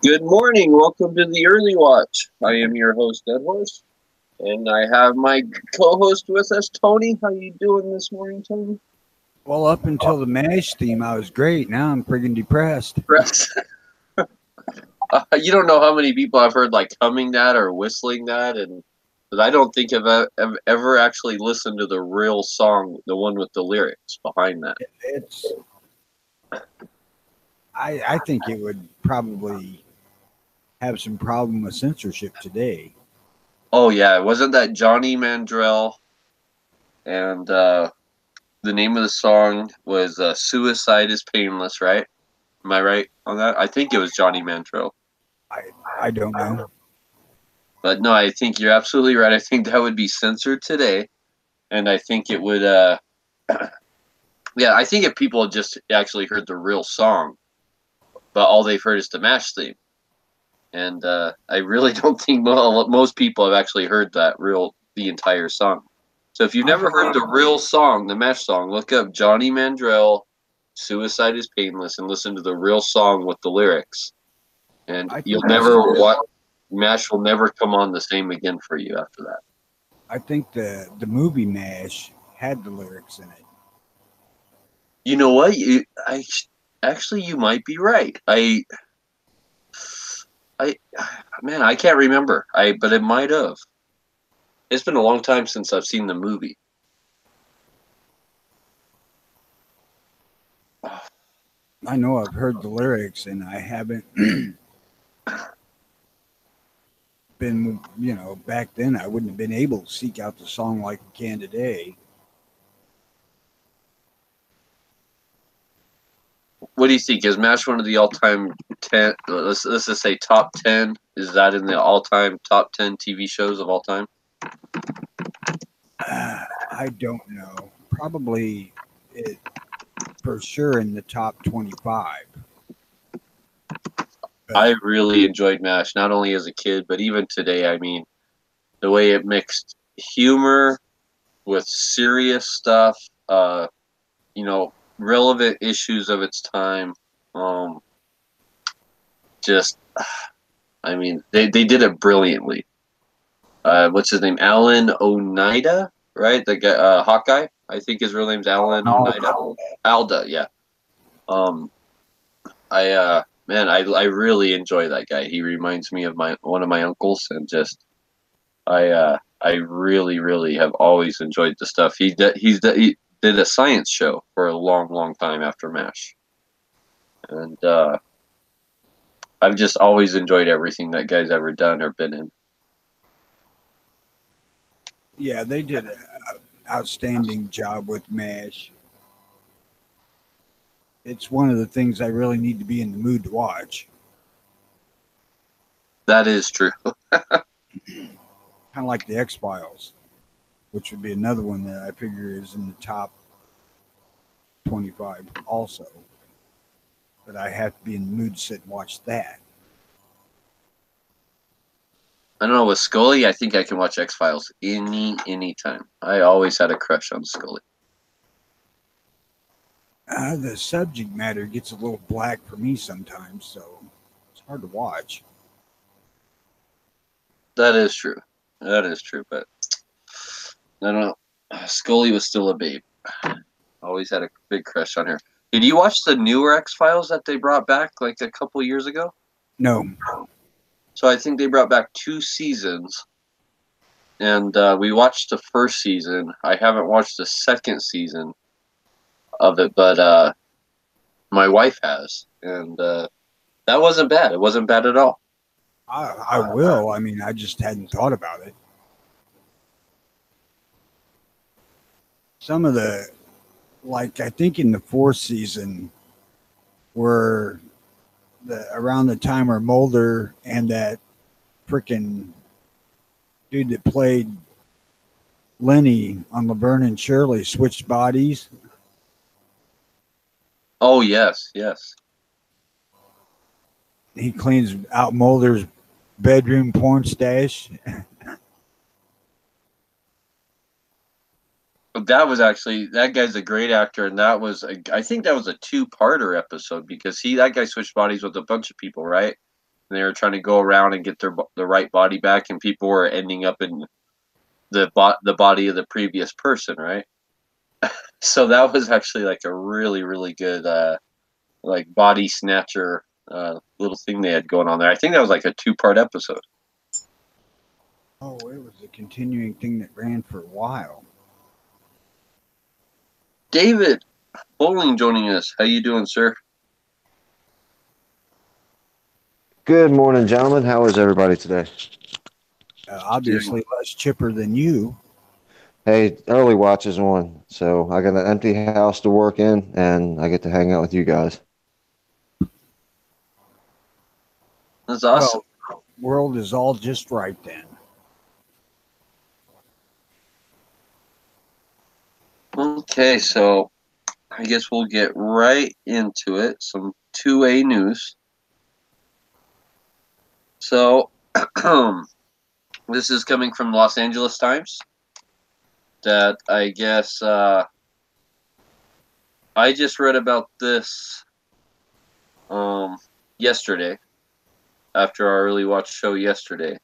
Good morning. Welcome to the Early Watch. I am your host, Ed Horse, and I have my co-host with us, Tony. How you doing this morning, Tony? Well, up until the MASH theme, I was great. Now I'm friggin' depressed. Press. You don't know how many people I've heard like humming that or whistling that, and but I don't think I've ever actually listened to the real song, the one with the lyrics behind that. It's I think it would probably have some problem with censorship today. Oh yeah, wasn't that Johnny Mandrell? And the name of the song was "Suicide is Painless," right? Am I right on that? I think it was Johnny Mandrell. I I don't know. But no, I think you're absolutely right. I think that would be censored today, and I think it would. Yeah, I think if people had just actually heard the real song, but all they've heard is the Mash theme, and I really don't think most people have actually heard the entire song. So if you've I never heard the real song, the Mash song, look up Johnny Mandrell, "Suicide is Painless," and listen to the real song with the lyrics, and I you'll think never the what Mash will never come on the same again for you after that. I think the movie MASH had the lyrics in it. You know what? Actually you might be right. I man, I can't remember. But it might have. It's been a long time since I've seen the movie. I know I've heard the lyrics, and I haven't been. Back then I wouldn't have been able to seek out the song like I can today. What do you think? Is MASH one of the all-time 10? Let's just say top 10. Is that in the all-time top 10 TV shows of all time? I don't know. Probably it for sure in the top 25. I But really enjoyed MASH, not only as a kid, but even today. I mean, the way it mixed humor with serious stuff, you know, relevant issues of its time. Um, just, I mean, they did it brilliantly. What's his name? Alan Oneida, right? The guy, Hawkeye. I think his real name's Alan Oneida. Alda, yeah. Um, I really enjoy that guy. He reminds me of my one of my uncles, and just I really have always enjoyed the stuff he did a science show for a long time after Mash, and I've just always enjoyed everything that guy's ever done or been in. yeah, they did an outstanding job with MASH. It's one of the things I really need to be in the mood to watch. That is true. Kind of like the X Files, which would be another one that I figure is in the top 25 also. But I have to be in the mood to sit and watch that. I don't know with Scully. I think I can watch X Files anytime. I always had a crush on Scully. The subject matter gets a little black for me sometimes, so it's hard to watch. That is true. That is true. But I don't know. Scully was still a babe. Always had a big crush on her. Did you watch the newer X Files that they brought back like a couple years ago? No, So I think they brought back 2 seasons, and we watched the first season. I haven't watched the second season of it, but my wife has, and that wasn't bad. It wasn't bad at all. I will. I mean, I just hadn't thought about it. Some of the, like, I think in the fourth season, were around the time where Mulder and that freaking dude that played Lenny on Laverne and Shirley switched bodies. Oh yes, yes. He cleans out Mulder's bedroom porn stash. That was actually that guy's a great actor, and I think that was a two-parter episode because that guy switched bodies with a bunch of people, right? and they were trying to go around and get the right body back, and people were ending up in the body of the previous person, right? So that was actually like a really, really good like body snatcher little thing they had going on there. I think that was like a 2-part episode. Oh, it was a continuing thing that ran for a while. David Bowling joining us. How you doing, sir? Good morning, gentlemen. How is everybody today? Obviously less chipper than you. Hey, early watch is on, so I got an empty house to work in, and I get to hang out with you guys. That's awesome. Well, world is all just right then. Okay, so I guess we'll get right into it. Some 2A news. So this is coming from Los Angeles Times. That I guess I just read about this yesterday after our early watch show yesterday.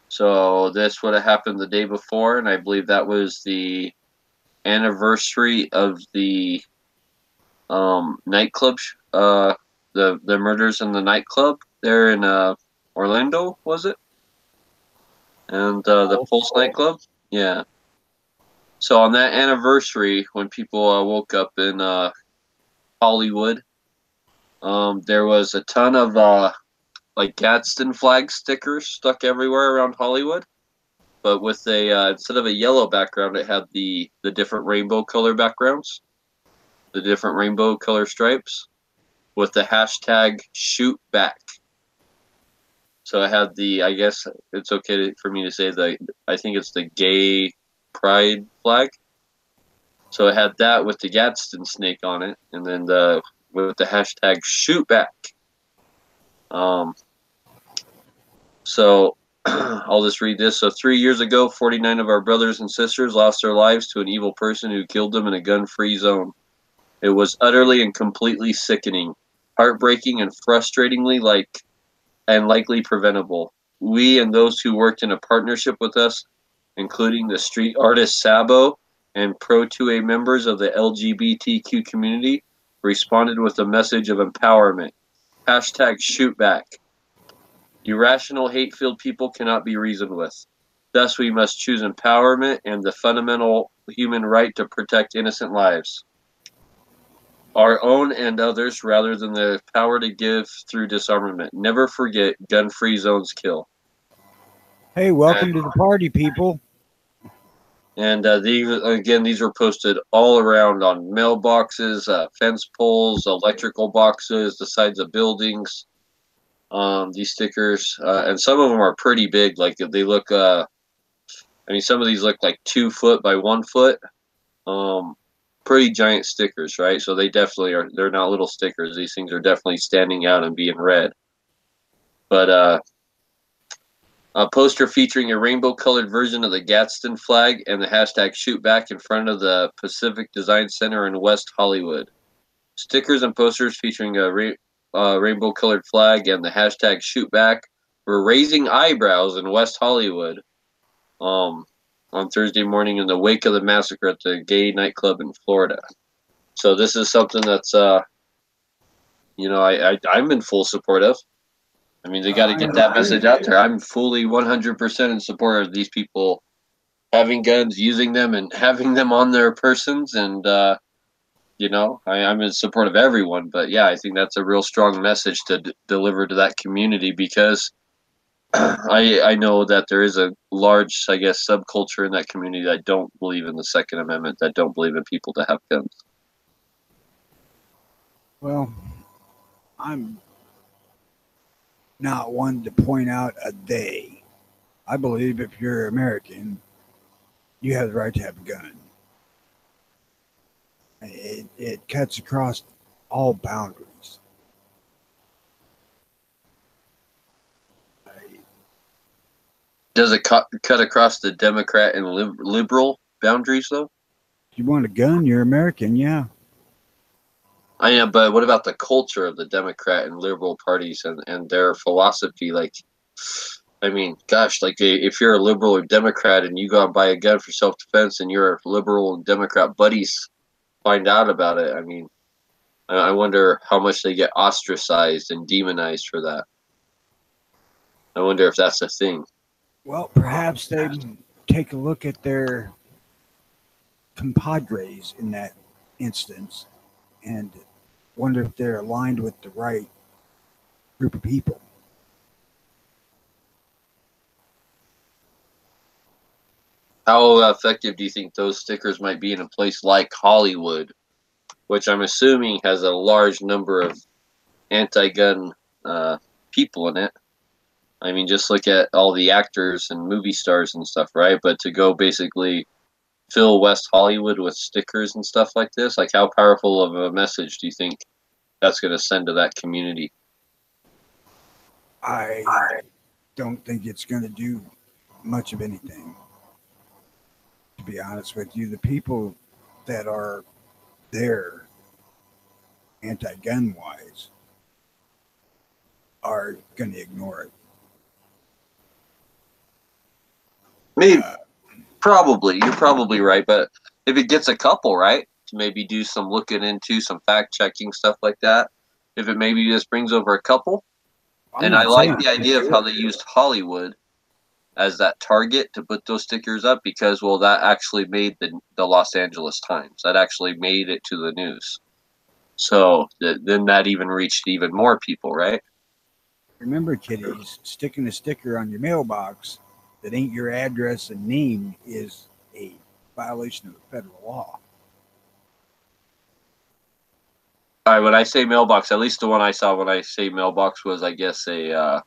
So this would have happened the day before, and I believe that was the anniversary of the nightclub, the murders in the nightclub there in Orlando, was it? And the Pulse nightclub, yeah. So on that anniversary, when people woke up in Hollywood, there was a ton of like Gadsden flag stickers stuck everywhere around Hollywood. But with a instead of a yellow background, it had the different rainbow color backgrounds, the different rainbow color stripes, with the hashtag shoot back. So I had I guess it's okay for me to say I think it's the gay pride flag. So it had that with the Gadsden snake on it, and then with the hashtag shoot back. So I'll just read this. So 3 years ago, 49 of our brothers and sisters lost their lives to an evil person who killed them in a gun-free zone. It was utterly and completely sickening, heartbreaking, and frustratingly likely preventable. We and those who worked in a partnership with us, including the street artist Sabo and Pro-2A members of the LGBTQ community, responded with a message of empowerment. Hashtag shoot back. Irrational, hate-filled people cannot be reasoned with. Thus, we must choose empowerment and the fundamental human right to protect innocent lives, our own and others, rather than the power to give through disarmament. Never forget, gun-free zones kill. Hey, welcome to the party, people. And these were posted all around on mailboxes, fence poles, electrical boxes, the sides of buildings. These stickers, and some of them are pretty big. Like they look, I mean, some of these look like 2 foot by 1 foot. Pretty giant stickers, right? So they definitely are. They're not little stickers. These things are definitely standing out and being read. But a poster featuring a rainbow-colored version of the Gadsden flag and the hashtag shoot back in front of the Pacific Design Center in West Hollywood. Stickers and posters featuring a rainbow-colored flag and the hashtag shoot back were raising eyebrows in West Hollywood on Thursday morning in the wake of the massacre at the gay nightclub in Florida. So this is something that's, you know, I'm in full support of. I mean, they got to get that message out there. I'm fully 100% in support of these people having guns, using them, and having them on their persons. And, you know, I'm in support of everyone. But, yeah, I think that's a real strong message to deliver to that community, because I know that there is a large, I guess, subculture in that community that don't believe in the Second Amendment, that don't believe in people to have guns. Well, I'm not one to point out a day. I believe if you're American, you have the right to have a gun. It cuts across all boundaries. Does it cut across the Democrat and liberal boundaries, though? If you want a gun, you're American, yeah. I am, but what about the culture of the Democrat and liberal parties and their philosophy? Like, I mean, gosh, like if you're a liberal or Democrat and you go out and buy a gun for self-defense and your liberal and Democrat buddies find out about it, I mean, I wonder how much they get ostracized and demonized for that. I wonder if that's a thing. Well, perhaps they take a look at their compadres in that instance and wonder if they're aligned with the right group of people. How effective do you think those stickers might be in a place like Hollywood, which I'm assuming has a large number of anti-gun people in it? I mean, just look at all the actors and movie stars and stuff, right? But to go basically fill West Hollywood with stickers and stuff like this, like how powerful of a message do you think that's going to send to that community? I don't think it's going to do much of anything, to be honest with you. The people that are there, anti-gun wise, are going to ignore it. Maybe, probably. You're probably right. But if it gets a couple, right, to maybe do some looking into, some fact checking, stuff like that, if it maybe just brings over a couple. And I like the idea of how they used Hollywood as that target to put those stickers up because, well, that actually made the Los Angeles Times. That actually made it to the news. So then that even reached even more people, right? Remember, kiddies, sticking a sticker on your mailbox that ain't your address and name is a violation of federal law. All right, when I say mailbox, at least the one I saw when I say mailbox was, I guess, a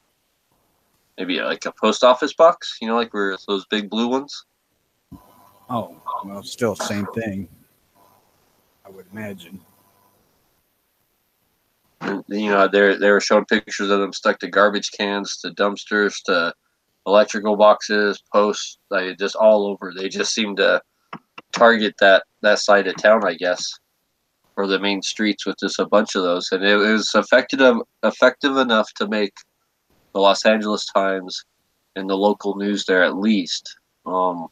maybe like a post office box, you know, like where those big blue ones. Oh, well, still same thing, I would imagine. And, you know, they were showing pictures of them stuck to garbage cans, to dumpsters, to electrical boxes, posts, like just all over. They just seem to target that side of town, I guess, or the main streets with just a bunch of those, and it was effective enough to make the Los Angeles Times and the local news there at least, to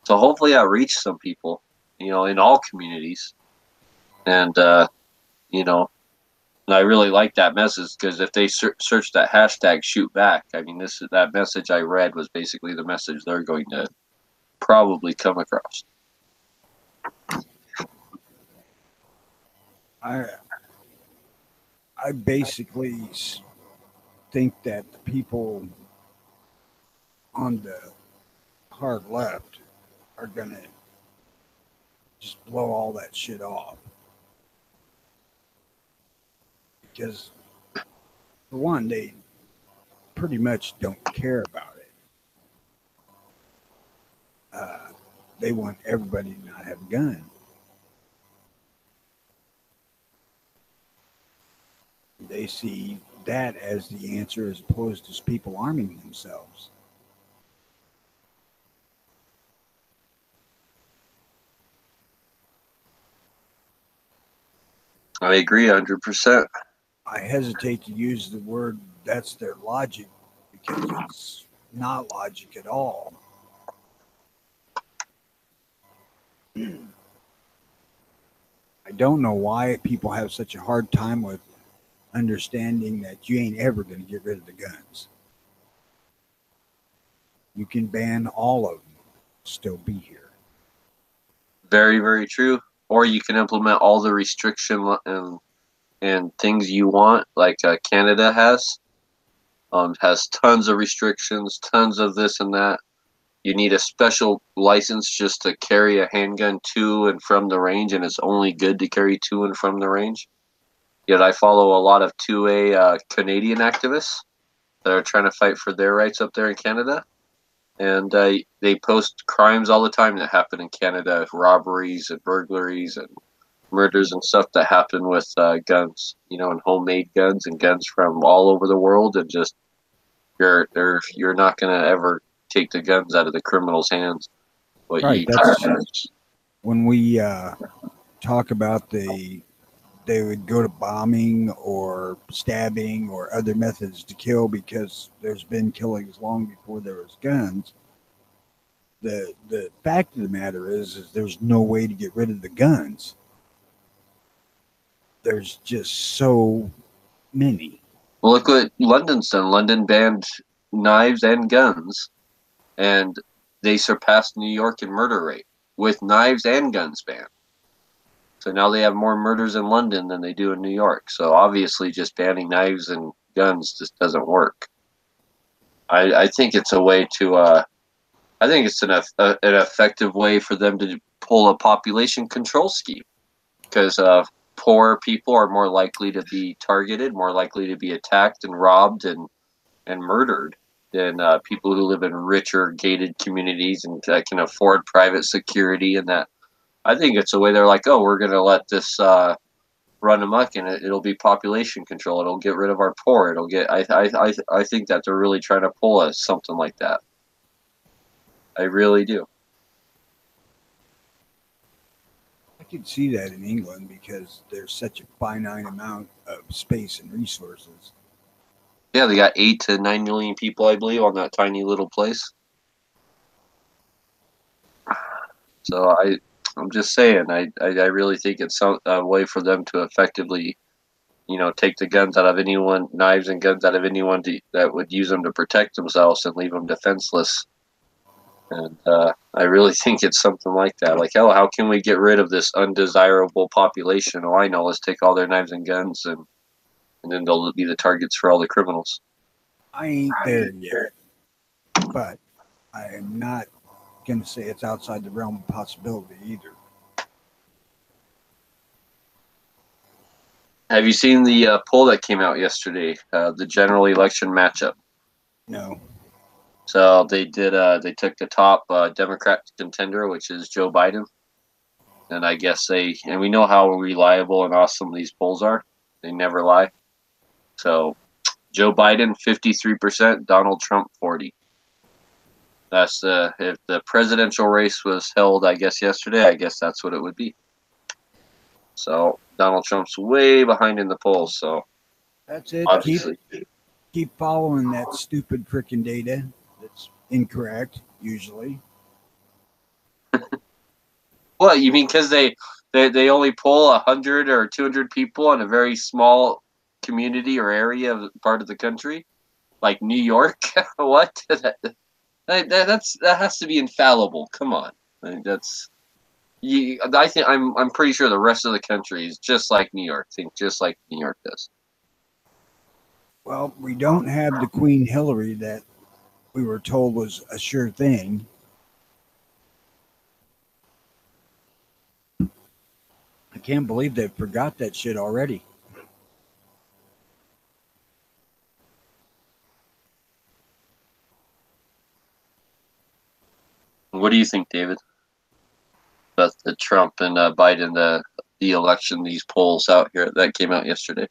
hopefully outreach some people, you know, in all communities, and you know. And I really like that message because if they search that hashtag shoot back, I mean, that message I read was basically the message they're going to probably come across. I basically think that the people on the hard left are going to just blow all that shit off. Because, for one, they pretty much don't care about it. They want everybody to not have a gun. They see that as the answer as opposed to people arming themselves. I agree 100%. I hesitate to use the word that's their logic because it's not logic at all. I don't know why people have such a hard time with understanding that you ain't ever going to get rid of the guns. You can ban all of them, still be here. Very, very true. Or you can implement all the restriction and things you want, like Canada has tons of restrictions, tons of this and that. You need a special license just to carry a handgun to and from the range, and it's only good to carry to and from the range. Yet I follow a lot of 2A Canadian activists that are trying to fight for their rights up there in Canada. And they post crimes all the time that happen in Canada, robberies and burglaries and murders and stuff that happen with guns, you know, and homemade guns and guns from all over the world. And just you're not gonna ever take the guns out of the criminals' hands. But right. That's when we talk about the they would go to bombing or stabbing or other methods to kill because there's been killings long before there was guns. The fact of the matter is there's no way to get rid of the guns. There's just so many. Well, look what London's done. London banned knives and guns, and they surpassed New York in murder rate with knives and guns banned. So now they have more murders in London than they do in New York. So obviously, just banning knives and guns just doesn't work. I think it's a way to. I think it's an effective way for them to pull a population control scheme, because poor people are more likely to be targeted, more likely to be attacked and robbed and murdered than people who live in richer gated communities and that can afford private security. And that, I think it's a way they're like, oh, we're going to let this run amok, and it'll be population control. It'll get rid of our poor. It'll get. I think that they're really trying to pull us something like that. I really do. I could see that in England because there's such a finite amount of space and resources. Yeah, they got 8 to 9 million people, I believe, on that tiny little place. So I'm just saying, I really think it's a way for them to effectively, take the guns out of anyone, knives and guns out of anyone that would use them to protect themselves and leave them defenseless. And I really think it's something like that. Like, how can we get rid of this undesirable population? Oh, I know, let's take all their knives and guns, and then they'll be the targets for all the criminals. I ain't there yet, but I am not going to say it's outside the realm of possibility either. Have you seen the poll that came out yesterday, the general election matchup? No. So they did. They took the top Democrat contender, which is Joe Biden, and I guess and we know how reliable and awesome these polls are. They never lie. So Joe Biden 53%, Donald Trump 40%. That's if the presidential race was held, I guess yesterday, I guess that's what it would be. So Donald Trump's way behind in the polls. So that's it. Obviously, keep following that stupid freaking data. That's incorrect usually. What, you mean because they only poll 100 or 200 people in a very small community or area of part of the country, like New York? What? That has to be infallible. Come on, I think I'm pretty sure the rest of the country is just like New York. Think just like New York does. Well, we don't have the Queen Hillary that we were told was a sure thing. I can't believe they forgot that shit already. What do you think, David, about the Trump and Biden, the election, these polls out here that came out yesterday?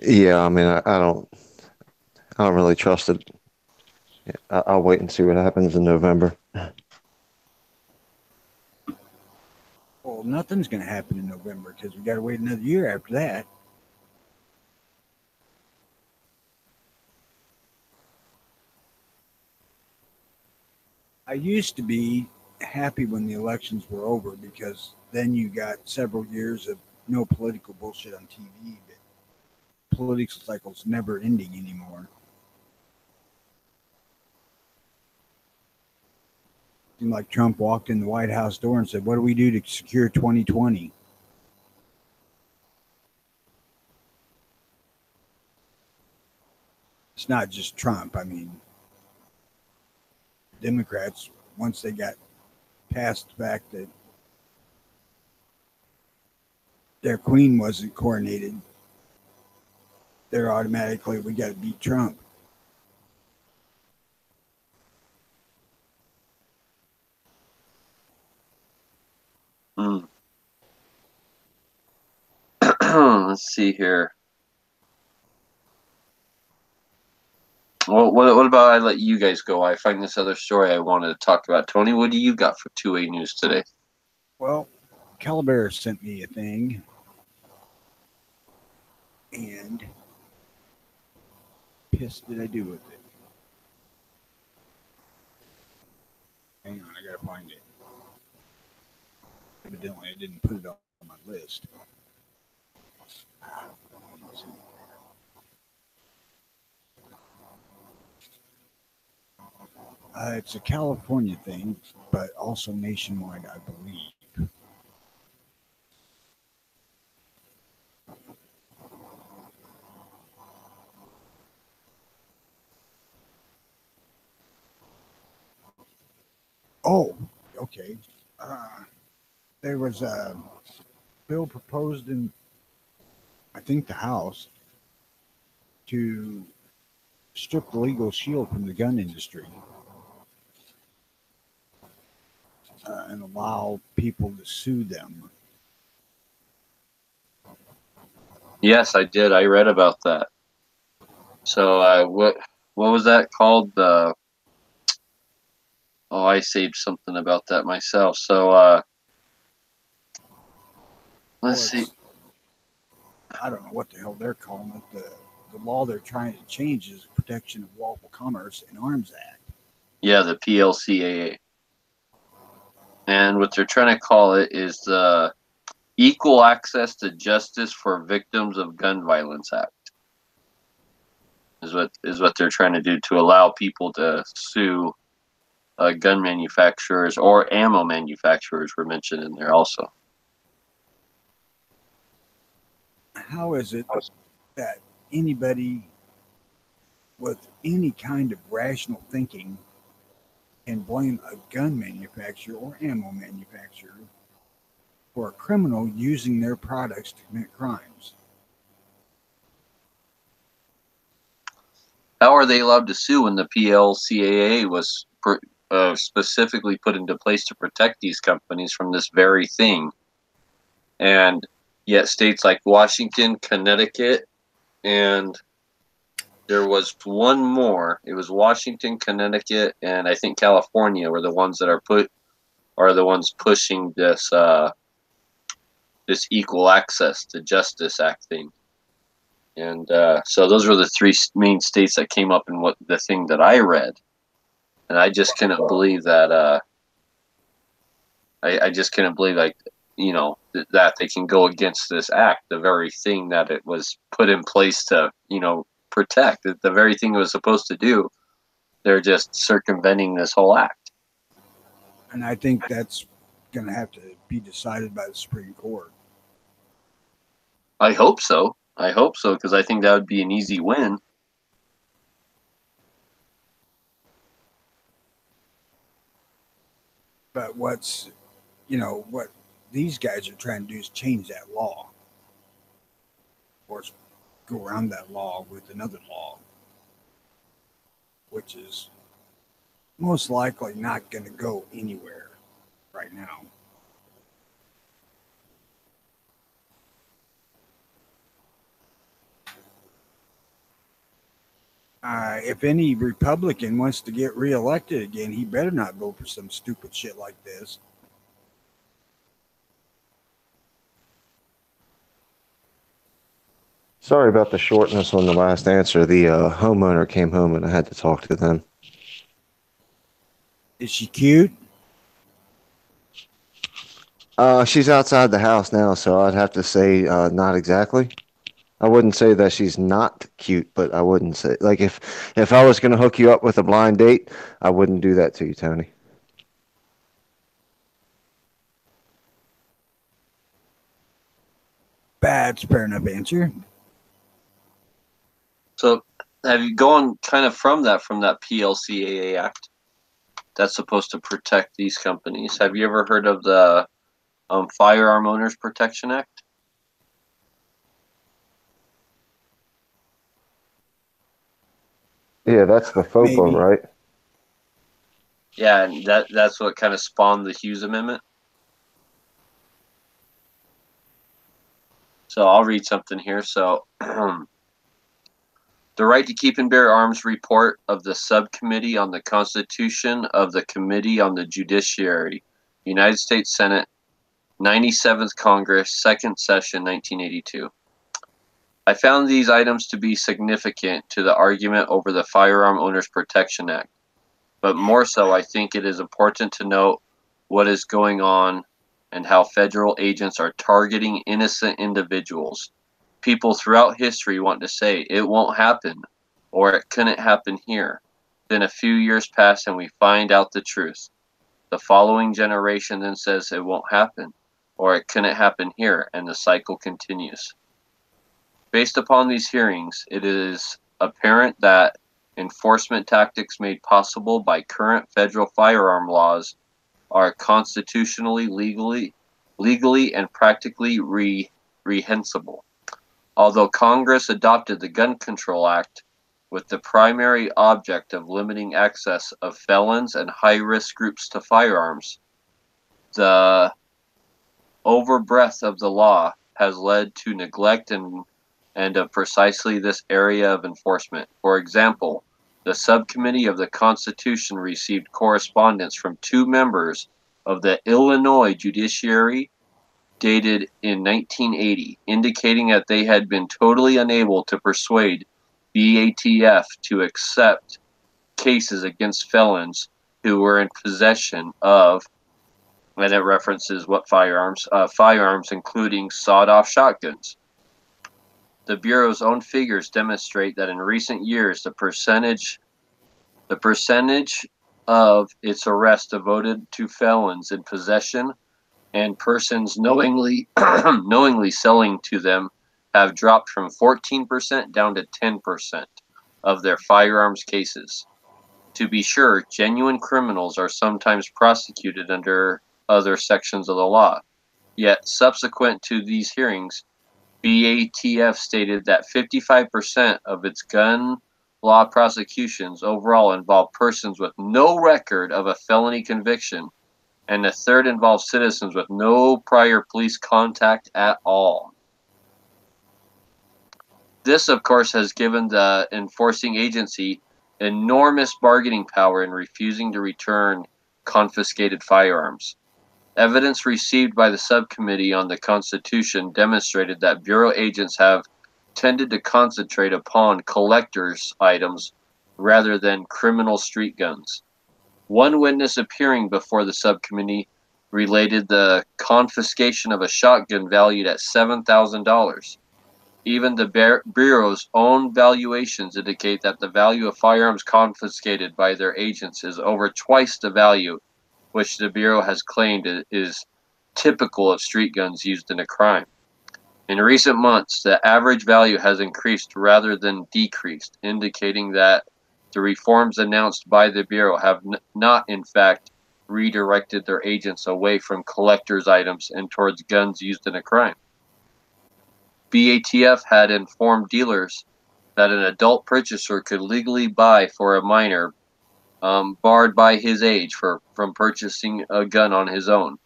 Yeah, I mean, I don't really trust it. I'll wait and see what happens in November. Well, nothing's going to happen in November because we got to wait another year after that. I used to be happy when the elections were over because then you got several years of no political bullshit on TV. But political cycle's never ending anymore. Seemed like Trump walked in the White House door and said, "What do we do to secure 2020?" It's not just Trump. I mean, Democrats, once they got past the fact that their queen wasn't coronated, they're automatically, we got to beat Trump. Let's see here. Well, what about I let you guys go? I find this other story I wanted to talk about. Tony, what do you got for 2A News today? Well, Calabar sent me a thing, and piss did I do with it? Hang on, I gotta find it. Evidently, I didn't put it on my list. It's a California thing, but also nationwide, I believe. Oh, okay. There was a bill proposed in, I think, the House to strip the legal shield from the gun industry and allow people to sue them. Yes, I did. I read about that. So what was that called? Oh, I saved something about that myself. So let's see. I don't know what the hell they're calling it. The law they're trying to change is Protection of Lawful Commerce and Arms Act. Yeah, the PLCAA. And what they're trying to call it is the Equal Access to Justice for Victims of Gun Violence Act. Is what they're trying to do, to allow people to sue gun manufacturers, or ammo manufacturers were mentioned in there also. How is it that anybody with any kind of rational thinking can blame a gun manufacturer or ammo manufacturer for a criminal using their products to commit crimes? How are they allowed to sue when the PLCAA was specifically put into place to protect these companies from this very thing? And yet states like Washington, Connecticut, and there was one more. It was Washington, Connecticut, and I think California were the ones that are the ones pushing this this Equal Access to Justice Act thing. And so those were the three main states that came up in what the thing that I read. And I just couldn't believe that. I just couldn't believe, like, you know, that they can go against this act, the very thing that it was put in place to, you know, protect. The very thing it was supposed to do. They're just circumventing this whole act. And I think that's going to have to be decided by the Supreme Court. I hope so. I hope so, because I think that would be an easy win. But what these guys are trying to do is change that law, or go around that law with another law, which is most likely not going to go anywhere right now. If any Republican wants to get reelected again, he better not vote for some stupid shit like this. Sorry about the shortness on the last answer. The homeowner came home and I had to talk to them. Is she cute? She's outside the house now, so I'd have to say not exactly. I wouldn't say that she's not cute, but I wouldn't say, like, if I was going to hook you up with a blind date, I wouldn't do that to you, Tony. That's fair enough answer. So have you gone kind of from that PLCAA Act that's supposed to protect these companies? Have you ever heard of the Firearm Owners Protection Act? Yeah, that's the FOPA, Maybe. right? Yeah, and that's what kind of spawned the Hughes Amendment. So I'll read something here. So the right to keep and bear arms report of the Subcommittee on the Constitution of the Committee on the Judiciary, United States Senate, 97th Congress, 2nd Session, 1982. I found these items to be significant to the argument over the Firearm Owners Protection Act, but more so I think it is important to note what is going on and how federal agents are targeting innocent individuals. People throughout history want to say it won't happen or it couldn't happen here. Then a few years pass and we find out the truth. The following generation then says it won't happen or it couldn't happen here, and the cycle continues. Based upon these hearings, it is apparent that enforcement tactics made possible by current federal firearm laws are constitutionally, legally, and practically reprehensible. Although Congress adopted the Gun Control Act with the primary object of limiting access of felons and high-risk groups to firearms, the overbreadth of the law has led to neglect and of precisely this area of enforcement. For example, the subcommittee of the Constitution received correspondence from 2 members of the Illinois Judiciary dated in 1980, indicating that they had been totally unable to persuade BATF to accept cases against felons who were in possession of, and it references what firearms, firearms including sawed-off shotguns. The Bureau's own figures demonstrate that in recent years, the percentage of its arrests devoted to felons in possession and persons knowingly selling to them have dropped from 14% down to 10% of their firearms cases. To be sure, genuine criminals are sometimes prosecuted under other sections of the law. Yet, subsequent to these hearings, BATF stated that 55% of its gun law prosecutions overall involve persons with no record of a felony conviction, and a third involves citizens with no prior police contact at all. This, of course, has given the enforcing agency enormous bargaining power in refusing to return confiscated firearms. Evidence received by the subcommittee on the Constitution demonstrated that Bureau agents have tended to concentrate upon collectors' items rather than criminal street guns. One witness appearing before the subcommittee related the confiscation of a shotgun valued at $7,000. Even the Bureau's own valuations indicate that the value of firearms confiscated by their agents is over twice the value which the Bureau has claimed is typical of street guns used in a crime. In recent months, the average value has increased rather than decreased, indicating that the reforms announced by the Bureau have not, in fact, redirected their agents away from collectors' items and towards guns used in a crime. BATF had informed dealers that an adult purchaser could legally buy for a minor, barred by his age, from purchasing a gun on his own.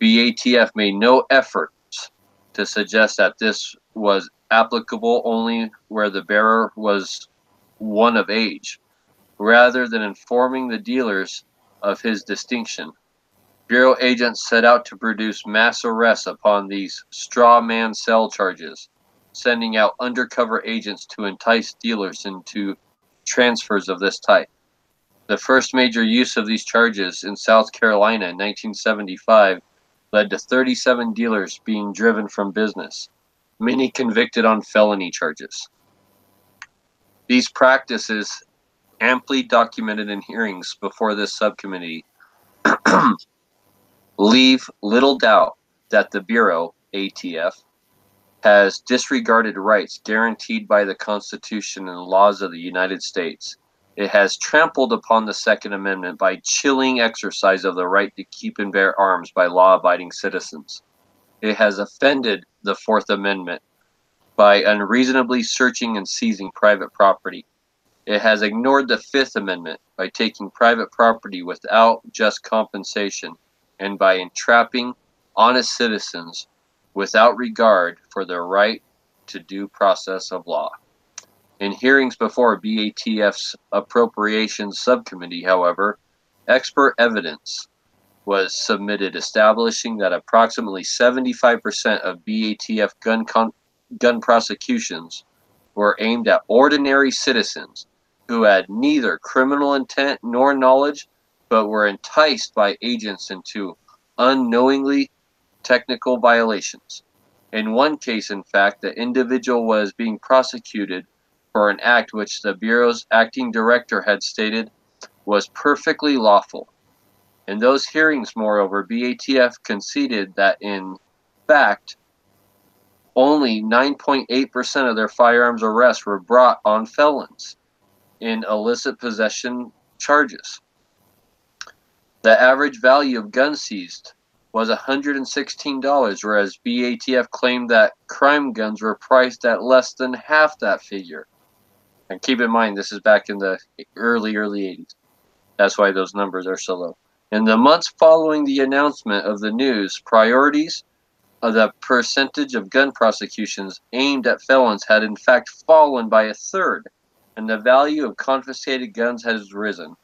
BATF made no efforts to suggest that this was applicable only where the bearer was one of age, rather than informing the dealers of his distinction. Bureau agents set out to produce mass arrests upon these straw man sell charges, sending out undercover agents to entice dealers into transfers of this type. The first major use of these charges in South Carolina in 1975 led to 37 dealers being driven from business, many convicted on felony charges. These practices, amply documented in hearings before this subcommittee, leave little doubt that the Bureau, ATF, has disregarded rights guaranteed by the Constitution and laws of the United States. It has trampled upon the Second Amendment by chilling exercise of the right to keep and bear arms by law-abiding citizens. It has offended the Fourth Amendment by unreasonably searching and seizing private property. It has ignored the Fifth Amendment by taking private property without just compensation and by entrapping honest citizens without regard for their right to due process of law. In hearings before BATF's Appropriations Subcommittee, however, expert evidence was submitted establishing that approximately 75% of BATF gun prosecutions were aimed at ordinary citizens who had neither criminal intent nor knowledge, but were enticed by agents into unknowingly technical violations. In one case, in fact, the individual was being prosecuted for an act which the Bureau's acting director had stated was perfectly lawful. In those hearings, moreover, BATF conceded that, in fact, only 9.8% of their firearms arrests were brought on felons in illicit possession charges. The average value of guns seized was $116, whereas BATF claimed that crime guns were priced at less than half that figure. And keep in mind, this is back in the early 80s. That's why those numbers are so low. In the months following the announcement of the news, priorities of the percentage of gun prosecutions aimed at felons had in fact fallen by a third, and the value of confiscated guns has risen.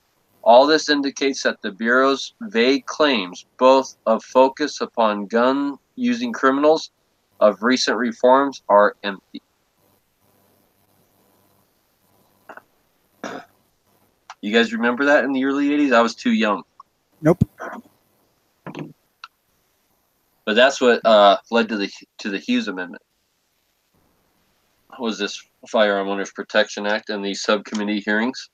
All this indicates that the Bureau's vague claims, both of focus upon gun-using criminals of recent reforms, are empty. You guys remember that in the early 80s? I was too young. Nope. But that's what led to the Hughes Amendment. Was this Firearm Owners Protection Act and these subcommittee hearings?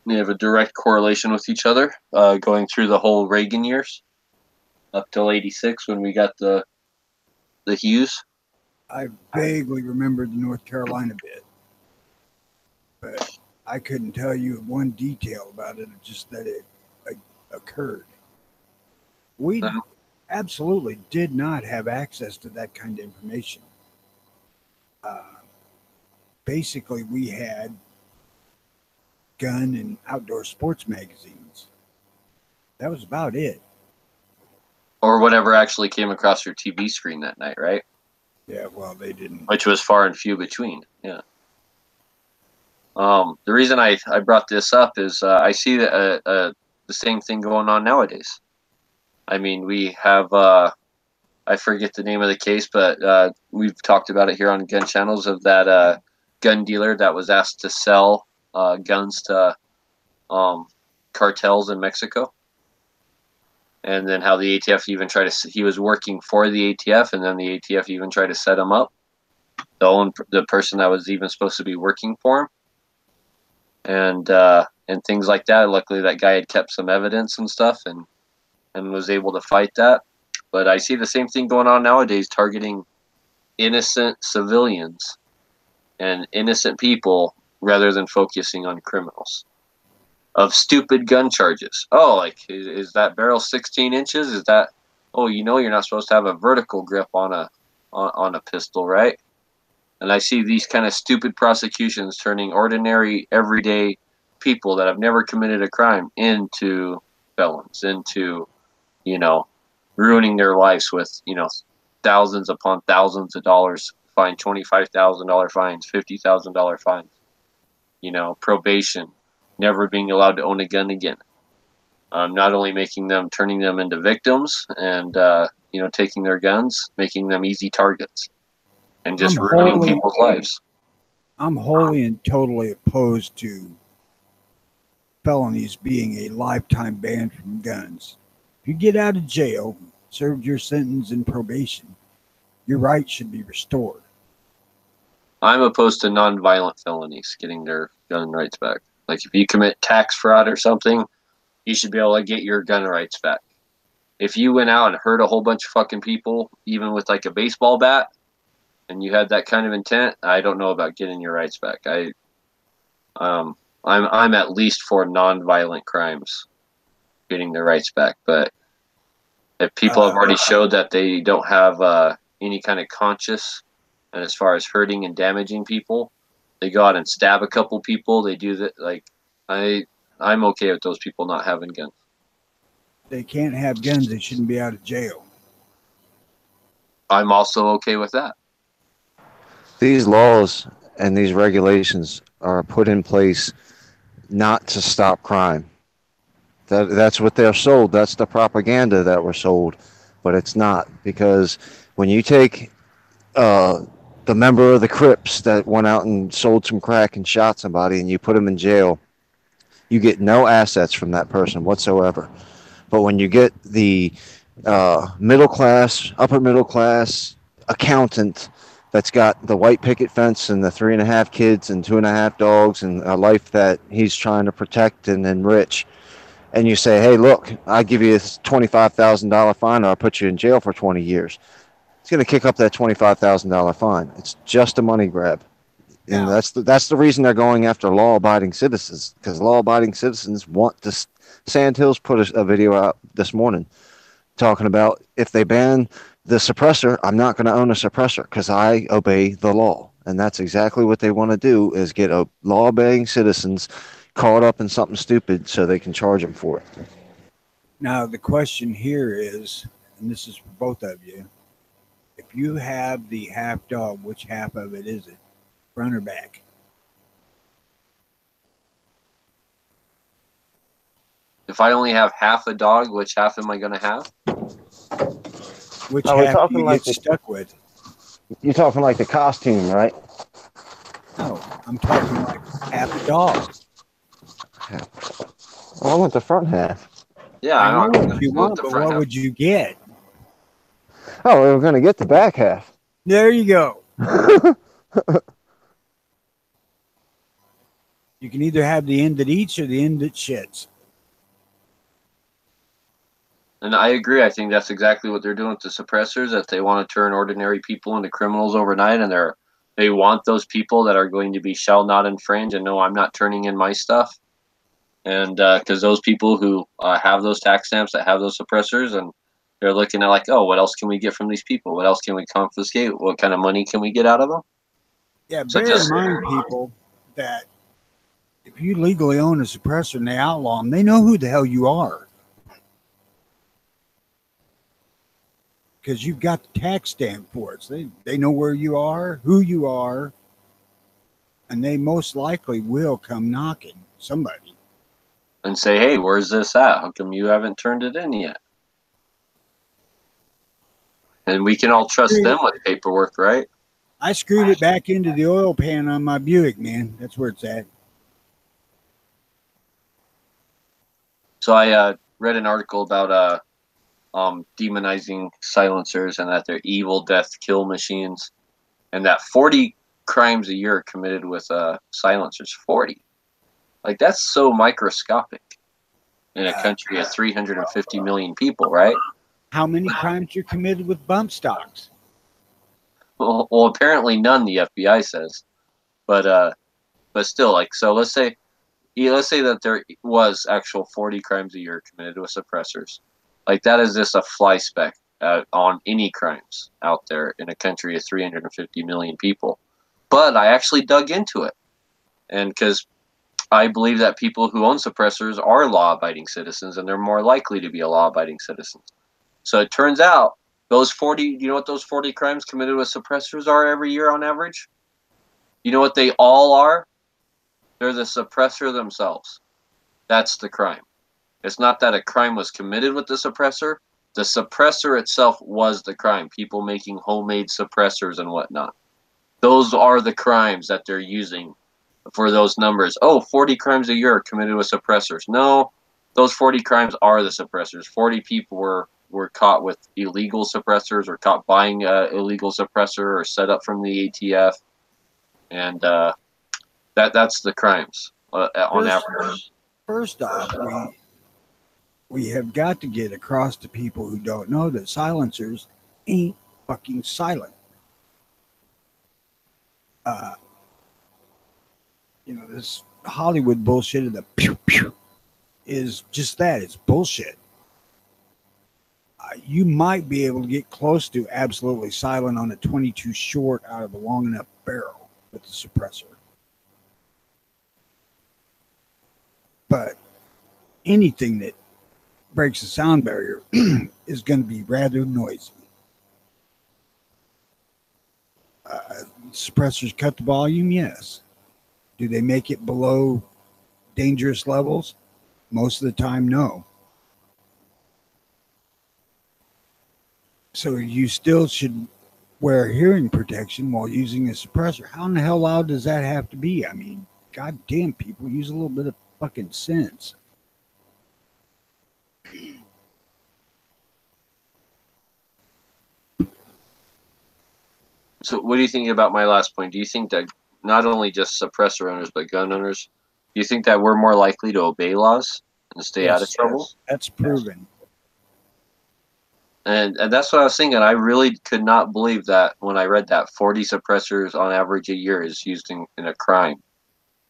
They have a direct correlation with each other, going through the whole Reagan years, up till '86 when we got the Hughes. I vaguely remember the North Carolina bit, but I couldn't tell you one detail about it, just that it occurred. We absolutely did not have access to that kind of information. Basically, we had gun and outdoor sports magazines. That was about it. Or whatever actually came across your TV screen that night, right? Yeah, well, they didn't. Which was far and few between, yeah. The reason I brought this up is I see that, the same thing going on nowadays. I mean, we have, I forget the name of the case, but we've talked about it here on gun channels of that gun dealer that was asked to sell guns to cartels in Mexico. And then how the ATF even tried to, he was working for the ATF, and then the ATF even tried to set him up. The person that was even supposed to be working for him. And things like that. Luckily, that guy had kept some evidence and stuff, and was able to fight that. But I see the same thing going on nowadays, targeting innocent civilians and innocent people rather than focusing on criminals. Of stupid gun charges. Oh, like, is that barrel 16 inches? Is that, oh, you know you're not supposed to have a vertical grip on a pistol, right? And I see these kind of stupid prosecutions turning ordinary, everyday people that have never committed a crime into felons, into, ruining their lives with, thousands upon thousands of dollars, fine, $25,000 fines, $50,000 fines, probation, never being allowed to own a gun again. Not only turning them into victims and, taking their guns, making them easy targets. And just ruining people's lives. I'm wholly and totally opposed to felonies being a lifetime ban from guns. If you get out of jail, served your sentence in probation, your rights should be restored. I'm opposed to non-violent felonies getting their gun rights back. Like if you commit tax fraud or something, you should be able to get your gun rights back. If you went out and hurt a whole bunch of fucking people, even with like a baseball bat, and you had that kind of intent, I don't know about getting your rights back. I'm at least for non-violent crimes getting their rights back. But if people have already showed that they don't have any kind of conscience, and as far as hurting and damaging people, they go out and stab a couple people. They do that. Like I'm okay with those people not having guns. They can't have guns. They shouldn't be out of jail. I'm also okay with that. These laws and these regulations are put in place not to stop crime. That's what they're sold. That's the propaganda that we're sold, but it's not, because when you take the member of the Crips that went out and sold some crack and shot somebody, and you put him in jail, you get no assets from that person whatsoever. But when you get the middle class, upper middle class accountant that's got the white picket fence and the 3.5 kids and 2.5 dogs and a life that he's trying to protect and enrich, and you say, hey, look, I'll give you this $25,000 fine, or I'll put you in jail for 20 years. It's going to kick up that $25,000 fine. It's just a money grab. And Now, that's the reason they're going after law-abiding citizens, because law-abiding citizens want to. Sandhills put a video out this morning talking about, if they ban the suppressor, I'm not going to own a suppressor because I obey the law. And that's exactly what they want to do, is get law-obeying citizens caught up in something stupid so they can charge them for it. now the question here is, and this is for both of you, if you have the half dog, which half of it is it? Front or back? If I only have half a dog, which half am I going to have? Which Are we half do talking you like get stuck with? You're talking like the costume, right? No, I'm talking like half a dog. Well, I want the front half. Yeah, I I'm know not what you going with want, the but front what half. would you get? Oh, we were going to get the back half. There you go. You can either have the end that eats or the end that shits. And I agree. I think that's exactly what they're doing with the suppressors, that they want to turn ordinary people into criminals overnight, and they want those people that are going to be shall not infringe, and no, I'm not turning in my stuff. And because those people who have those tax stamps, that have those suppressors, and they're looking at like, oh, what else can we get from these people? What else can we confiscate? What kind of money can we get out of them? Yeah, So bear just- in mind, people, that if you legally own a suppressor and they outlaw them, they know who the hell you are. Because you've got the tax stamp for it. So they know where you are, who you are, and they most likely will come knocking somebody. And say, hey, where's this at? How come you haven't turned it in yet? And we can all trust them with paperwork, right? I screwed it back into the oil pan on my Buick, man. That's where it's at. So I read an article about demonizing silencers and that they're evil death kill machines, and that 40 crimes a year are committed with silencers. 40. Like, that's so microscopic in a country of 350 million people, right? How many crimes are committed with bump stocks? Well, apparently none, the FBI says. But still, like, so let's say that there was actual 40 crimes a year committed with suppressors. Like, that is just a fly speck on any crimes out there in a country of 350 million people. But I actually dug into it, and because I believe that people who own suppressors are law-abiding citizens, and they're more likely to be a law-abiding citizen. So it turns out those 40, you know what those 40 crimes committed with suppressors are every year on average? You know what they all are? They're the suppressor themselves. That's the crime. It's not that a crime was committed with the suppressor. The suppressor itself was the crime. People making homemade suppressors and whatnot. Those are the crimes that they're using for those numbers. Oh, 40 crimes a year are committed with suppressors. No, those 40 crimes are the suppressors. 40 people were caught with illegal suppressors, or caught buying a illegal suppressor, or set up from the ATF. And that's the crimes on average. First off, we have got to get across to people who don't know that silencers ain't fucking silent. This Hollywood bullshit of the pew pew is just that. It's bullshit. You might be able to get close to absolutely silent on a 22 short out of a long enough barrel with the suppressor. But anything that breaks the sound barrier is going to be rather noisy. Suppressors cut the volume, yes. Do they make it below dangerous levels? Most of the time, no. So you still should wear hearing protection while using a suppressor. How in the hell loud does that have to be? I mean, goddamn, people, use a little bit of fucking sense. So what do you think about my last point? Do you think that not only just suppressor owners, but gun owners, do you think that we're more likely to obey laws and stay out of trouble? That's proven. And that's what I was thinking. I really could not believe that when I read that 40 suppressors on average a year is used in a crime.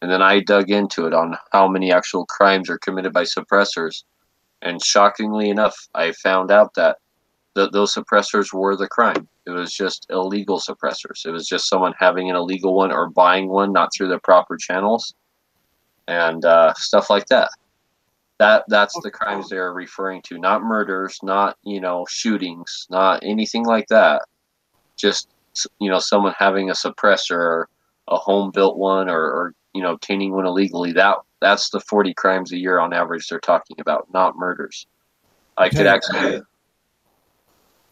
And then I dug into it on how many actual crimes are committed by suppressors. And shockingly enough, I found out that those suppressors were the crime. It was just illegal suppressors. It was just someone having an illegal one or buying one not through the proper channels and stuff like that. That's the crimes they're referring to, not murders, not, shootings, not anything like that. Just, someone having a suppressor or a home built one or obtaining one illegally. That's the 40 crimes a year on average they're talking about, not murders. I could actually.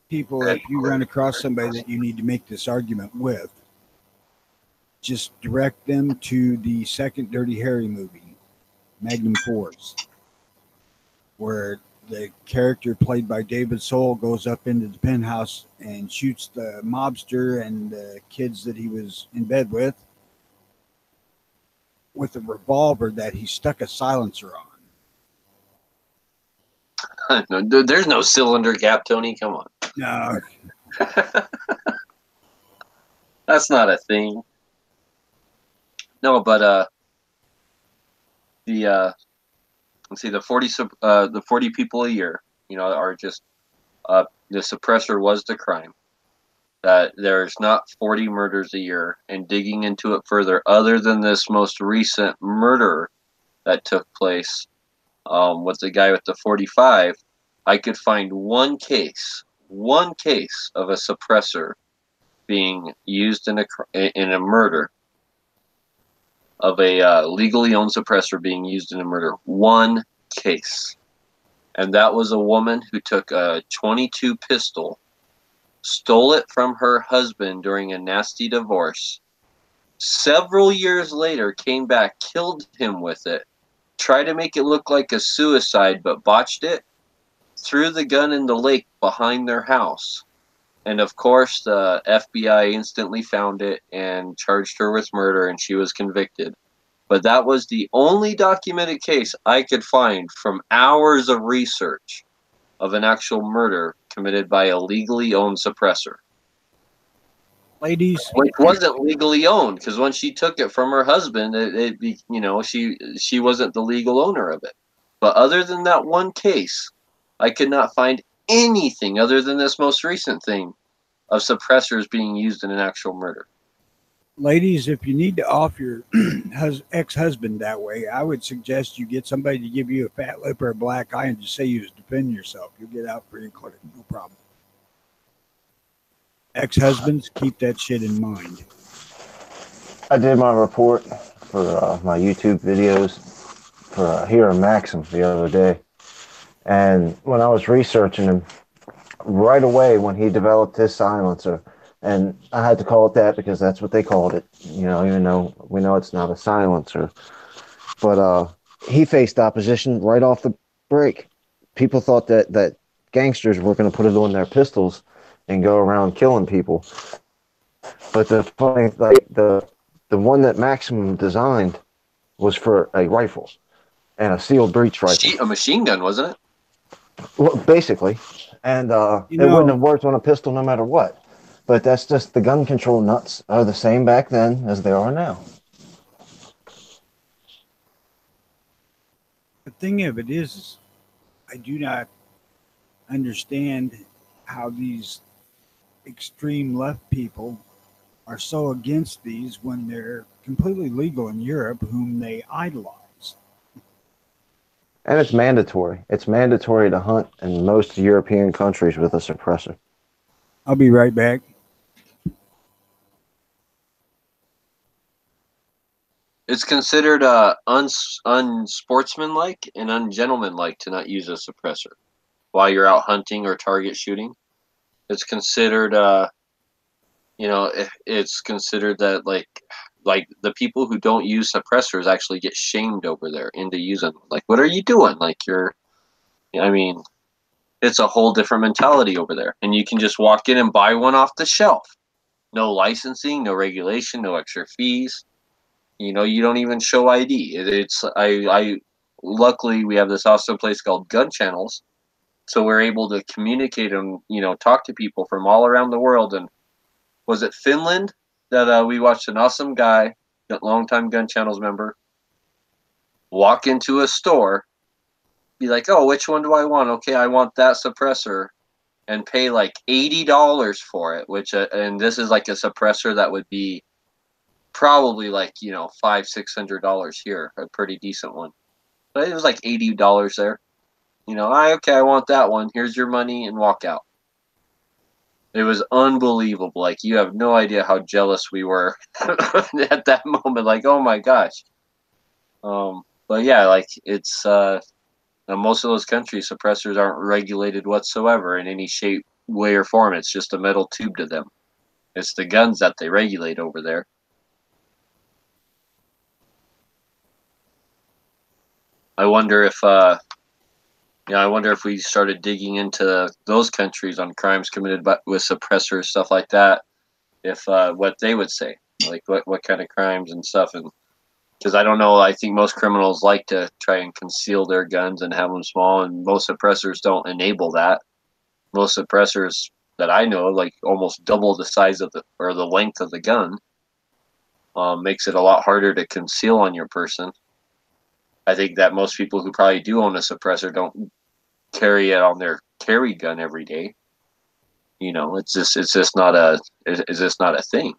People, if you run across somebody that you need to make this argument with, just direct them to the second Dirty Harry movie, Magnum Force, where the character played by David Soul goes up into the penthouse and shoots the mobster and the kids that he was in bed with a revolver that he stuck a silencer on. No, there's no cylinder gap, Tony. Come on. No. That's not a thing. No, but let's see, the 40 people a year, are just the suppressor was the crime. That there's not 40 murders a year, and digging into it further, other than this most recent murder that took place with the guy with the 45, I could find one case of a suppressor being used in a murder, of a legally owned suppressor being used in a murder. One case. And that was a woman who took a .22 pistol, stole it from her husband during a nasty divorce, several years later came back, killed him with it, tried to make it look like a suicide but botched it, threw the gun in the lake behind their house. And of course, the FBI instantly found it and charged her with murder, and she was convicted. But that was the only documented case I could find from hours of research of an actual murder committed by a legally owned suppressor. Ladies, It wasn't legally owned, because when she took it from her husband, she wasn't the legal owner of it. But other than that one case, I could not find anything other than this most recent thing of suppressors being used in an actual murder. ladies, if you need to off your ex-husband that way, I would suggest you get somebody to give you a fat lip or a black eye and just say you was defending yourself. You'll get out free and clear. No problem. Ex-husbands, keep that shit in mind. I did my report for my YouTube videos for Hero Maxim the other day. And when I was researching him, right away when he developed his silencer, and I had to call it that because that's what they called it, even though we know it's not a silencer. But he faced opposition right off the break. People thought that gangsters were going to put it on their pistols and go around killing people. But the funny, the one that Maximum designed was for a rifle and a sealed breech rifle. A machine gun, wasn't it? Well, basically. And it wouldn't have worked on a pistol no matter what. But that's just the gun control nuts are the same back then as they are now. The thing of it is, I do not understand how these extreme left people are so against these when they're completely legal in Europe, whom they idolize. And it's mandatory. It's mandatory to hunt in most European countries with a suppressor. I'll be right back. It's considered unsportsmanlike and ungentlemanlike to not use a suppressor while you're out hunting or target shooting. It's considered it's considered that like the people who don't use suppressors actually get shamed over there into using them. Like, what are you doing? Like, I mean, it's a whole different mentality over there, and you can just walk in and buy one off the shelf. No licensing, no regulation, no extra fees. You don't even show ID. It's I luckily we have this awesome place called Gun Channels, so we're able to communicate and talk to people from all around the world. And was it Finland that we watched an awesome guy, a longtime Gun Channels member, walk into a store, be like, "Oh, which one do I want? Okay, I want that suppressor," and pay like $80 for it. Which and this is like a suppressor that would be probably like $500-600 here, a pretty decent one. But it was like $80 there. I want that one. Here's your money, and walk out. It was unbelievable. Like, you have no idea how jealous we were at that moment. Like, oh my gosh. But yeah, like it's most of those countries, suppressors aren't regulated whatsoever in any shape, way, or form. It's just a metal tube to them. It's the guns that they regulate over there. I wonder if we started digging into those countries on crimes committed with suppressors, stuff like that, if what they would say, like what kind of crimes and stuff. And because I don't know, I think most criminals like to try and conceal their guns and have them small, and most suppressors don't enable that. Most suppressors that I know, like almost double the size of the length of the gun, makes it a lot harder to conceal on your person. I think that most people who probably do own a suppressor don't carry it on their carry gun every day. It's just not a thing.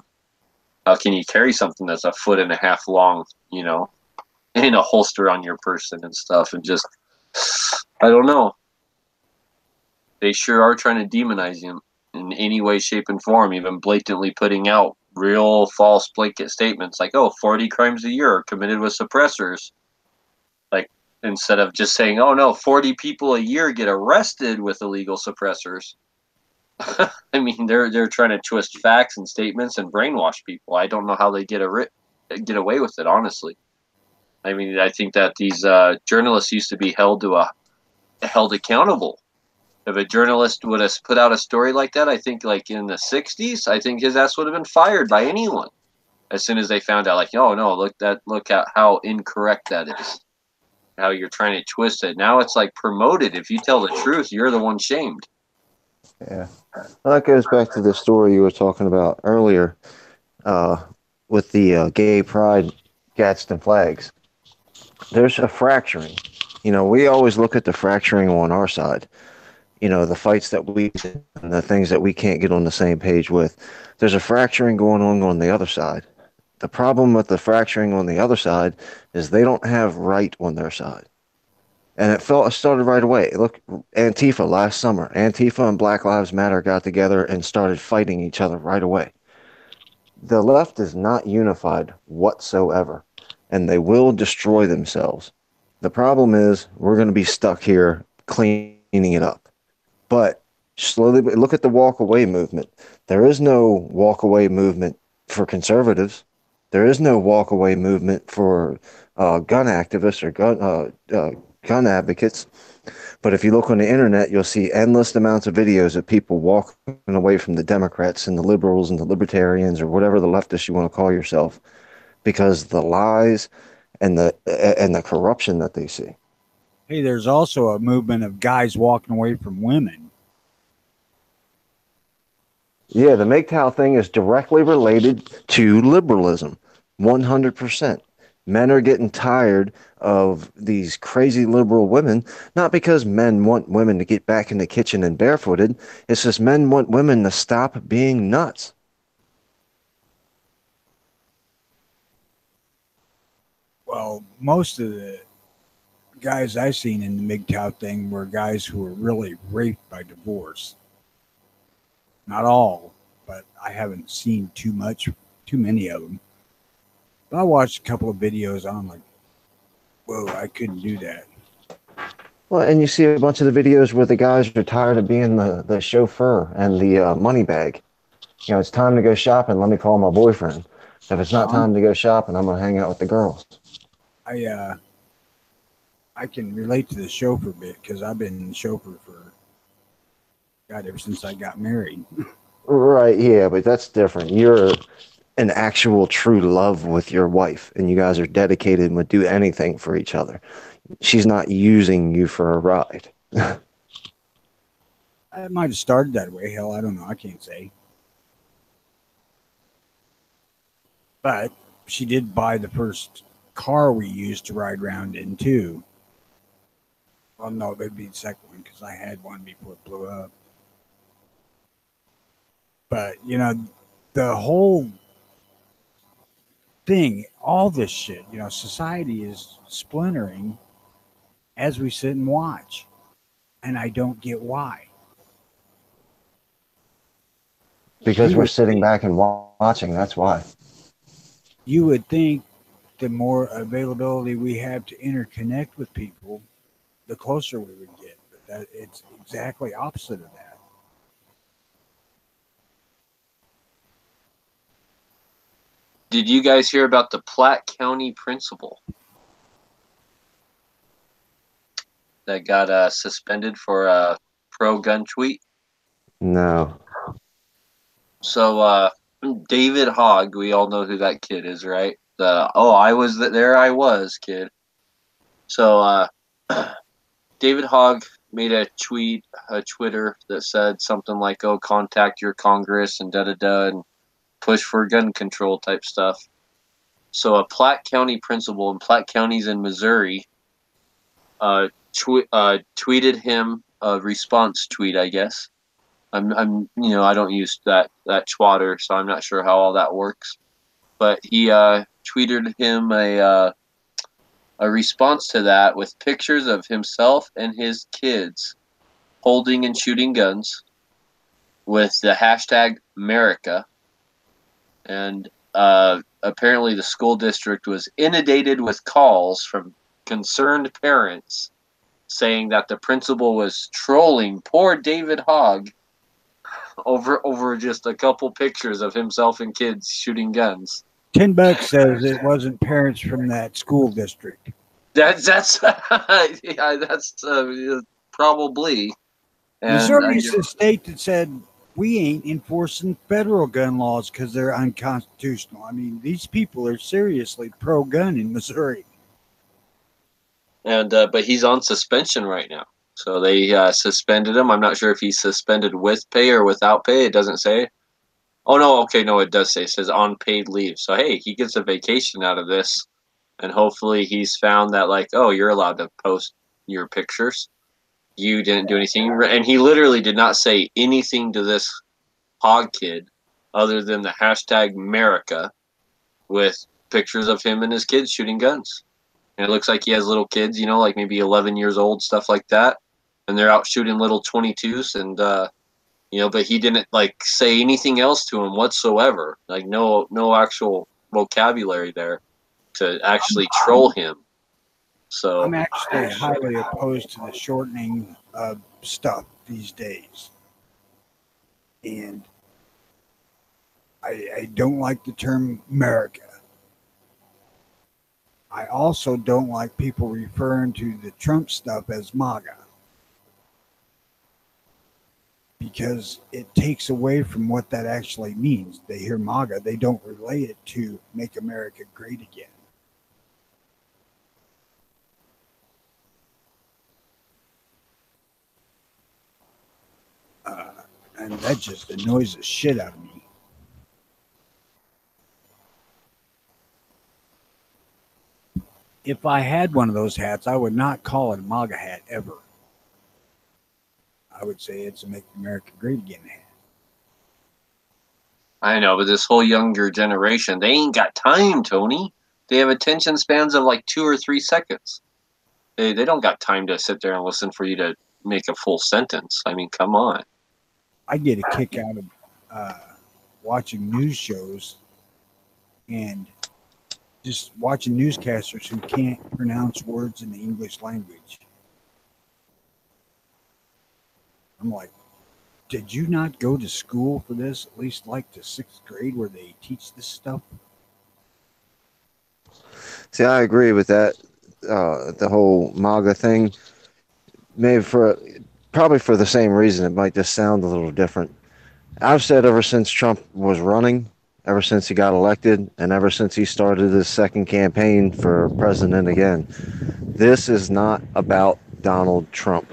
How can you carry something that's a foot and a half long, in a holster on your person and stuff? And just, I don't know. They sure are trying to demonize him in any way, shape, and form, even blatantly putting out real false blanket statements like, oh, 40 crimes a year are committed with suppressors. Like, instead of just saying, oh no, 40 people a year get arrested with illegal suppressors. I mean, they're trying to twist facts and statements and brainwash people. I don't know how they get away with it, honestly. I mean, I think that these journalists used to be held accountable. If a journalist would have put out a story like that, I think like in the 60s, I think his ass would have been fired by anyone as soon as they found out, like, oh no, look at how incorrect that is. How you're trying to twist it. Now it's like promoted. If you tell the truth, you're the one shamed. Yeah. Well, that goes back to the story you were talking about earlier with the gay pride Gadsden flags. There's a fracturing. We always look at the fracturing on our side. The fights that we and the things that we can't get on the same page with. There's a fracturing going on the other side. The problem with the fracturing on the other side is they don't have right on their side. And it started right away. Look, Antifa last summer. Antifa and Black Lives Matter got together and started fighting each other right away. The left is not unified whatsoever, and they will destroy themselves. The problem is we're going to be stuck here cleaning it up. But slowly, look at the walk away movement. There is no walk away movement for conservatives. There is no walk away movement for gun activists or gun advocates. But if you look on the internet, you'll see endless amounts of videos of people walking away from the Democrats and the liberals and the libertarians or whatever the leftists you want to call yourself, because the lies and the corruption that they see. Hey, there's also a movement of guys walking away from women. Yeah, the MGTOW thing is directly related to liberalism, 100%. Men are getting tired of these crazy liberal women, not because men want women to get back in the kitchen and barefooted. It's just men want women to stop being nuts. Well, most of the guys I've seen in the MGTOW thing were guys who were really raped by divorce. Not all, but I haven't seen too many of them. But I watched a couple of videos. I'm like, whoa, I couldn't do that. Well, and you see a bunch of the videos where the guys are tired of being the chauffeur and the money bag. You know, it's time to go shopping. Let me call my boyfriend. If it's not time to go shopping, I'm gonna hang out with the girls. I I can relate to the chauffeur bit because I've been chauffeur for God ever since I got married. Right? Yeah, but that's different. You're an actual true love with your wife, and you guys are dedicated and would do anything for each other. She's not using you for a ride. I might have started that way. Hell, I don't know. I can't say. But she did buy the first car we used to ride around in too. Well, no, that'd be the second one because I had one before it blew up. But you know, the whole thing, all this shit, you know, society is splintering as we sit and watch, and I don't get why. Because You we're would sitting think, back and watching. That's why. you would think the more availability we have to interconnect with people, the closer we would get. But that it's exactly opposite of that. Did you guys hear about the Platte County principal that got suspended for a pro-gun tweet? No. So David Hogg, we all know who that kid is, right? The I was there, I was kid. So David Hogg made a Twitter that said something like, "Oh, contact your Congress and da da da, and push for gun control type stuff." So a Platte County principal, and Platte County's in Missouri, tweeted him a response tweet, I guess. I don't use that Twitter, so I'm not sure how all that works. But he tweeted him a response to that with pictures of himself and his kids holding and shooting guns with the hashtag America. And apparently the school district was inundated with calls from concerned parents saying that the principal was trolling poor David Hogg over just a couple pictures of himself and kids shooting guns. $10 says it wasn't parents from that school district. That's yeah, that's probably. And Missouri's the state that said we ain't enforcing federal gun laws because they're unconstitutional. I mean, these people are seriously pro-gun in Missouri. but he's on suspension right now, so they suspended him. I'm not sure if he's suspended with pay or without pay. It doesn't say. Oh no, okay, no, it does say. It says on paid leave. So hey, he gets a vacation out of this, and hopefully he's found that like, oh, you're allowed to post your pictures. You didn't do anything, and he literally did not say anything to this Hog kid other than the hashtag America with pictures of him and his kids shooting guns. And it looks like he has little kids, like maybe 11 years old, stuff like that, and they're out shooting little 22s, and but he didn't like say anything else to him whatsoever. Like no actual vocabulary there to actually troll him. So I'm actually highly opposed to the shortening of stuff these days. And I don't like the term America. I also don't like people referring to the Trump stuff as MAGA because it takes away from what that actually means. They hear MAGA, they don't relate it to Make America Great Again. And that just annoys the shit out of me. If I had one of those hats, I would not call it a MAGA hat ever. I would say it's a Make America Great Again hat. I know, but this whole younger generation, they ain't got time, Tony. They have attention spans of like 2 or 3 seconds. They don't got time to sit there and listen for you to make a full sentence. I mean, come on. I get a kick out of watching news shows and just watching newscasters who can't pronounce words in the English language. I'm like, did you not go to school for this? At least like the 6th grade where they teach this stuff? See, I agree with that. The whole MAGA thing, maybe probably for the same reason. It might just sound a little different. I've said ever since Trump was running, ever since he got elected, and ever since he started his second campaign for president again, this is not about Donald Trump.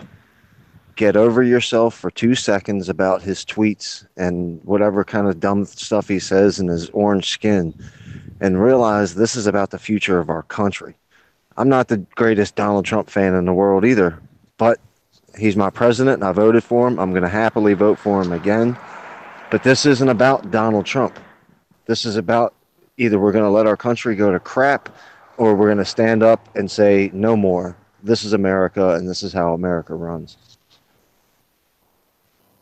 Get over yourself for 2 seconds about his tweets and whatever kind of dumb stuff he says in his orange skin, and realize this is about the future of our country. I'm not the greatest Donald Trump fan in the world either, but he's my president and I voted for him. I'm going to happily vote for him again. But this isn't about Donald Trump. This is about either we're going to let our country go to crap or we're going to stand up and say no more. This is America and this is how America runs.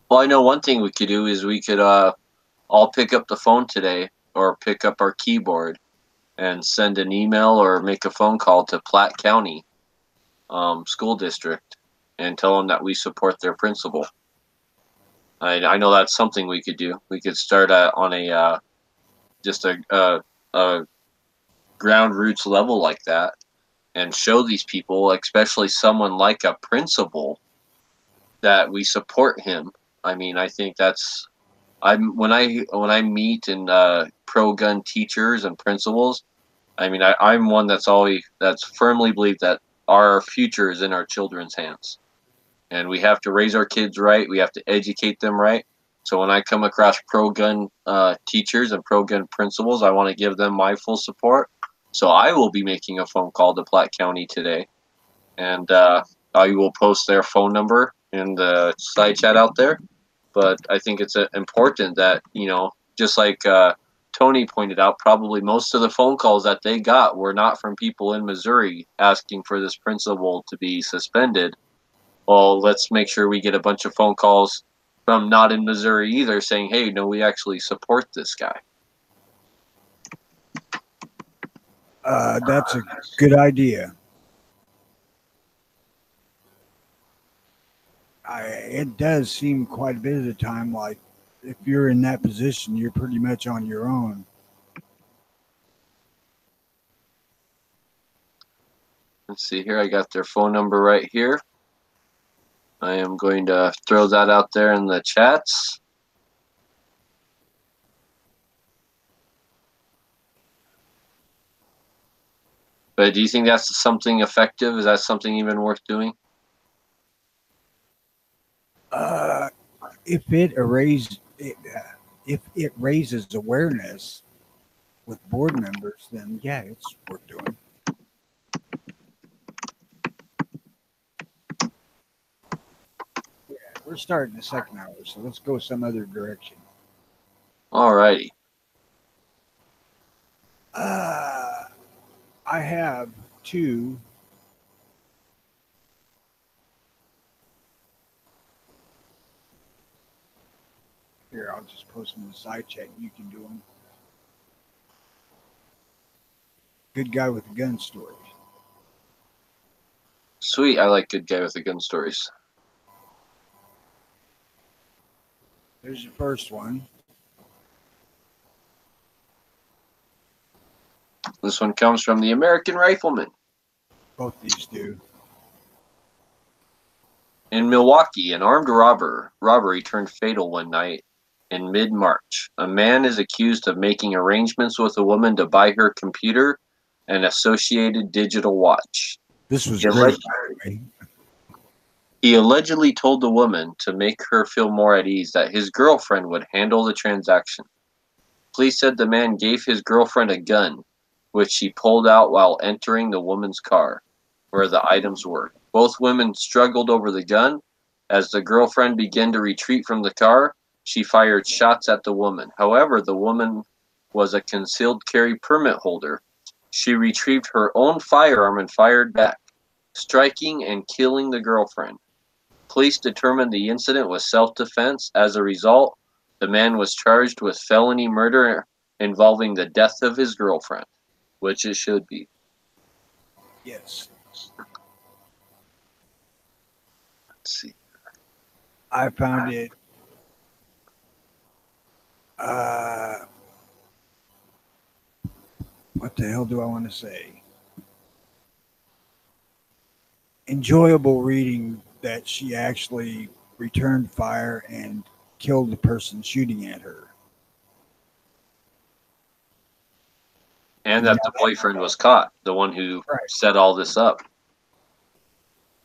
Well, I know one thing we could do is we could all pick up the phone today or pick up our keyboard and send an email or make a phone call to Platte County School District and tell them that we support their principal. I know that's something we could do. We could start on a just a ground roots level like that and show these people, especially someone like a principal, that we support him. I mean, I think that's when I meet and pro-gun teachers and principals. I mean, I'm one that's firmly believed that our future is in our children's hands. And we have to raise our kids right. We have to educate them right. So when I come across pro-gun teachers and pro-gun principals, I want to give them my full support. So I will be making a phone call to Platte County today. And I will post their phone number in the side chat out there. But I think it's important that, just like Tony pointed out, probably most of the phone calls that they got were not from people in Missouri asking for this principal to be suspended. Well, let's make sure we get a bunch of phone calls from not in Missouri either saying, hey, no, we actually support this guy. That's a good idea. It does seem quite a bit of the time like if you're in that position, you're pretty much on your own. Let's see here. I got their phone number right here. I am going to throw that out there in the chats. But do you think that's something effective? Is that something even worth doing? If it raises awareness with board members, then yeah, it's worth doing. We're starting the second hour, so let's go some other direction. All righty. I have two. Here, I'll just post them in the side chat. You can do them. Good guy with a gun story. Sweet. I like good guy with the gun stories. There's the first one. This one comes from the American Rifleman. Both these do. In Milwaukee, an armed robbery turned fatal one night in mid-March. A man is accused of making arrangements with a woman to buy her computer and associated digital watch. This was great. He allegedly told the woman to make her feel more at ease that his girlfriend would handle the transaction. Police said the man gave his girlfriend a gun, which she pulled out while entering the woman's car, where the items were. Both women struggled over the gun. As the girlfriend began to retreat from the car, she fired shots at the woman. However, the woman was a concealed carry permit holder. She retrieved her own firearm and fired back, striking and killing the girlfriend. Police determined the incident was self-defense. As a result, the man was charged with felony murder involving the death of his girlfriend. which it should be. Yes. Let's see. I found it what the hell do I want to say? Enjoyable reading that she actually returned fire and killed the person shooting at her. And that the boyfriend was caught, the one who Right. set all this up.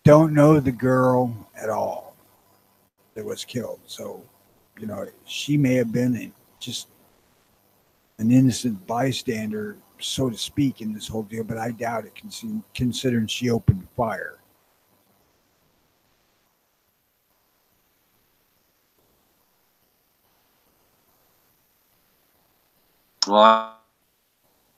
Don't know the girl at all that was killed. So, you know, she may have been just an innocent bystander, so to speak, in this whole deal, but I doubt it, considering she opened fire. Well,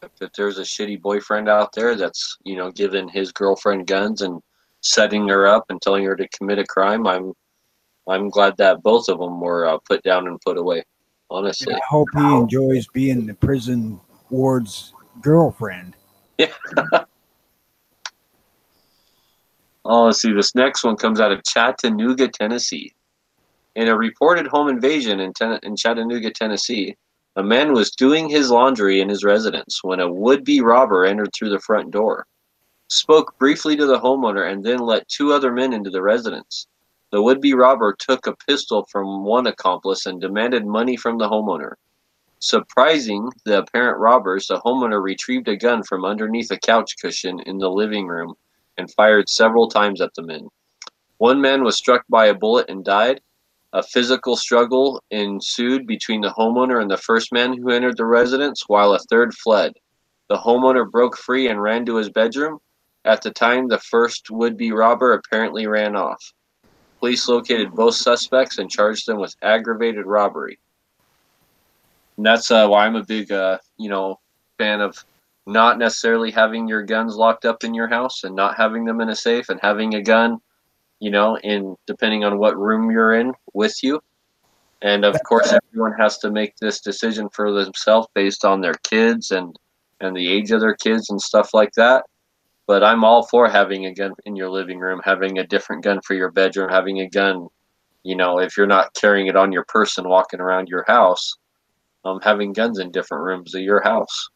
if there's a shitty boyfriend out there that's, you know, giving his girlfriend guns and setting her up and telling her to commit a crime, I'm glad that both of them were put down and put away. Honestly, I hope he enjoys being the prison ward's girlfriend. Yeah. Oh, let's see. This next one comes out of Chattanooga, Tennessee. In a reported home invasion in Chattanooga, Tennessee, a man was doing his laundry in his residence when a would-be robber entered through the front door, spoke briefly to the homeowner, and then let two other men into the residence. The would-be robber took a pistol from one accomplice and demanded money from the homeowner. Surprising the apparent robbers, the homeowner retrieved a gun from underneath a couch cushion in the living room and fired several times at the men. One man was struck by a bullet and died. A physical struggle ensued between the homeowner and the first man who entered the residence, while a third fled. The homeowner broke free and ran to his bedroom. At the time, the first would-be robber apparently ran off. Police located both suspects and charged them with aggravated robbery. And that's why I'm a big, fan of not necessarily having your guns locked up in your house and not having them in a safe, and having a gun, in depending on what room you're in with you. And of course, everyone has to make this decision for themselves based on their kids and the age of their kids and stuff like that. But I'm all for having a gun in your living room, having a different gun for your bedroom, having a gun, if you're not carrying it on your person walking around your house, having guns in different rooms of your house.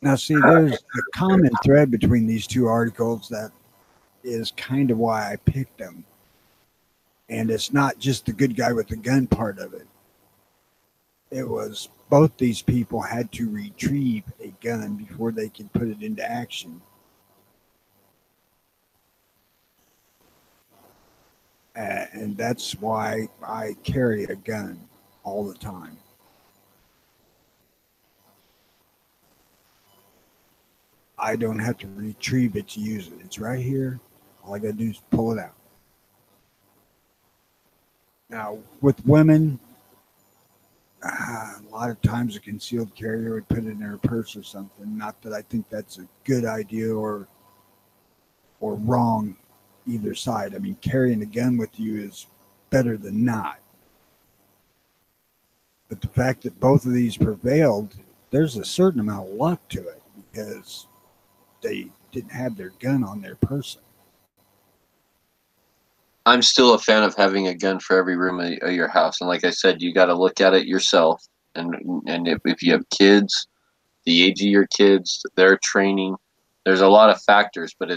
Now, see, there's a common thread between these two articles that is kind of why I picked them. And it's not just the good guy with the gun part of it. It was both these people had to retrieve a gun before they could put it into action. And that's why I carry a gun all the time. I don't have to retrieve it to use it. It's right here. All I got to do is pull it out. Now, with women, a lot of times a concealed carrier would put it in their purse or something. Not that I think that's a good idea or wrong either side. I mean, carrying a gun with you is better than not. But the fact that both of these prevailed, there's a certain amount of luck to it because they didn't have their gun on their person. I'm still a fan of having a gun for every room of your house. And like I said, you got to look at it yourself. And if you have kids, the age of your kids, their training, there's a lot of factors, but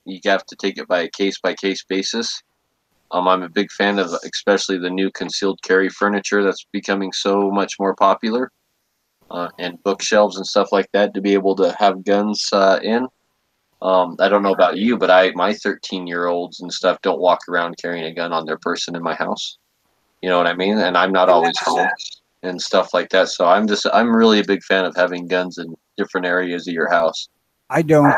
you have to take it by a case-by-case basis. I'm a big fan of especially the new concealed carry furniture that's becoming so much more popular, and bookshelves and stuff like that to be able to have guns in. I don't know about you, but my 13-year-olds and stuff don't walk around carrying a gun on their person in my house. You know what I mean? And I'm not always home and stuff like that. So I'm really a big fan of having guns in different areas of your house. I don't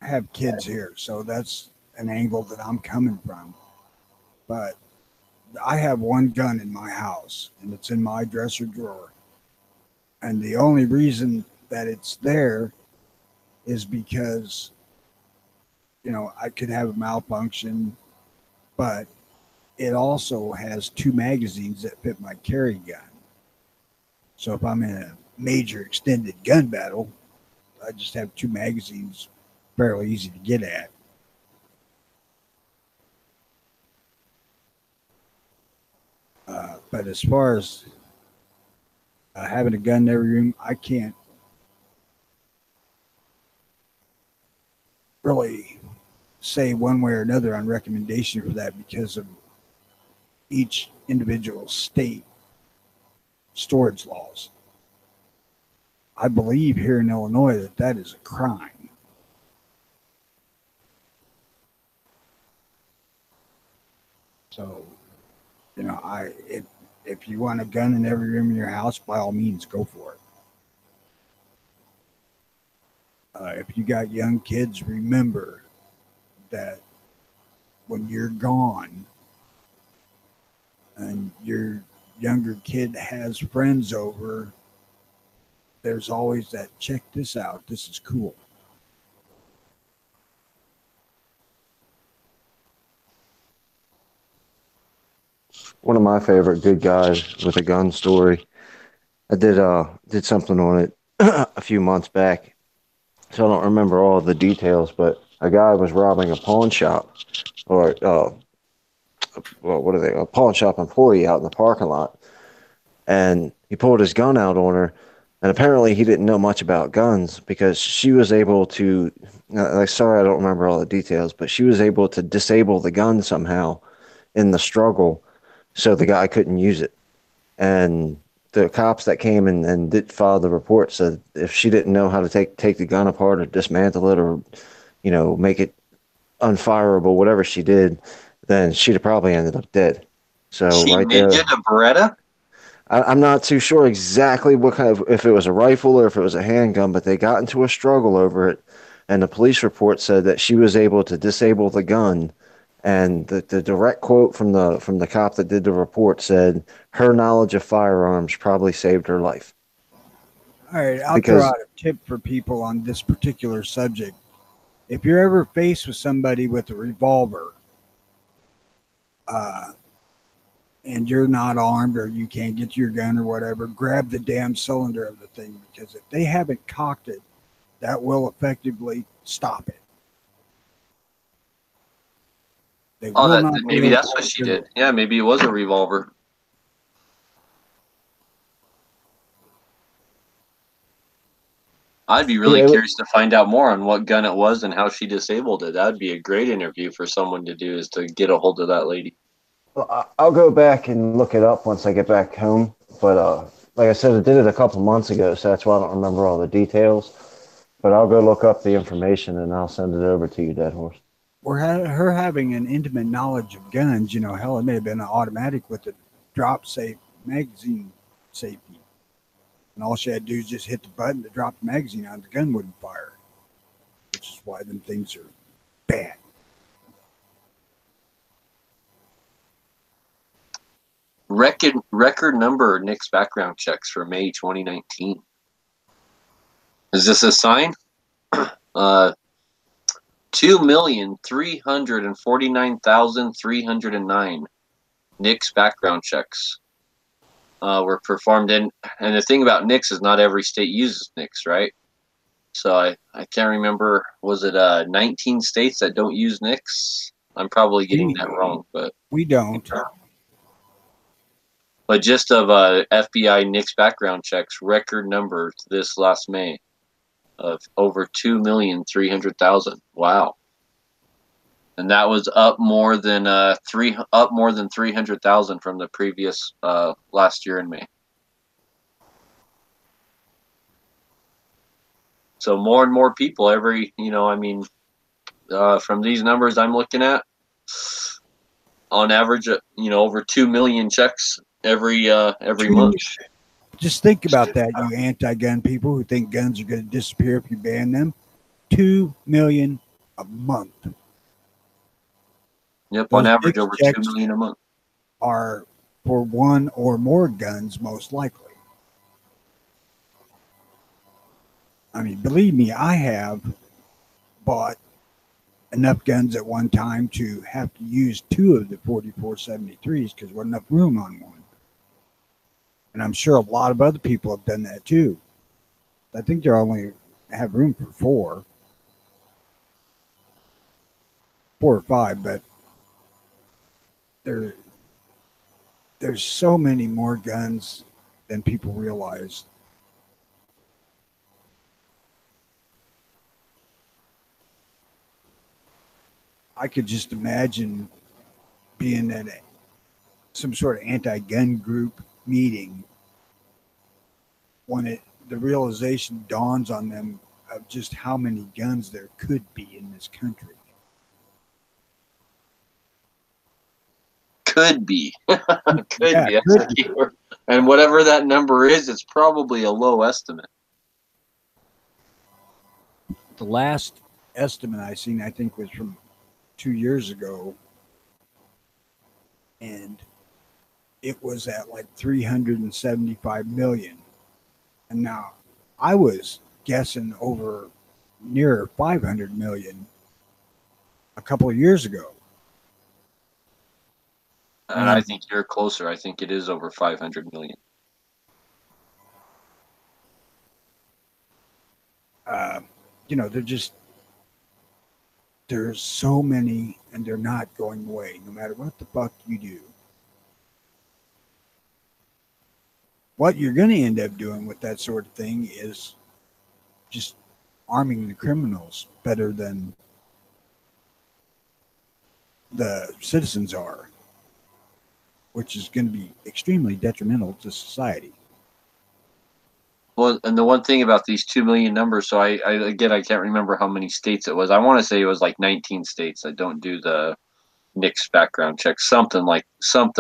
have kids here, so that's an angle that I'm coming from. But I have one gun in my house, and it's in my dresser drawer. And the only reason that it's there is because, I could have a malfunction, but it also has 2 magazines that fit my carry gun. So if I'm in a major extended gun battle, I just have 2 magazines, fairly easy to get at. But as far as having a gun in every room, I can't really say one way or another on recommendation for that because of each individual state storage laws. I believe here in Illinois that that is a crime. So, you know, if you want a gun in every room in your house, by all means, go for it. If you got young kids, remember that when you're gone and your younger kid has friends over, there's always that, check this out, this is cool. One of my favorite good guys with a gun story. I did something on it a few months back, so I don't remember all the details. But a guy was robbing a pawn shop, or well, what are they? A pawn shop employee out in the parking lot, and he pulled his gun out on her. And apparently, he didn't know much about guns because she was able to. Sorry, I don't remember all the details, but she was able to disable the gun somehow in the struggle, so the guy couldn't use it. And the cops that came and did file the report said if she didn't know how to take the gun apart or dismantle it or, you know, make it unfireable, whatever she did, then she'd have probably ended up dead. So She right there, ninja a Beretta? I'm not too sure exactly what kind of, if it was a rifle or if it was a handgun, but they got into a struggle over it. And the police report said that she was able to disable the gun. And the direct quote from the cop that did the report said her knowledge of firearms probably saved her life. All right, I'll Because- throw out a tip for people on this particular subject. If you're ever faced with somebody with a revolver, and you're not armed or you can't get your gun or whatever, grab the damn cylinder of the thing, because if they haven't cocked it, that will effectively stop it. They Oh, will not be maybe able that's to what she do did. it. Yeah, maybe it was a revolver. I'd be really Yeah, curious to find out more on what gun it was and how she disabled it. That'd be a great interview for someone to do, is to get a hold of that lady. Well, I'll go back and look it up once I get back home. But like I said, I did it a couple months ago, so that's why I don't remember all the details. But I'll go look up the information and I'll send it over to you, Dead Horse. Or her having an intimate knowledge of guns, you know, hell, it may have been an automatic with the drop safe magazine safety. And all she had to do is just hit the button to drop the magazine out, and the gun wouldn't fire. Which is why them things are bad. Record number of NICS background checks for May 2019. Is this a sign? 2,349,309 NICS background checks were performed in. And the thing about NICS is not every state uses NICS, right? So I can't remember. Was it 19 states that don't use NICS? I'm probably getting that wrong, but We don't. But just of FBI NICS background checks, record number this last May of over 2,300,000. Wow. And that was up more than 300,000 from the previous last year in May. So more and more people every, from these numbers I'm looking at, on average, over 2 million checks every month. Just think about that, you anti-gun people who think guns are going to disappear if you ban them. 2 million a month. Yep, Those on average NICS over 2 checks million a month. are for one or more guns, most likely. I mean, believe me, I have bought enough guns at one time to have to use 2 of the 4473s because there wasn't enough room on one. And I'm sure a lot of other people have done that too. I think there are only have room for four or five, but there there's so many more guns than people realize. I could just imagine being at some sort of anti-gun group meeting when the realization dawns on them of just how many guns there could be in this country. Could be. Could Yeah, be. That's could the be. key word. And whatever that number is, it's probably a low estimate. The last estimate I seen, I think, was from 2 years ago, and it was at like 375 million. And now I was guessing over near 500 million a couple of years ago. And I think you're closer. I think it is over 500 million. You know, there's so many, and they're not going away no matter what the fuck you do. What you're going to end up doing with that sort of thing is just arming the criminals better than the citizens are, which is going to be extremely detrimental to society. Well, and the one thing about these 2 million numbers, so I can't remember how many states it was. I want to say it was like 19 states that don't do the NICS background check, something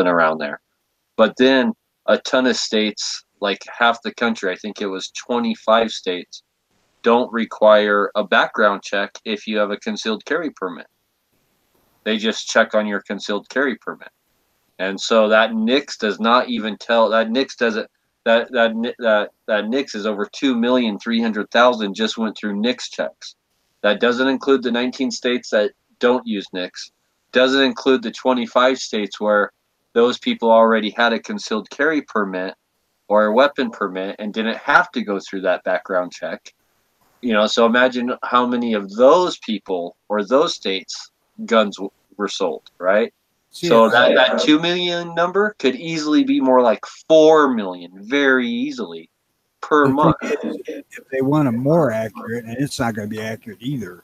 around there. But then a ton of states, like half the country, I think it was 25 states, don't require a background check if you have a concealed carry permit. They just check on your concealed carry permit. And so that NICS does not even tell, that NICS doesn't, that NICS is over 2,300,000 just went through NICS checks. That doesn't include the 19 states that don't use NICS. Doesn't include the 25 states where those people already had a concealed carry permit or a weapon permit and didn't have to go through that background check. You know, so imagine how many of those people or those states guns were sold, right? So that 2 million number could easily be more like 4 million, very easily per month. If they want a more accurate, and it's not going to be accurate either,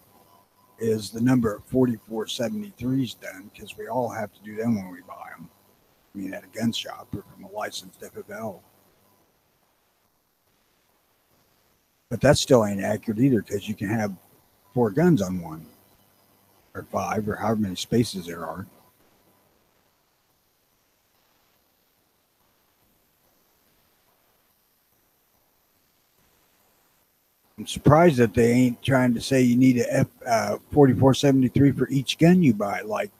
is the number of 4473s done, because we all have to do them when we buy them. I mean, at a gun shop or from a licensed FFL. But that still ain't accurate either, because you can have 4 guns on one, or 5, or however many spaces there are. I'm surprised that they ain't trying to say you need a 4473 for each gun you buy. Like,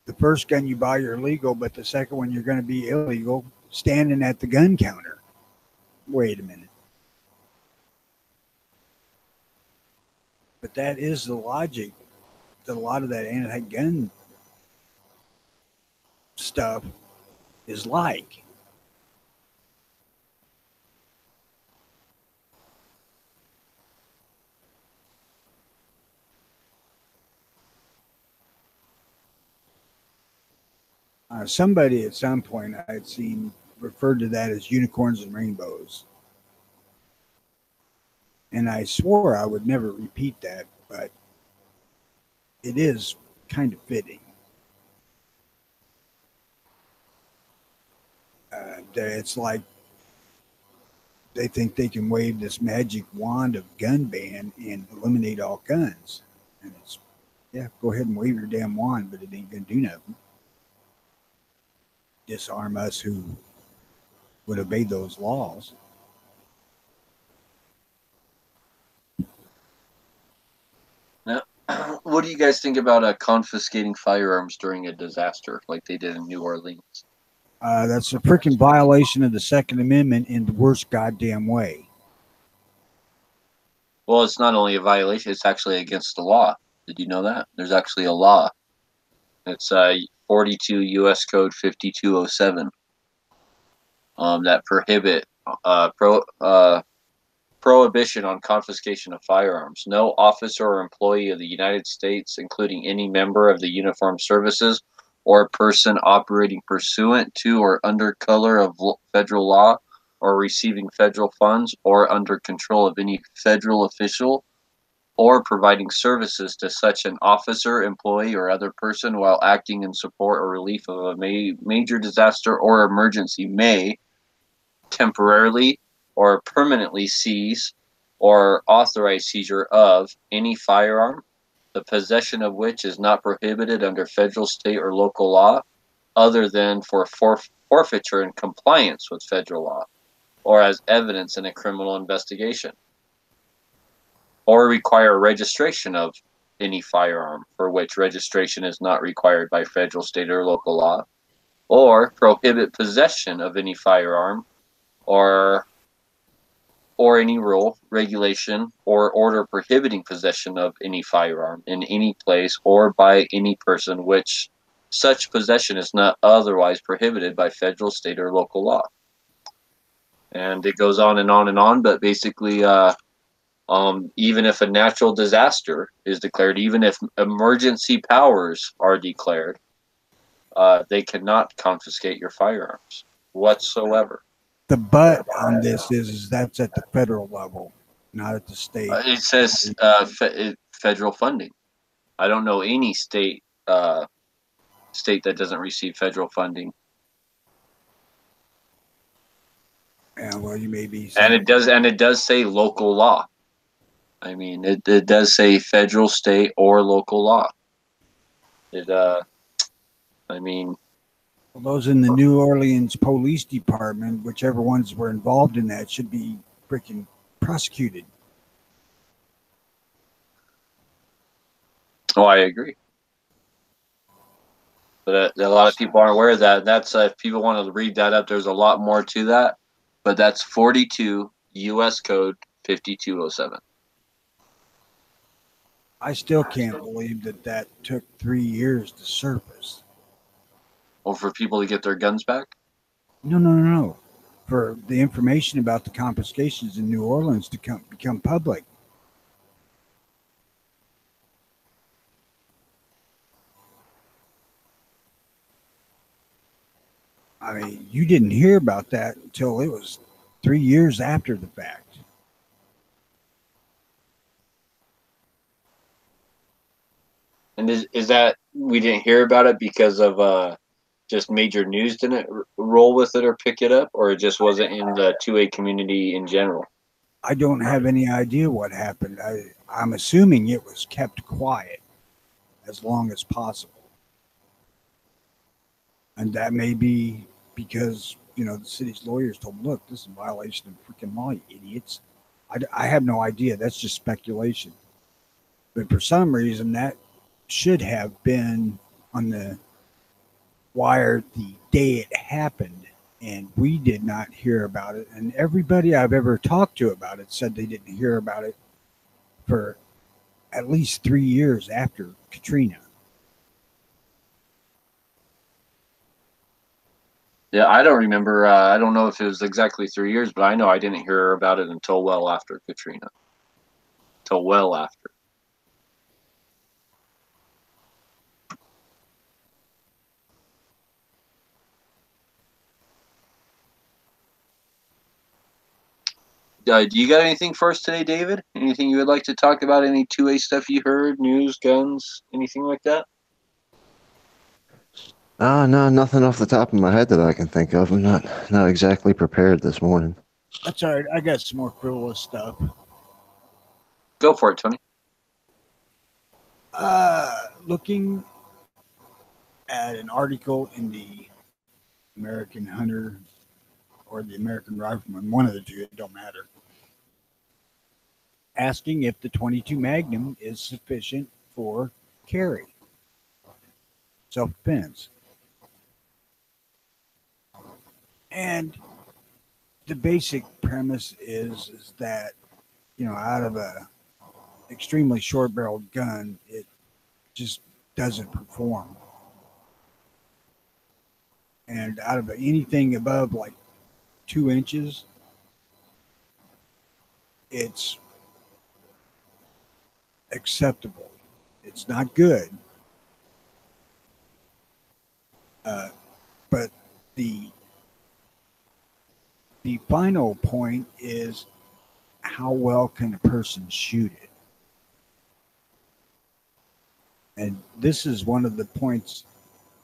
the first gun you buy, you're legal, but the second one, you're going to be illegal standing at the gun counter. Wait a minute. But that is the logic that a lot of that anti-gun stuff is like. Somebody at some point I had seen referred to that as unicorns and rainbows. And I swore I would never repeat that, but it is kind of fitting. It's like they think they can wave this magic wand of gun ban and eliminate all guns. And it's, yeah, go ahead and wave your damn wand, but it ain't going to do nothing. Disarm us who would obey those laws. Now, what do you guys think about confiscating firearms during a disaster like they did in New Orleans? That's a freaking violation of the Second Amendment in the worst goddamn way. Well, it's not only a violation, it's actually against the law. Did you know that? There's actually a law. It's 42 U.S. Code 5207 that prohibit prohibition on confiscation of firearms. No officer or employee of the United States, including any member of the uniformed services or person operating pursuant to or under color of federal law or receiving federal funds or under control of any federal official or providing services to such an officer, employee, or other person while acting in support or relief of a major disaster or emergency may temporarily or permanently seize or authorize seizure of any firearm, the possession of which is not prohibited under federal, state, or local law, other than for forfeiture in compliance with federal law, or as evidence in a criminal investigation, or require registration of any firearm for which registration is not required by federal, state, or local law, or prohibit possession of any firearm or any rule, regulation, or order prohibiting possession of any firearm in any place or by any person which such possession is not otherwise prohibited by federal, state, or local law. And it goes on and on and on, but basically, even if a natural disaster is declared, even if emergency powers are declared, they cannot confiscate your firearms whatsoever. The but on this is that's at the federal level, not at the state. It says federal funding. I don't know any state that doesn't receive federal funding. Yeah, well, you may be. And it does say local law. I mean, it does say federal, state, or local law. I mean, Well, those in the New Orleans Police Department, whichever ones were involved in that, should be freaking prosecuted. oh, I agree. But a lot of people aren't aware of that. That's if people want to read that up, there's a lot more to that. But that's 42 U.S. Code 5207. I still can't believe that took 3 years to surface. Or for people to get their guns back. No. For the information about the confiscations in New Orleans to become public. I mean, you didn't hear about that until it was 3 years after the fact. And is that we didn't hear about it because of just major news didn't roll with it or pick it up, or it just wasn't in the 2A community in general? I don't have any idea what happened. I'm assuming it was kept quiet as long as possible. And that may be because, the city's lawyers told them, look, this is a violation of freaking law, you idiots. I have no idea. That's just speculation. But for some reason, that should have been on the wire the day it happened. And we did not hear about it. And everybody I've ever talked to about it said they didn't hear about it for at least 3 years after Katrina. Yeah, I don't remember. I don't know if it was exactly 3 years, but I know I didn't hear about it until well after Katrina. Till well after. Do you got anything for us today, David? Anything you would like to talk about? Any 2A stuff you heard? News, guns, anything like that? No, nothing off the top of my head that I can think of. I'm not exactly prepared this morning. That's all right. I got some more frivolous stuff. Go for it, Tony. Looking at an article in the American Hunter or the American Rifleman, one of the two, it don't matter, asking if the .22 Magnum is sufficient for carry, self-defense. And the basic premise is that, out of a extremely short-barreled gun, it just doesn't perform. And out of anything above like 2 inches, it's acceptable. It's not good, but the final point is how well can a person shoot it? And this is one of the points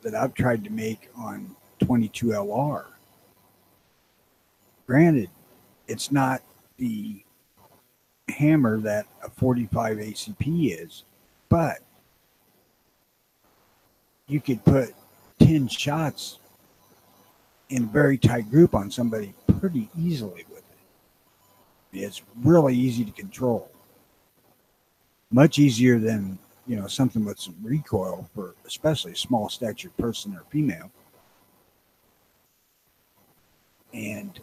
that I've tried to make on 22 LR. Granted, it's not the hammer that a 45 ACP is, but you could put 10 shots in a very tight group on somebody pretty easily with it. It's really easy to control. Much easier than, something with some recoil for especially a small statured person or female. And,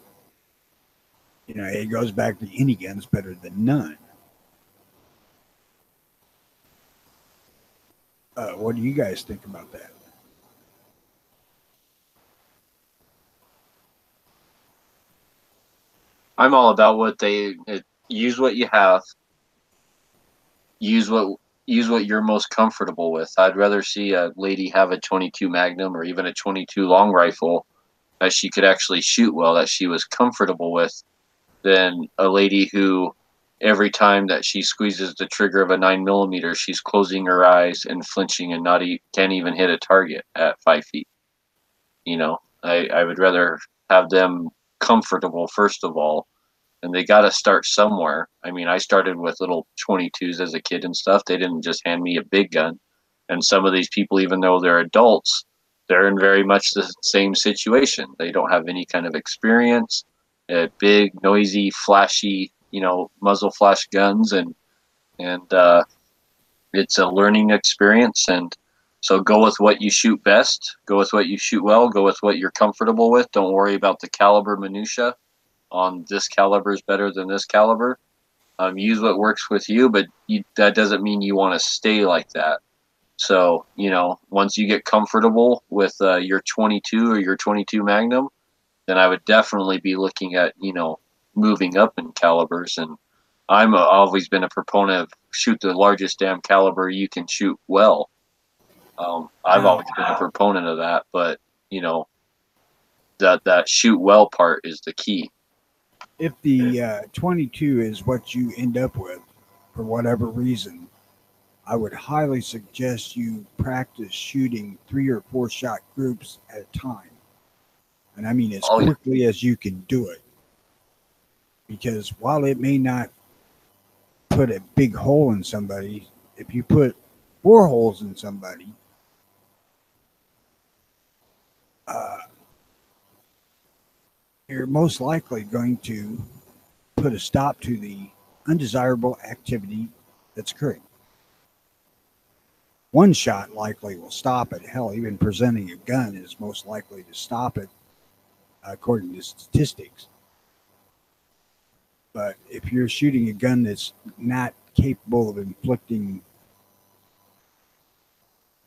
it goes back to any gun's better than none. What do you guys think about that? I'm all about use what you have, use what you're most comfortable with. I'd rather see a lady have a 22 Magnum or even a 22 long rifle that she could actually shoot well, that she was comfortable with, than a lady who every time that she squeezes the trigger of a 9mm, she's closing her eyes and flinching and can't even hit a target at 5 feet. I would rather have them comfortable first of all, and they got to start somewhere. I mean, I started with little 22s as a kid and stuff. They didn't just hand me a big gun. And some of these people, even though they're adults, they're in very much the same situation. They don't have any kind of experience. Big, noisy, flashy, muzzle flash guns, and it's a learning experience. And so go with what you shoot best. Go with what you shoot well. Go with what you're comfortable with. Don't worry about the caliber minutia on this caliber is better than this caliber. Use what works with you, but that doesn't mean you want to stay like that. So, once you get comfortable with your 22 or your 22 Magnum, then I would definitely be looking at, moving up in calibers. And always been a proponent of shoot the largest damn caliber you can shoot well. I've always been a proponent of that, but, that shoot well part is the key. If the 22 is what you end up with, for whatever reason, I would highly suggest you practice shooting 3 or 4 shot groups at a time. And I mean as quickly as you can do it. Because while it may not put a big hole in somebody, if you put 4 holes in somebody, you're most likely going to put a stop to the undesirable activity that's occurring. One shot likely will stop it. Hell, even presenting a gun is most likely to stop it, according to statistics. But if you're shooting a gun that's not capable of inflicting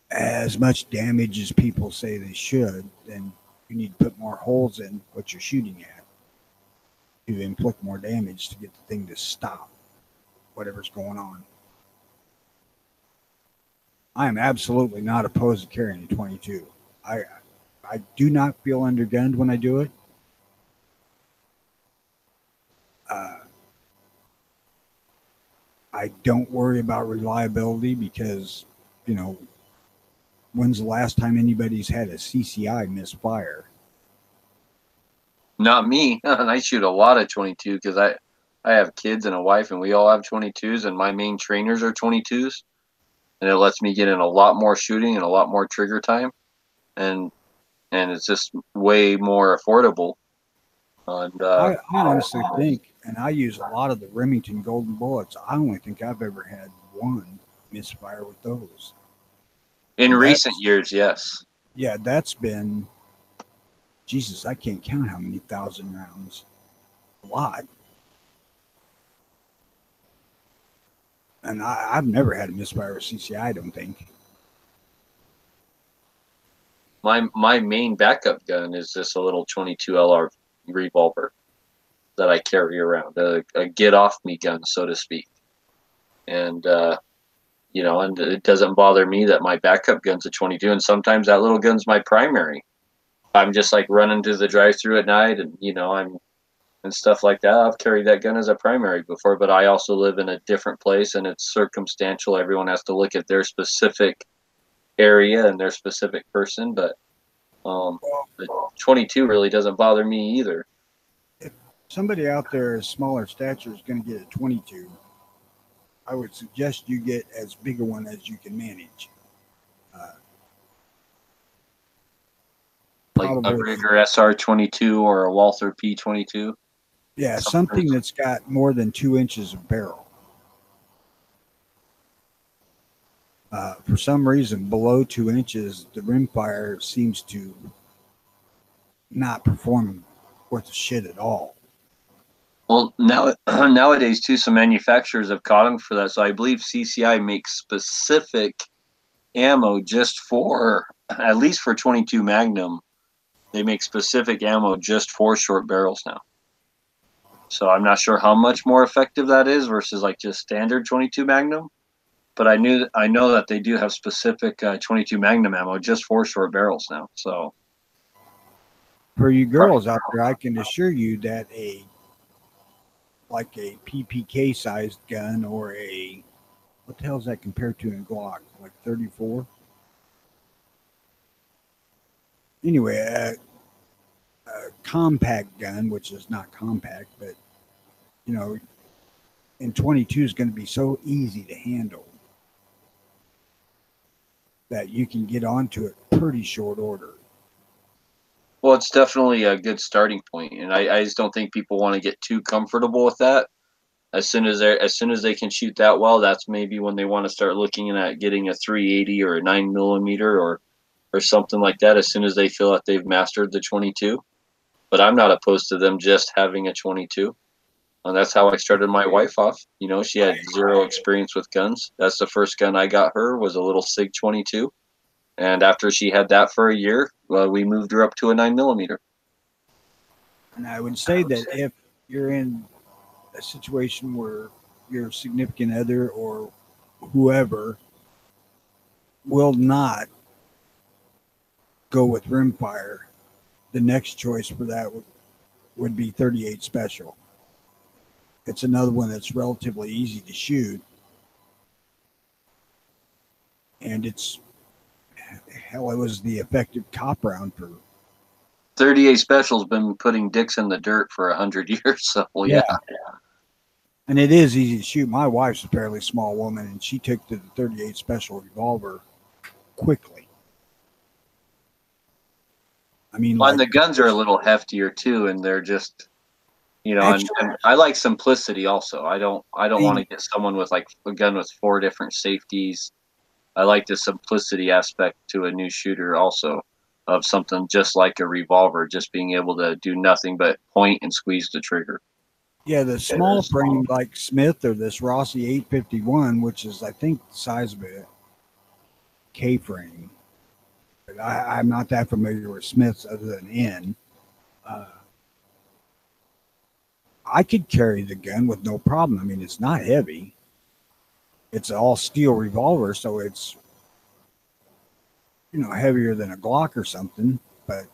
as much damage as people say they should, then you need to put more holes in what you're shooting at to inflict more damage to get the thing to stop whatever's going on. I am absolutely not opposed to carrying a 22. I do not feel undergunned when I do it. I don't worry about reliability because, when's the last time anybody's had a CCI misfire? Not me. I shoot a lot of 22 because I have kids and a wife, and we all have 22s, and my main trainers are 22s, and it lets me get in a lot more shooting and a lot more trigger time, and it's just way more affordable. And I honestly think, and I use a lot of the Remington Golden Bullets, I only think I've ever had one misfire with those. In recent years, yes. Yeah, that's been, Jesus, I can't count how many thousand rounds. A lot. And I've never had a misfire with CCI, I don't think. My main backup gun is just a little 22 LR revolver. that I carry around, a get off me gun, so to speak. And you know, and it doesn't bother me that my backup gun's a 22, and sometimes that little gun's my primary. I'm just like running to the drive-through at night, and you know, and stuff like that. I've carried that gun as a primary before, but I also live in a different place, and it's circumstantial. Everyone has to look at their specific area and their specific person, but the 22 really doesn't bother me either. If somebody out there is smaller stature is going to get a 22, I would suggest you get as big a one as you can manage. Like a Ruger SR22 or a Walther P22. Yeah, something that's got more than 2 inches of barrel. For some reason, below 2 inches, the rimfire seems to not perform worth a shit at all. Well, nowadays too, some manufacturers have caught them for that. So I believe CCI makes specific ammo just for, at least for 22 Magnum. They make specific ammo just for short barrels now. So I'm not sure how much more effective that is versus like just standard 22 Magnum. But I know that they do have specific 22 Magnum ammo just for short barrels now. So for you girls out there, I can assure you that like a PPK sized gun or what the hell is that compared to in Glock? Like 34? Anyway, a compact gun, which is not compact, but you know, in 22 is going to be so easy to handle that you can get onto it pretty short order. Well, it's definitely a good starting point, and I just don't think people want to get too comfortable with that. As soon as they can shoot that well, that's maybe when they want to start looking at getting a 380 or a 9mm or something like that. As soon as they feel that they've mastered the 22, but I'm not opposed to them just having a 22. And that's how I started my wife off. You know, she had zero experience with guns. That's the first gun I got her, was a little SIG 22. And after she had that for a year, we moved her up to a 9mm. And I would say that if you're in a situation where your significant other or whoever will not go with rimfire, the next choice for that would be 38 Special. It's another one that's relatively easy to shoot. And it was the effective cop round for 38 Special's been putting dicks in the dirt for 100 years. So yeah. And it is easy to shoot. My wife's a fairly small woman, and she took to the 38 Special revolver quickly. I mean, and the guns are a little heftier too, and they're just, you know, and I like simplicity also. I don't want to get someone with like a gun with 4 different safeties. I like the simplicity aspect to a new shooter also, of something just like a revolver, just being able to do nothing but point and squeeze the trigger. Yeah, the small frame like Smith or this Rossi 851, which is I think the size of a K-frame. But I'm not that familiar with Smiths other than N. I could carry the gun with no problem. I mean, it's not heavy. It's an all steel revolver, so it's, you know, heavier than a Glock or something, but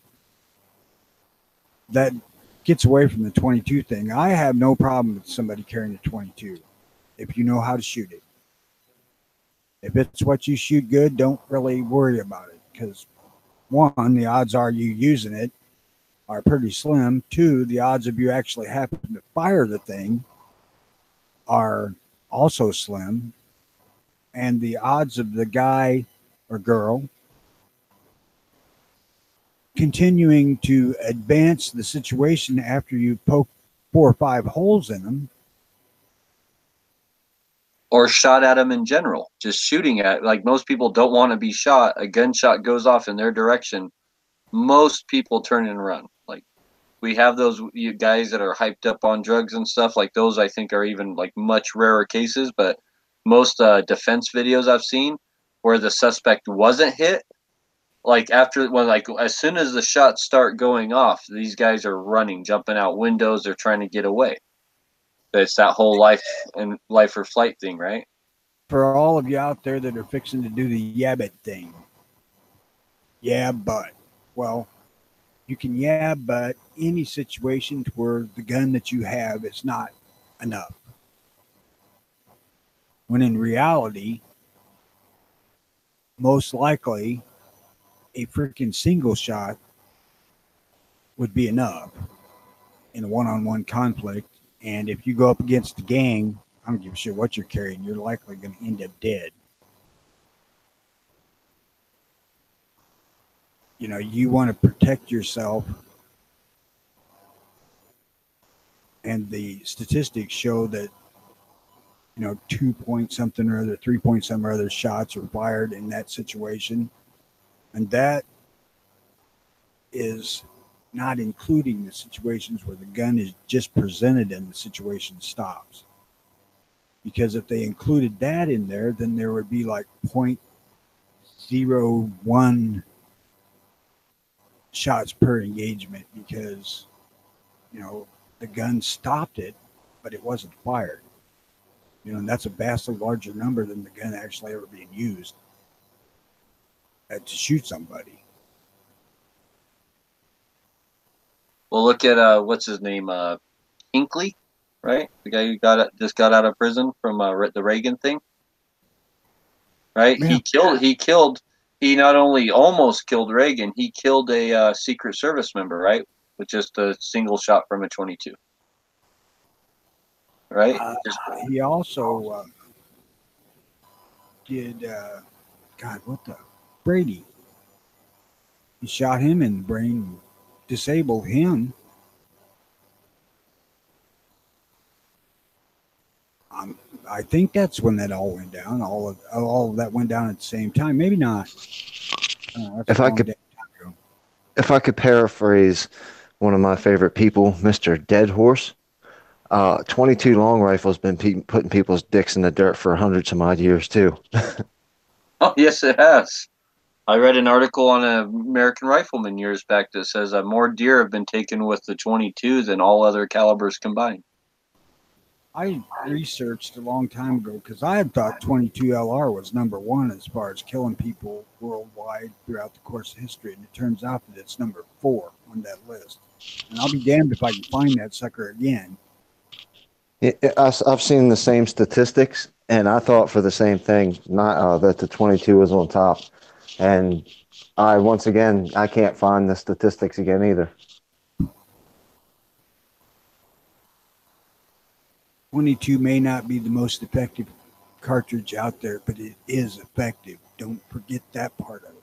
that gets away from the 22 thing. I have no problem with somebody carrying a 22 if you know how to shoot it. If it's what you shoot good, don't really worry about it, because 1, the odds are you using it are pretty slim. 2, the odds of you actually having to fire the thing are also slim. And the odds of the guy or girl continuing to advance the situation after you poke 4 or 5 holes in them, or shot at them in general, just shooting at, like, most people don't want to be shot. A gunshot goes off in their direction, most people turn and run. Like, we have those guys that are hyped up on drugs and stuff, like those I think are even like much rarer cases, but most defense videos I've seen where the suspect wasn't hit, like after when like as soon as the shots start going off, these guys are running, jumping out windows. They're trying to get away. It's that whole life or flight thing, right? For all of you out there that are fixing to do the yabbit thing, yeah, but well, you can yeah, but any situation where the gun that you have is not enough. When in reality, most likely a freaking single shot would be enough in a one-on-one conflict. And if you go up against the gang, I don't give a shit what you're carrying, you're likely going to end up dead. You know, you want to protect yourself. And the statistics show that, you know, 2 point something or other, 3 point something or other shots are fired in that situation. And that is not including the situations where the gun is just presented and the situation stops. Because if they included that in there, then there would be like 0.01 shots per engagement because, you know, the gun stopped it, but it wasn't fired. You know, and that's a vastly larger number than the gun actually ever being used to shoot somebody. Well, look at what's his name, Hinckley, right? The guy who just got out of prison from the Reagan thing, right? Yeah. He not only almost killed Reagan, he killed a Secret Service member, right, with just a single shot from a 22, right? He also did, God, what the? Brady. He shot him in the brain, disabled him. I think that's when that all went down. All of that went down at the same time. Maybe not. If I could paraphrase one of my favorite people, Mr. Dead Horse, 22 long rifles been putting people's dicks in the dirt for hundreds some odd years too. Oh, yes, it has. I read an article on an American Rifleman years back that says more deer have been taken with the 22 than all other calibers combined. I researched a long time ago because I had thought 22 LR was number one as far as killing people worldwide throughout the course of history, and it turns out that it's number 4 on that list. And I'll be damned if I can find that sucker again. I've seen the same statistics, and I thought for the same thing, not that the 22 was on top. And once again, I can't find the statistics again either. 22 may not be the most effective cartridge out there, but it is effective. Don't forget that part of it.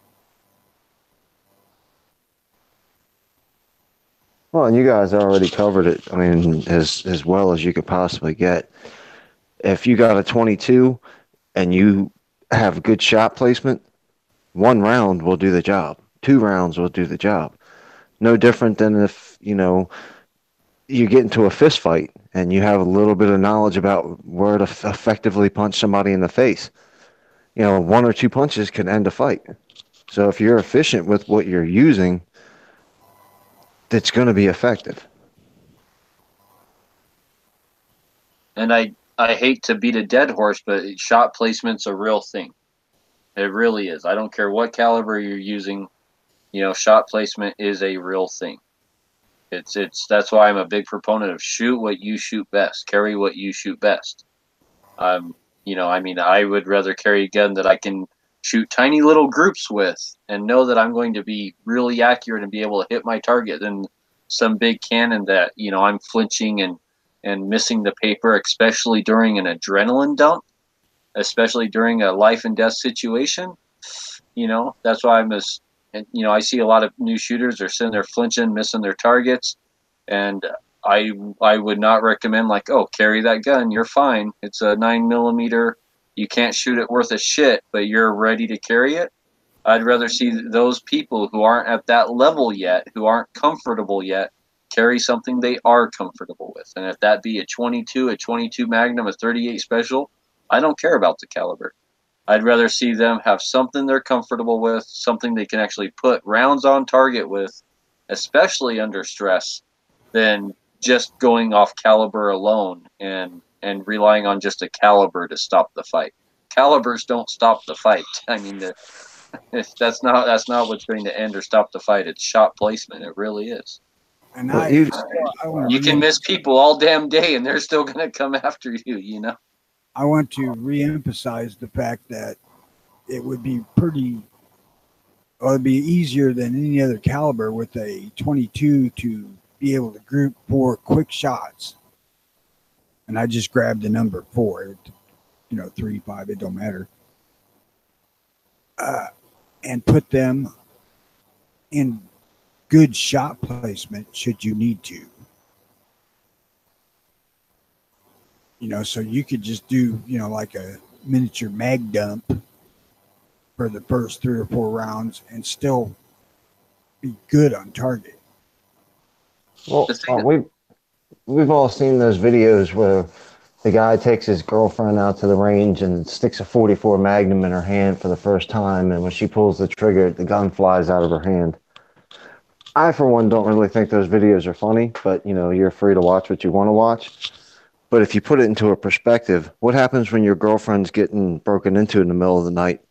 Well, and you guys already covered it. I mean, as well as you could possibly get. If you got a 22 and you have good shot placement, 1 round will do the job. 2 rounds will do the job. No different than if, you know, you get into a fist fight and you have a little bit of knowledge about where to effectively punch somebody in the face. You know, 1 or 2 punches can end a fight. So if you're efficient with what you're using, it's going to be effective. And I hate to beat a dead horse, but shot placement's a real thing. It really is. I don't care what caliber you're using. You know, shot placement is a real thing. That's why I'm a big proponent of shoot what you shoot best, carry what you shoot best. You know, I mean, I would rather carry a gun that I can shoot tiny little groups with and know that I'm going to be really accurate and be able to hit my target than some big cannon that, you know, I'm flinching and missing the paper, especially during an adrenaline dump, especially during a life and death situation. You know, that's why and you know, I see a lot of new shooters are sitting there flinching, missing their targets, and I would not recommend like, oh, carry that gun, you're fine. It's a 9mm. You can't shoot it worth a shit, but you're ready to carry it. I'd rather see those people who aren't at that level yet, who aren't comfortable yet, carry something they are comfortable with. And if that be a 22 Magnum, a 38 Special, I don't care about the caliber. I'd rather see them have something they're comfortable with, something they can actually put rounds on target with, especially under stress, than just going off caliber alone and relying on just a caliber to stop the fight. Calibers don't stop the fight. I mean, that's not what's going to end or stop the fight. It's shot placement. It really is. And Well, I want You to can miss people all damn day, and they're still going to come after you. You know. I want to reemphasize the fact that it would be it'd be easier than any other caliber with a 22 to be able to group 4 quick shots. And I just grabbed the number 4, 3, 5, it don't matter. And put them in good shot placement should you need to. So you could just do, like a miniature mag dump for the first 3 or 4 rounds and still be good on target. Well, we've all seen those videos where the guy takes his girlfriend out to the range and sticks a 44 Magnum in her hand for the first time, and when she pulls the trigger, the gun flies out of her hand. I, for one, don't really think those videos are funny, but, you're free to watch what you want to watch. But if you put it into a perspective, what happens when your girlfriend's getting broken into in the middle of the night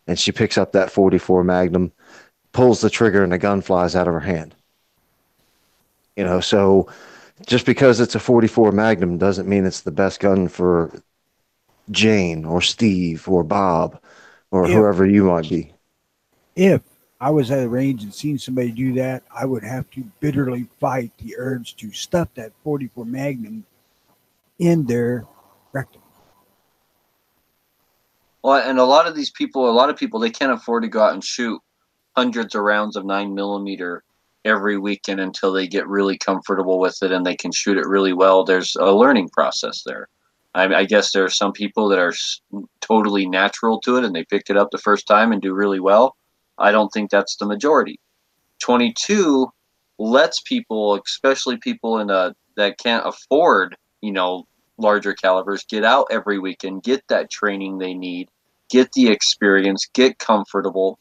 and she picks up that 44 Magnum, pulls the trigger, and the gun flies out of her hand? So just because it's a 44 Magnum doesn't mean it's the best gun for Jane or Steve or Bob or whoever you might be. If I was at a range and seen somebody do that, I would have to bitterly fight the urge to stuff that 44 Magnum in their rectum. Well, and a lot of people, they can't afford to go out and shoot hundreds of rounds of 9mm every weekend until they get really comfortable with it and they can shoot it really well. There's a learning process there. I guess there are some people that are totally natural to it and they picked it up the first time and do really well. I don't think that's the majority. 22 lets people, especially people that can't afford, larger calibers, get out every weekend, get that training they need, get the experience, get comfortable,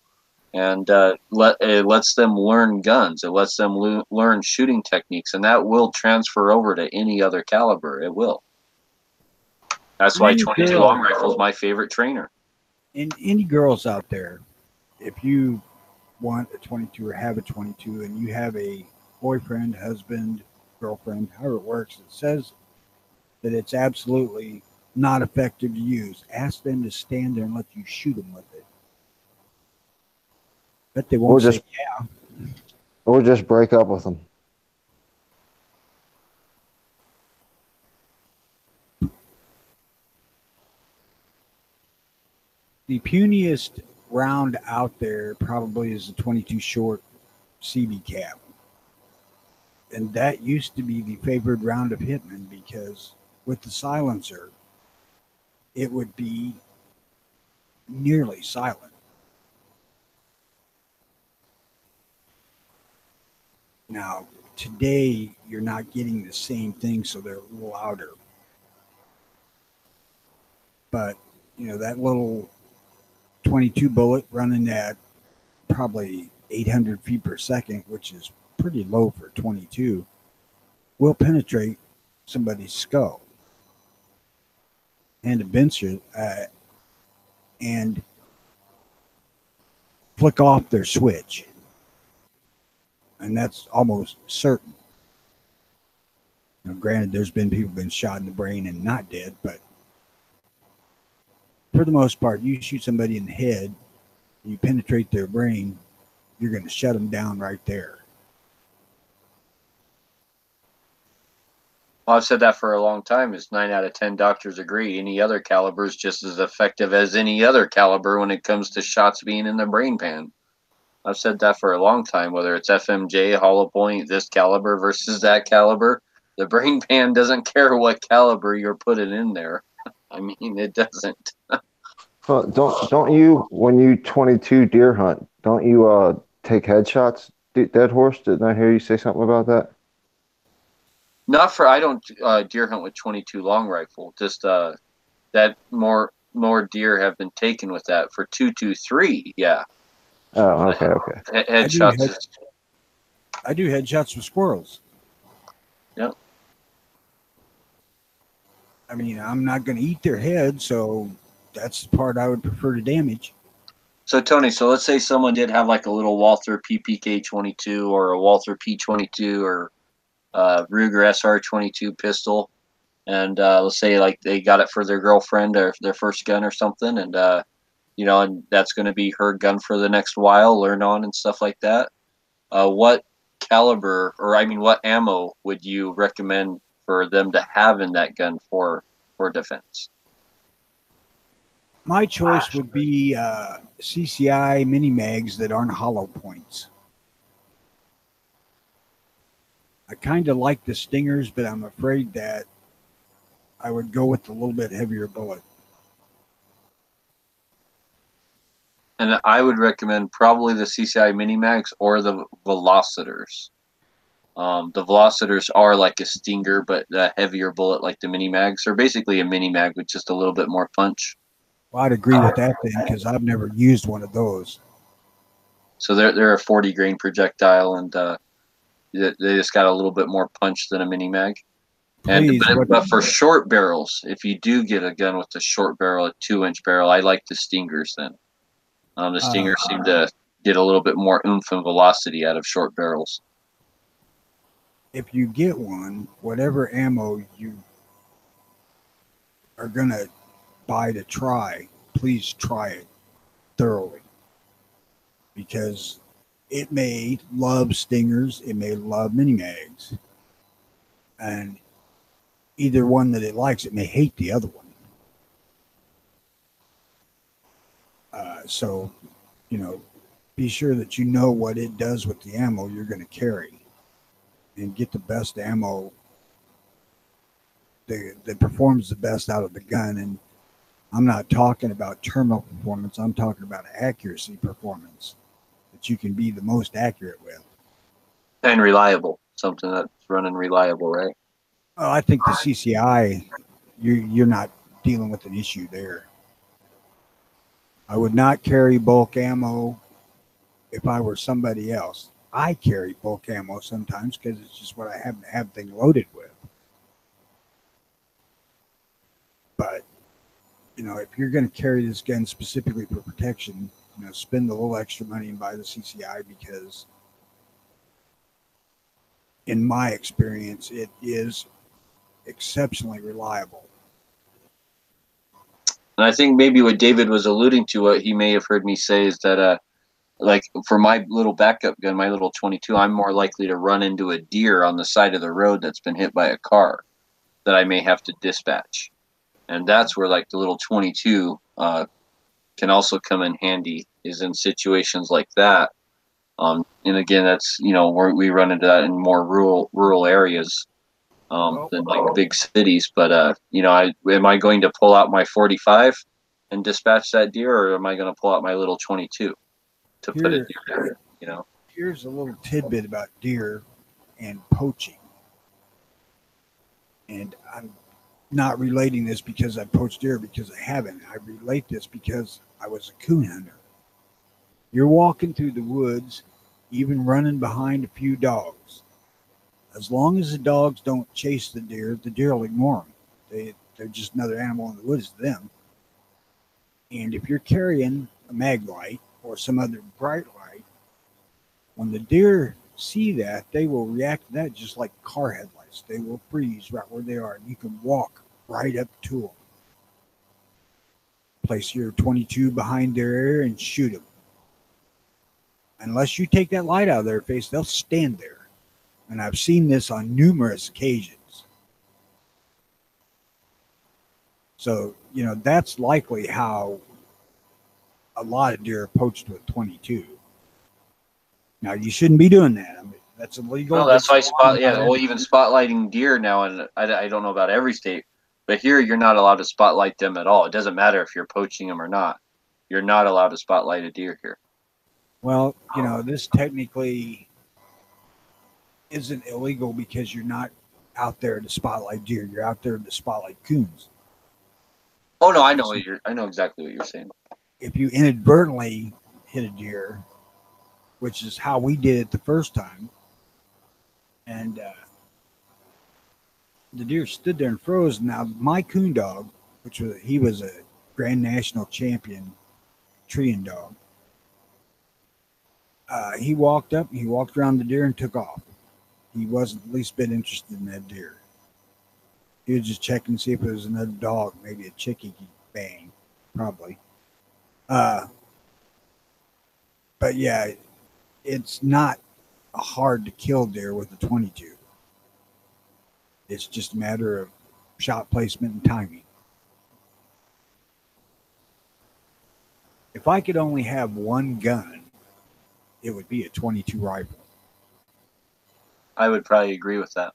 and it lets them learn guns. It lets them learn shooting techniques, and that will transfer over to any other caliber. It will. That's why 22 long rifle is my favorite trainer. And any girls out there, if you want a 22 or have a 22 and you have a boyfriend, husband, girlfriend, however it works, that says that it's absolutely not effective to use, ask them to stand there and let you shoot them with it. Bet they won't say yeah. Or just break up with them. The puniest round out there probably is a 22 short CB cap. And that used to be the favored round of Hitman because with the silencer, it would be nearly silent. Now, today, you're not getting the same thing, so they're louder. But, that little 22 bullet running at probably 800 feet per second, which is pretty low for 22, will penetrate somebody's skull and eventually and flick off their switch. And that's almost certain. Granted, there's been people been shot in the brain and not dead, but for the most part, you shoot somebody in the head, you penetrate their brain, you're going to shut them down right there. Well, I've said that for a long time. Is 9 out of 10 doctors agree any other caliber is just as effective as any other caliber when it comes to shots being in the brain pan. I've said that for a long time, whether it's FMJ, hollow point, this caliber versus that caliber. The brain pan doesn't care what caliber you're putting in there. I mean, it doesn't. Well, don't you, when you 22 deer hunt, don't you take headshots, Dead Horse? Didn't I hear you say something about that? I don't deer hunt with 22 long rifle. Just that more more deer have been taken with that for 223. Yeah, Oh, okay. headshots. I do headshots with squirrels. Yep. I mean, I'm not going to eat their head, so that's the part I would prefer to damage. So Tony, so let's say someone did have like a little Walther PPK 22 or a Walther P22 or Ruger SR 22 pistol, and let's say like they got it for their girlfriend or their first gun or something, and and that's going to be her gun for the next while, learn on and stuff like that. What caliber, or I mean, what ammo would you recommend for them to have in that gun for defense? My choice would be CCI mini mags that aren't hollow points. I kind of like the Stingers, but I'm afraid that I would go with a little bit heavier bullet. And I would recommend probably the CCI mini mags or the Velocitors. The Velocitors are like a Stinger, but a heavier bullet like the mini mags. They're basically a mini mag with just a little bit more punch. Well, I'd agree with that then, because I've never used one of those. So they're a 40 grain projectile, and they just got a little bit more punch than a mini mag. Please, But for short barrels, if you do get a gun with a short barrel, a 2-inch barrel, I like the Stingers then. The Stingers seem to get a little bit more oomph and velocity out of short barrels. If you get one, whatever ammo you are going to buy to try, please try it thoroughly. Because it may love Stingers, it may love mini mags. And either one that it likes, it may hate the other one. So, be sure that you know what it does with the ammo you're going to carry. And get the best ammo that performs the best out of the gun. And I'm not talking about terminal performance. I'm talking about accuracy performance that you can be the most accurate with. And reliable. Something that's running reliable, right? Well, I think the CCI, you're not dealing with an issue there. I would not carry bulk ammo if I were somebody else. I carry bulk ammo sometimes because it's just what I happen to have things loaded with. But, if you're going to carry this gun specifically for protection, spend a little extra money and buy the CCI, because in my experience, it is exceptionally reliable. And I think maybe what David was alluding to, what he may have heard me say, is that like for my little backup gun, my little 22, I'm more likely to run into a deer on the side of the road that's been hit by a car that I may have to dispatch. And that's where like the little 22 can also come in handy, is in situations like that. And again, that's, where we run into that in more rural areas than like big cities. But, am I going to pull out my 45 and dispatch that deer, or am I going to pull out my little 22? To put it there, Here's a little tidbit about deer and poaching. And I'm not relating this because I poached deer, because I haven't. I relate this because I was a coon hunter. You're walking through the woods, even running behind a few dogs. As long as the dogs don't chase the deer will ignore them. They're just another animal in the woods to them. And if you're carrying a mag light or some other bright light, when the deer see that, they will react to that just like car headlights. They will freeze right where they are, and you can walk right up to them. Place your 22 behind their ear and shoot them. Unless you take that light out of their face, they'll stand there. And I've seen this on numerous occasions. So, that's likely how a lot of deer are poached with 22. Now, you shouldn't be doing that. I mean, that's illegal. No, that's why even spotlighting deer now, and I don't know about every state, but here you're not allowed to spotlight them at all. It doesn't matter if you're poaching them or not. You're not allowed to spotlight a deer here. Well, this technically isn't illegal because you're not out there to spotlight deer. You're out there to spotlight coons. Oh no, I know exactly what you're saying. If you inadvertently hit a deer, which is how we did it the first time, and the deer stood there and froze. Now my coon dog, he was a Grand National champion treeing dog. He walked up, he walked around the deer and took off. He wasn't the least bit interested in that deer. He was just checking to see if it was another dog, maybe a chick he could bang, probably. But yeah, it's not hard to kill deer with a 22. It's just a matter of shot placement and timing. If I could only have one gun, it would be a 22 rifle. I would probably agree with that.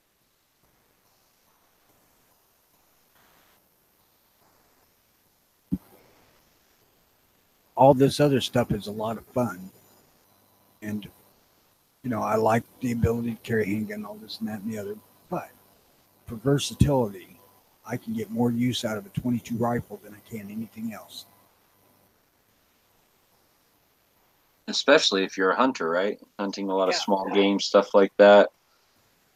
All this other stuff is a lot of fun. And, I like the ability to carry a handgun, all this and that and the other. But for versatility, I can get more use out of a 22 rifle than I can anything else. Especially if you're a hunter, right? Hunting a lot of small game, stuff like that.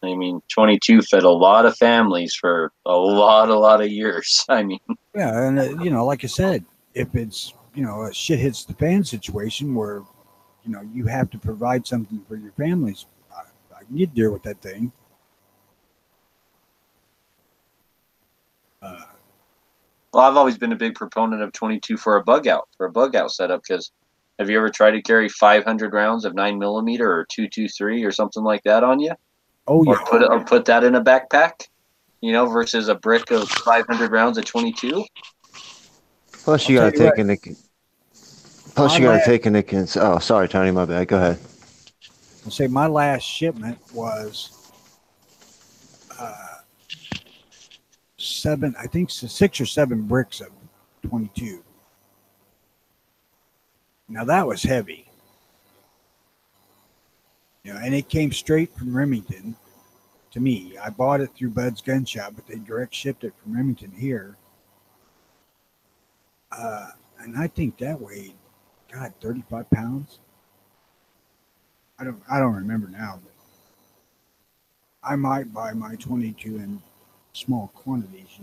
I mean, 22 fed a lot of families for a lot of years. I mean, yeah, and like I said, if it's a shit hits the fan situation where you have to provide something for your families, I can get deer with that thing. Well, I've always been a big proponent of 22 for a bug out setup, because have you ever tried to carry 500 rounds of 9mm or 223 or something like that on you? Oh yeah. Or put that in a backpack, versus a brick of 500 rounds of 22. Plus, you got to take into. Plus, you got to take into. Oh, sorry, Tony, my bad. Go ahead. I'll say my last shipment was 6 or 7 bricks of 22. Now that was heavy. And it came straight from Remington to me. I bought it through Bud's Gun Shop, but they direct shipped it from Remington here. And I think that weighed, 35 pounds. I don't remember now, but I might buy my 22 in small quantities,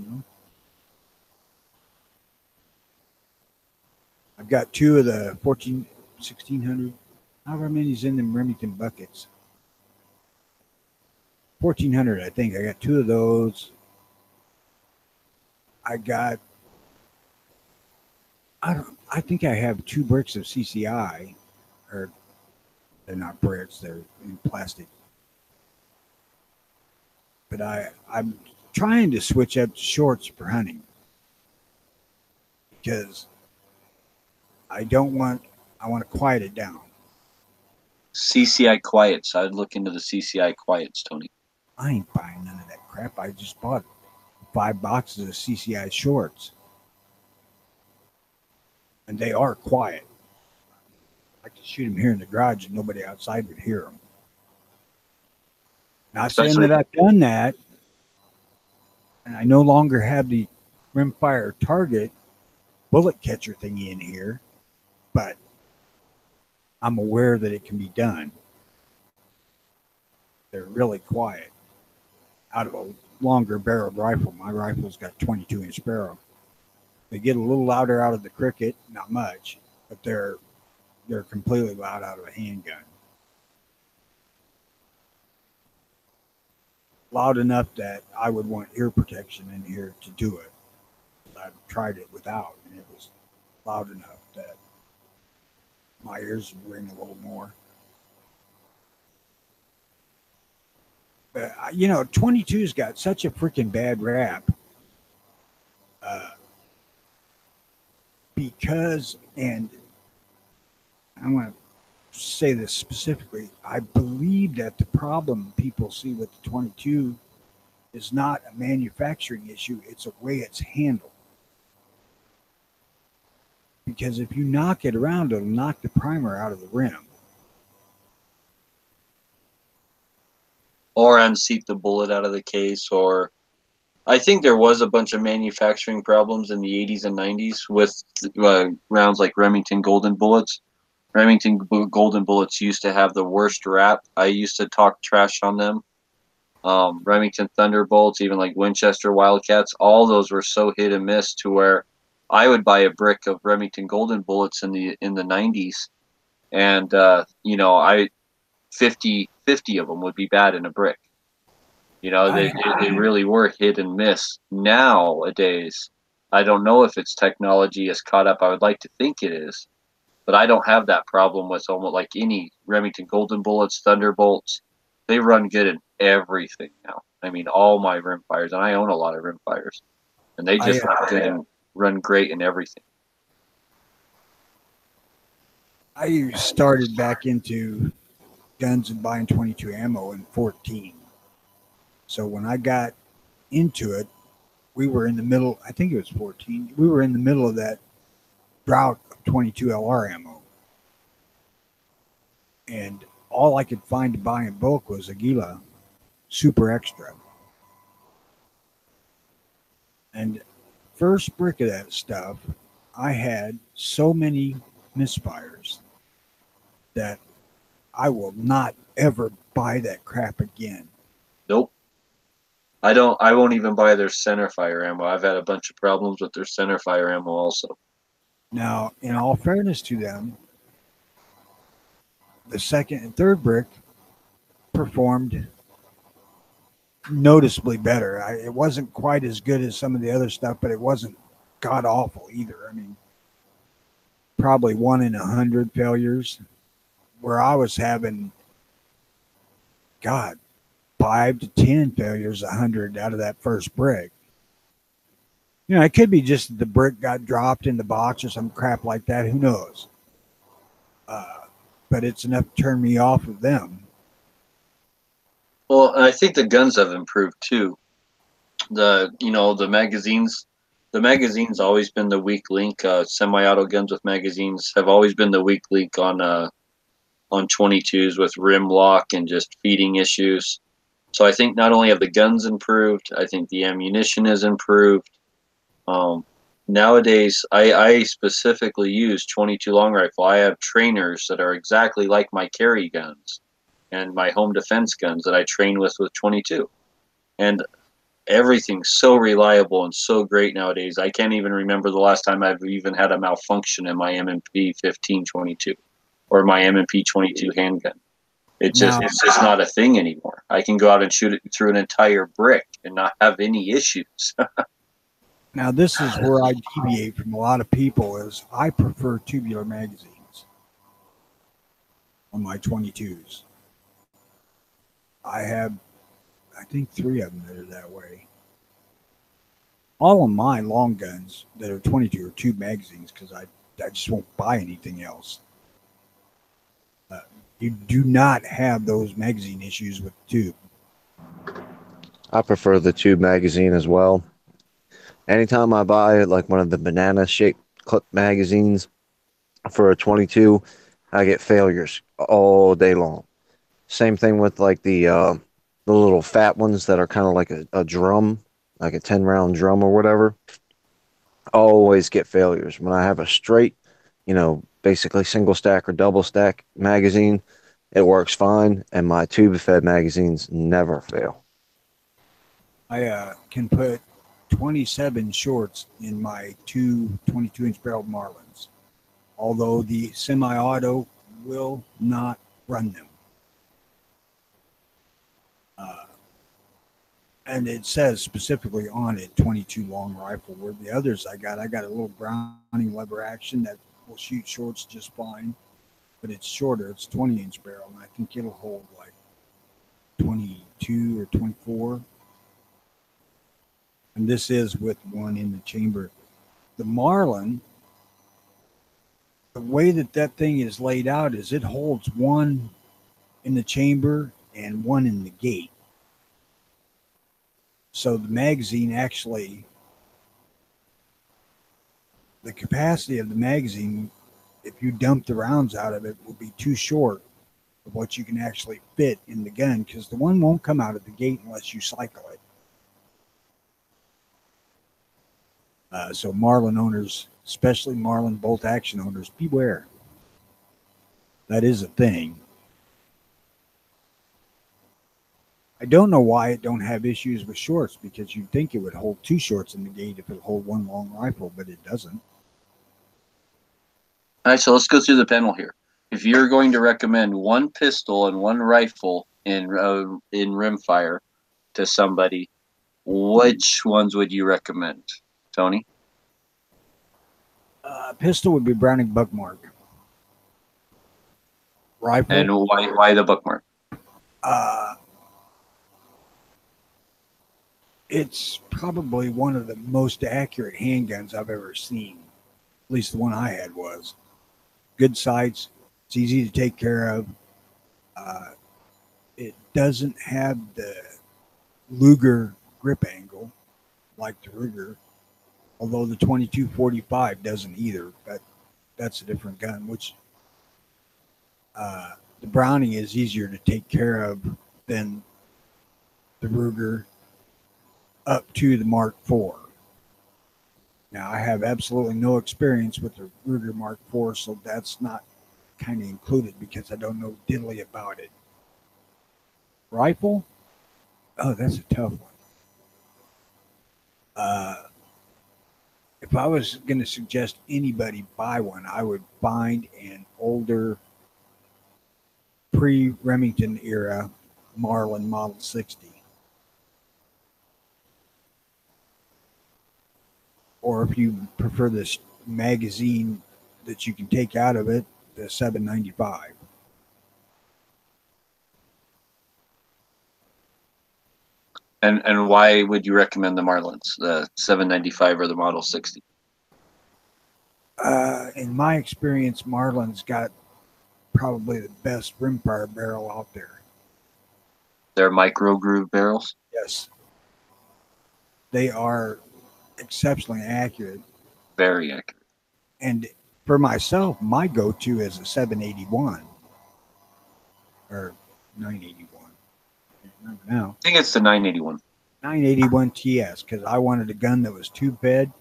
I've got 2 of the 1600, however many's in them Remington buckets. 1400, I think. I got 2 of those. I think I have 2 bricks of CCI, or they're not bricks, they're in plastic. But I'm trying to switch up to shorts for hunting, because I want to quiet it down. CCI quiets. I'd look into the CCI quiets, Tony. I ain't buying none of that crap. I just bought 5 boxes of CCI shorts. And they are quiet. I could shoot them here in the garage and nobody outside would hear them. Not saying that I've done that, and I no longer have the rimfire target bullet catcher thingy in here, but I'm aware that it can be done. They're really quiet. Out of a longer barreled rifle, my rifle's got 22-inch barrel. They get a little louder out of the cricket, not much, but they're completely loud out of a handgun. Loud enough that I would want ear protection in here to do it. I've tried it without, and it was loud enough that my ears would ring a little more. But 22's got such a freaking bad rap. Because, and I want to say this specifically, I believe that the problem people see with the 22 is not a manufacturing issue, it's a way it's handled. Because if you knock it around, it'll knock the primer out of the rim. Or unseat the bullet out of the case, or I think there was a bunch of manufacturing problems in the 80s and 90s with rounds like Remington Golden Bullets. Golden Bullets used to have the worst rap. I used to talk trash on them. Remington Thunderbolts, even like Winchester Wildcats, all those were so hit and miss to where I would buy a brick of Remington Golden Bullets in the 90s, and you know, 50 of them would be bad in a brick. You know, they really were hit and miss. Nowadays, I don't know if it's technology is caught up. I would like to think it is, but I don't have that problem with almost like any Remington Golden Bullets, Thunderbolts. They run good in everything now. I mean, all my rimfires, and I own a lot of rimfires, and they just run good and run great in everything. I started back into guns and buying 22 ammo in 14. So when I got into it, we were in the middle, I think it was 14. We were in the middle of that drought of 22 LR ammo. And all I could find to buy in bulk was Aguila Super Extra. And first brick of that stuff, I had so many misfires that I will not ever buy that crap again. Nope. I won't even buy their centerfire ammo. I've had a bunch of problems with their centerfire ammo also. Now, in all fairness to them, the second and third brick performed noticeably better. It wasn't quite as good as some of the other stuff, but it wasn't god awful either. I mean, probably 1 in 100 failures, where I was having, God, 5 to 10 failures, 100 out of that first brick. You know, it could be just that the brick got dropped in the box or some crap like that. Who knows? But it's enough to turn me off of them. Well, I think the guns have improved too. The magazine's always been the weak link. Semi-auto guns with magazines have always been the weak link on 22s with rim lock and just feeding issues. So I think not only have the guns improved, I think the ammunition has improved. Nowadays, I specifically use 22 long rifle. I have trainers that are exactly like my carry guns and my home defense guns that I train with 22. And everything's so reliable and so great nowadays. I can't even remember the last time I've even had a malfunction in my M&P 1522 or my M&P 22 handgun. It's just not a thing anymore. I can go out and shoot it through an entire brick and not have any issues. Now, this is where I deviate from a lot of people is I prefer tubular magazines on my 22s. I have, I think, 3 of them that are that way. All of my long guns that are 22 are tube magazines because I just won't buy anything else. You do not have those magazine issues with the tube. I prefer the tube magazine as well. Anytime I buy like one of the banana shaped clip magazines for a 22, I get failures all day long. Same thing with like the little fat ones that are kind of like a drum, like a 10-round drum or whatever. I always get failures. When I have a straight, basically single stack or double stack magazine, it works fine, and my tube fed magazines never fail. I can put 27 shorts in my 2 22-inch barrel Marlins, although the semi-auto will not run them. And it says specifically on it 22 long rifle, where the others I got a little Browning lever action that will shoot shorts just fine, but it's shorter. It's 20-inch barrel, and I think it'll hold like 22 or 24. And this is with one in the chamber. The Marlin, the way that thing is laid out is it holds one in the chamber and one in the gate. So the magazine actually, the capacity of the magazine, if you dump the rounds out of it, will be too short of what you can actually fit in the gun, because the one won't come out of the gate unless you cycle it. So Marlin owners, especially Marlin bolt action owners, beware. That is a thing. I don't know why it don't have issues with shorts, because you'd think it would hold two shorts in the gate if it hold one long rifle, but it doesn't. All right, so let's go through the panel here. If you're going to recommend one pistol and one rifle in rimfire to somebody, which ones would you recommend, Tony? Pistol would be Browning Buckmark. Rifle. And why the Buckmark? It's probably one of the most accurate handguns I've ever seen. At least the one I had was. Good sights. It's easy to take care of. It doesn't have the Luger grip angle like the Ruger, although the 2245 doesn't either. But that's a different gun. Which the Browning is easier to take care of than the Ruger up to the Mark IV. Now, I have absolutely no experience with the Ruger Mark IV, so that's not kind of included because I don't know diddly about it. Rifle? Oh, that's a tough one. If I was going to suggest anybody buy one, I would find an older pre-Remington era Marlin Model 60. Or if you prefer this magazine that you can take out of it, the 795. And why would you recommend the Marlins, the 795 or the Model 60? In my experience, Marlin's got probably the best rimfire barrel out there. They're micro groove barrels? Yes. They are exceptionally accurate. Very accurate. And for myself, my go-to is a 781 or 981. I can't remember now. I think it's the 981. 981 TS, because I wanted a gun that was tube fed,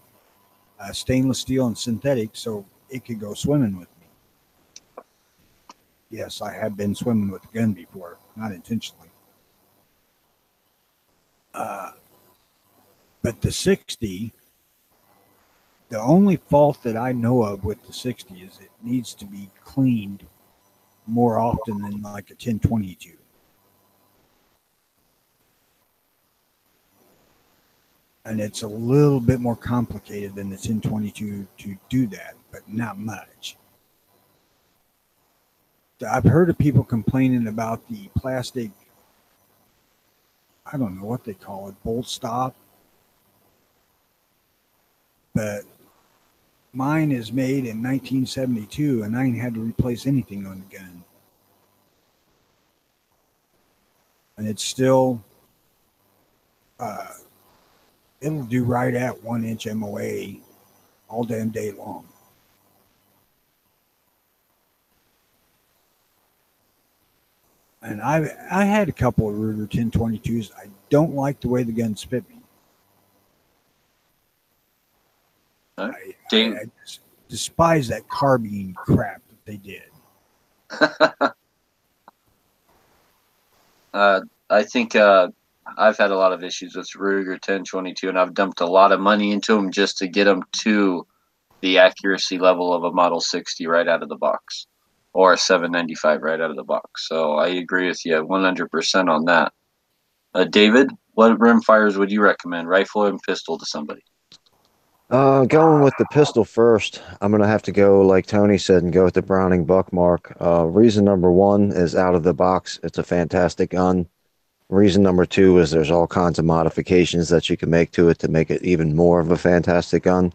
stainless steel and synthetic, so it could go swimming with me. Yes, I have been swimming with a gun before, not intentionally. But the 60, the only fault that I know of with the 60 is it needs to be cleaned more often than like a 1022. And it's a little bit more complicated than the 1022 to do that, but not much. I've heard of people complaining about the plastic, I don't know what they call it, bolt stop. But mine is made in 1972, and I ain't had to replace anything on the gun. And it's still, it'll do right at 1 inch MOA all damn day long. And I had a couple of Ruger 1022s. I don't like the way the guns fit me. I despise that carbine crap that they did. I think I've had a lot of issues with Ruger 1022, and I've dumped a lot of money into them just to get them to the accuracy level of a Model 60 right out of the box, or a 795 right out of the box. So I agree with you 100% on that. David, what rimfires would you recommend, rifle and pistol, to somebody? Going with the pistol first, I'm going to have to go, like Tony said, and go with the Browning Buckmark. Reason number one is out of the box. It's a fantastic gun. Reason number two is there's all kinds of modifications that you can make to it to make it even more of a fantastic gun.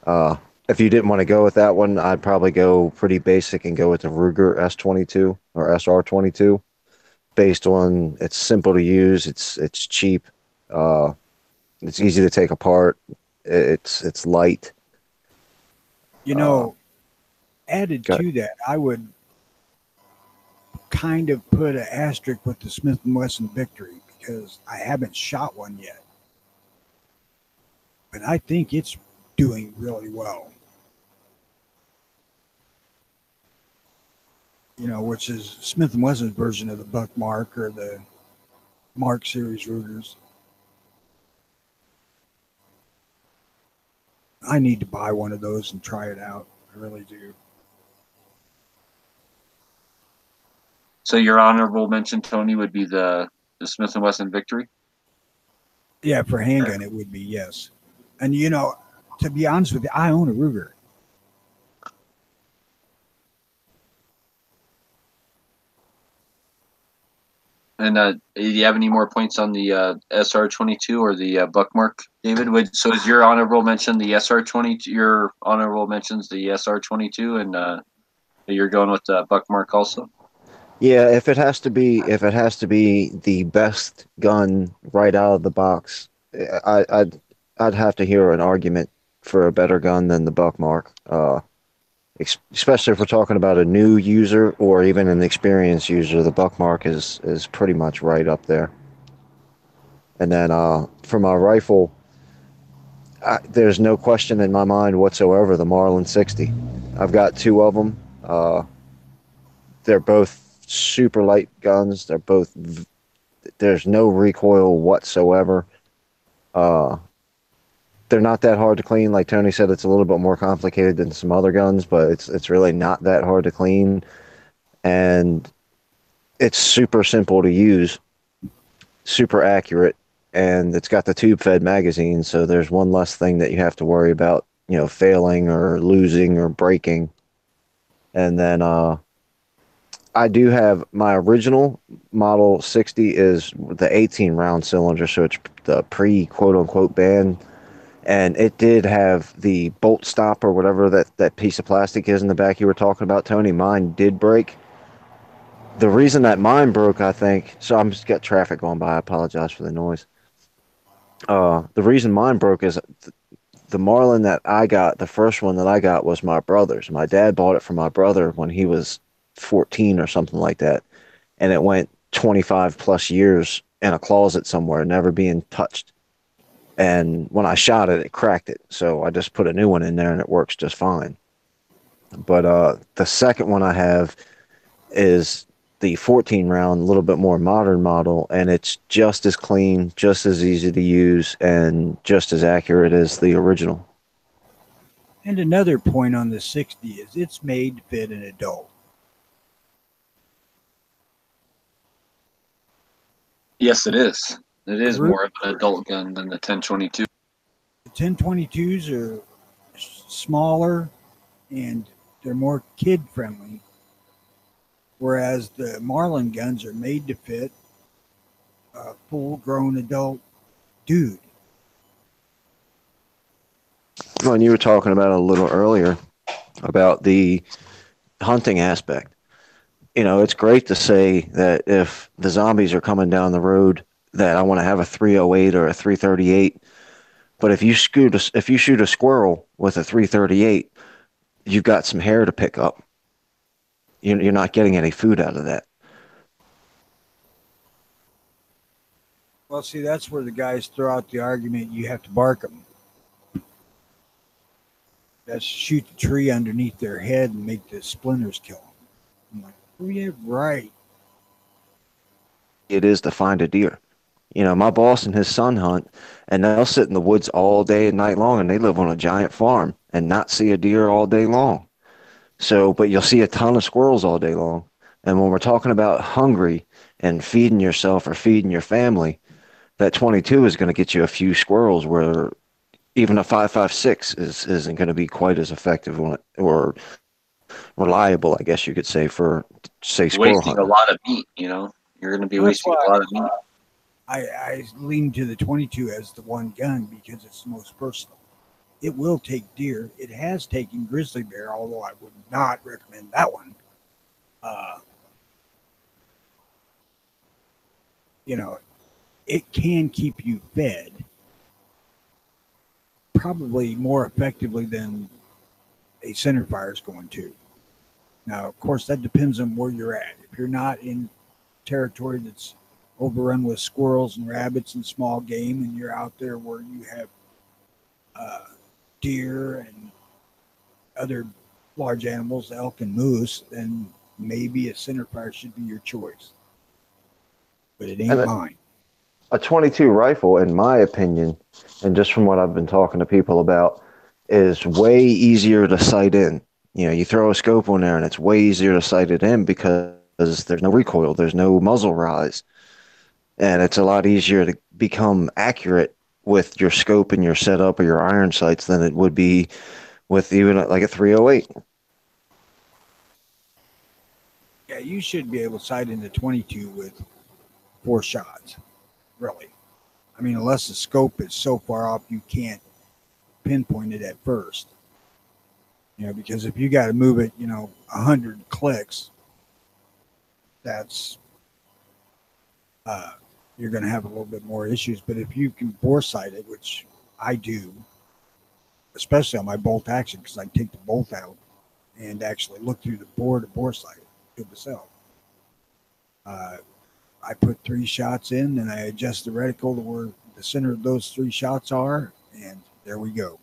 If you didn't want to go with that one, I'd probably go pretty basic and go with the Ruger S22 or SR22. Based on it's simple to use, it's cheap, it's easy to take apart. It's light. You know, added to that, I would kind of put an asterisk with the Smith & Wesson Victory because I haven't shot one yet. but I think it's doing really well. You know, which is Smith & Wesson's version of the Buck Mark or the Mark Series Rugers. I need to buy one of those and try it out. I really do. So your honorable mention, Tony, would be the Smith & Wesson Victory? Yeah, for handgun, it would be, yes. And, you know, to be honest with you, I own a Ruger. And do you have any more points on the SR-22 or the Buckmark, David? So is your honorable mention the SR-22? Your honorable mentions the SR-22, and you're going with the Buckmark also? Yeah, if it has to be the best gun right out of the box, I'd have to hear an argument for a better gun than the Buckmark. Especially if we're talking about a new user or even an experienced user, the Buckmark is pretty much right up there. And then for my rifle, there's no question in my mind whatsoever the Marlin 60. I've got two of them. They're both super light guns. There's no recoil whatsoever. They're not that hard to clean. Like Tony said, it's a little bit more complicated than some other guns, but it's really not that hard to clean. And it's super simple to use, super accurate, and it's got the tube-fed magazine, so there's one less thing that you have to worry about, you know, failing or losing or breaking. And then I do have my original Model 60 is the 18 round cylinder, so it's the pre quote unquote ban. And it did have the bolt stop or whatever that piece of plastic is in the back you were talking about, Tony. Mine did break. The reason that mine broke, I think, so I'm just got traffic going by. I apologize for the noise. The reason mine broke is the Marlin that I got, the first one that I got was my brother's. My dad bought it for my brother when he was 14 or something like that. And it went 25 plus years in a closet somewhere, never being touched. And when I shot it, it cracked it. So I just put a new one in there and it works just fine. But the second one I have is the 14 round, a little bit more modern model, and it's just as clean, just as easy to use, and just as accurate as the original. And another point on the 60 is it's made to fit an adult. Yes, it is. It is more of an adult gun than the 1022. The 1022s are smaller and they're more kid friendly, whereas the Marlin guns are made to fit a full grown adult dude. Well, and you were talking about a little earlier about the hunting aspect. You know, it's great to say that if the zombies are coming down the road, that I want to have a 308 or a 338. But if you shoot a squirrel with a 338, you've got some hair to pick up. You're not getting any food out of that. Well, see, that's where the guys throw out the argument you have to bark them. That's shoot the tree underneath their head and make the splinters kill them. I'm like, oh, yeah, right. It is to find a deer. You know, my boss and his son hunt, and they'll sit in the woods all day and night long, and they live on a giant farm and not see a deer all day long. So, but you'll see a ton of squirrels all day long. And when we're talking about hungry and feeding yourself or feeding your family, that 22 is going to get you a few squirrels where even a 5.56 isn't going to be quite as effective on it, or reliable, I guess you could say, for say squirrel wasting hunting. a lot of meat. You know, you're going to be wasting a lot of meat. I lean to the 22 as the one gun because it's the most versatile. It will take deer. It has taken grizzly bear, although I would not recommend that one. You know, it can keep you fed probably more effectively than a center fire is going to. Now, of course, that depends on where you're at. If you're not in territory that's overrun with squirrels and rabbits and small game, and you're out there where you have uh, deer and other large animals, elk and moose, then maybe a centerfire should be your choice. But it And ain't mine. a 22 rifle, in my opinion, and just from what I've been talking to people about, is way easier to sight in. You know, you throw a scope on there and it's way easier to sight it in because there's no recoil, there's no muzzle rise, and it's a lot easier to become accurate with your scope and your setup or your iron sights than it would be with even like a 308. Yeah, you should be able to sight into 22 with 4 shots, really. I mean, unless the scope is so far off you can't pinpoint it at first. You know, because if you got to move it, 100 clicks, that's you're going to have a little bit more issues. But if you can bore sight it, which I do, especially on my bolt action, because I take the bolt out and actually look through the bore to bore sight to myself. I put 3 shots in, and I adjust the reticle to where the center of those 3 shots are, and there we go.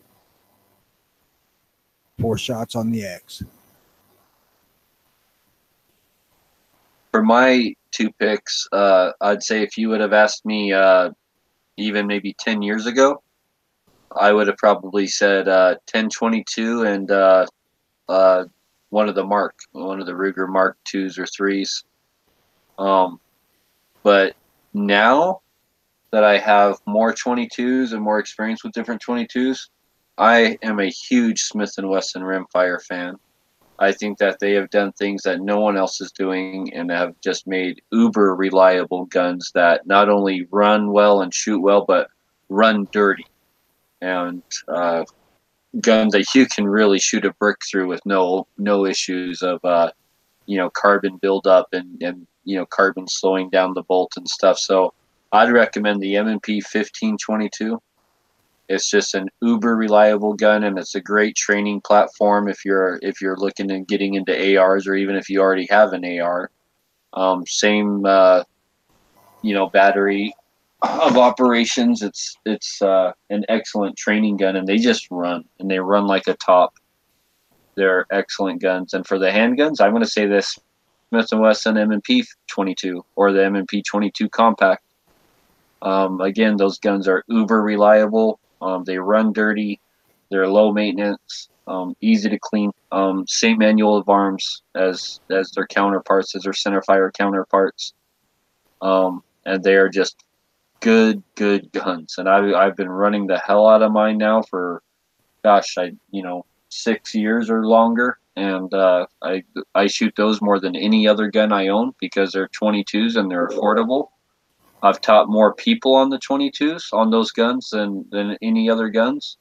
4 shots on the X. For my 2 picks, I'd say if you would have asked me even maybe 10 years ago, I would have probably said 1022 and one of the Ruger Mark 2s or 3s. But now that I have more 22s and more experience with different 22s, I am a huge Smith & Wesson Rimfire fan. I think that they have done things that no one else is doing and have just made uber reliable guns that not only run well and shoot well, but run dirty. And guns that you can really shoot a brick through with no issues of carbon buildup and carbon slowing down the bolt and stuff. So I'd recommend the M&P 1522. It's just an uber reliable gun, and it's a great training platform if you're looking at getting into ARs, or even if you already have an AR. Same battery of operations. It's an excellent training gun, and they just run, and they run like a top. They're excellent guns. And for the handguns, I'm going to say this Smith & Wesson M&P 22 or the M&P 22 Compact. Again, those guns are uber reliable. They run dirty. They're low maintenance, easy to clean. Same manual of arms as their counterparts, as their centerfire counterparts. And they are just good guns. And I've been running the hell out of mine now for, 6 years or longer. And I shoot those more than any other gun I own because they're 22s and they're affordable. I've taught more people on the 22s on those guns than any other guns.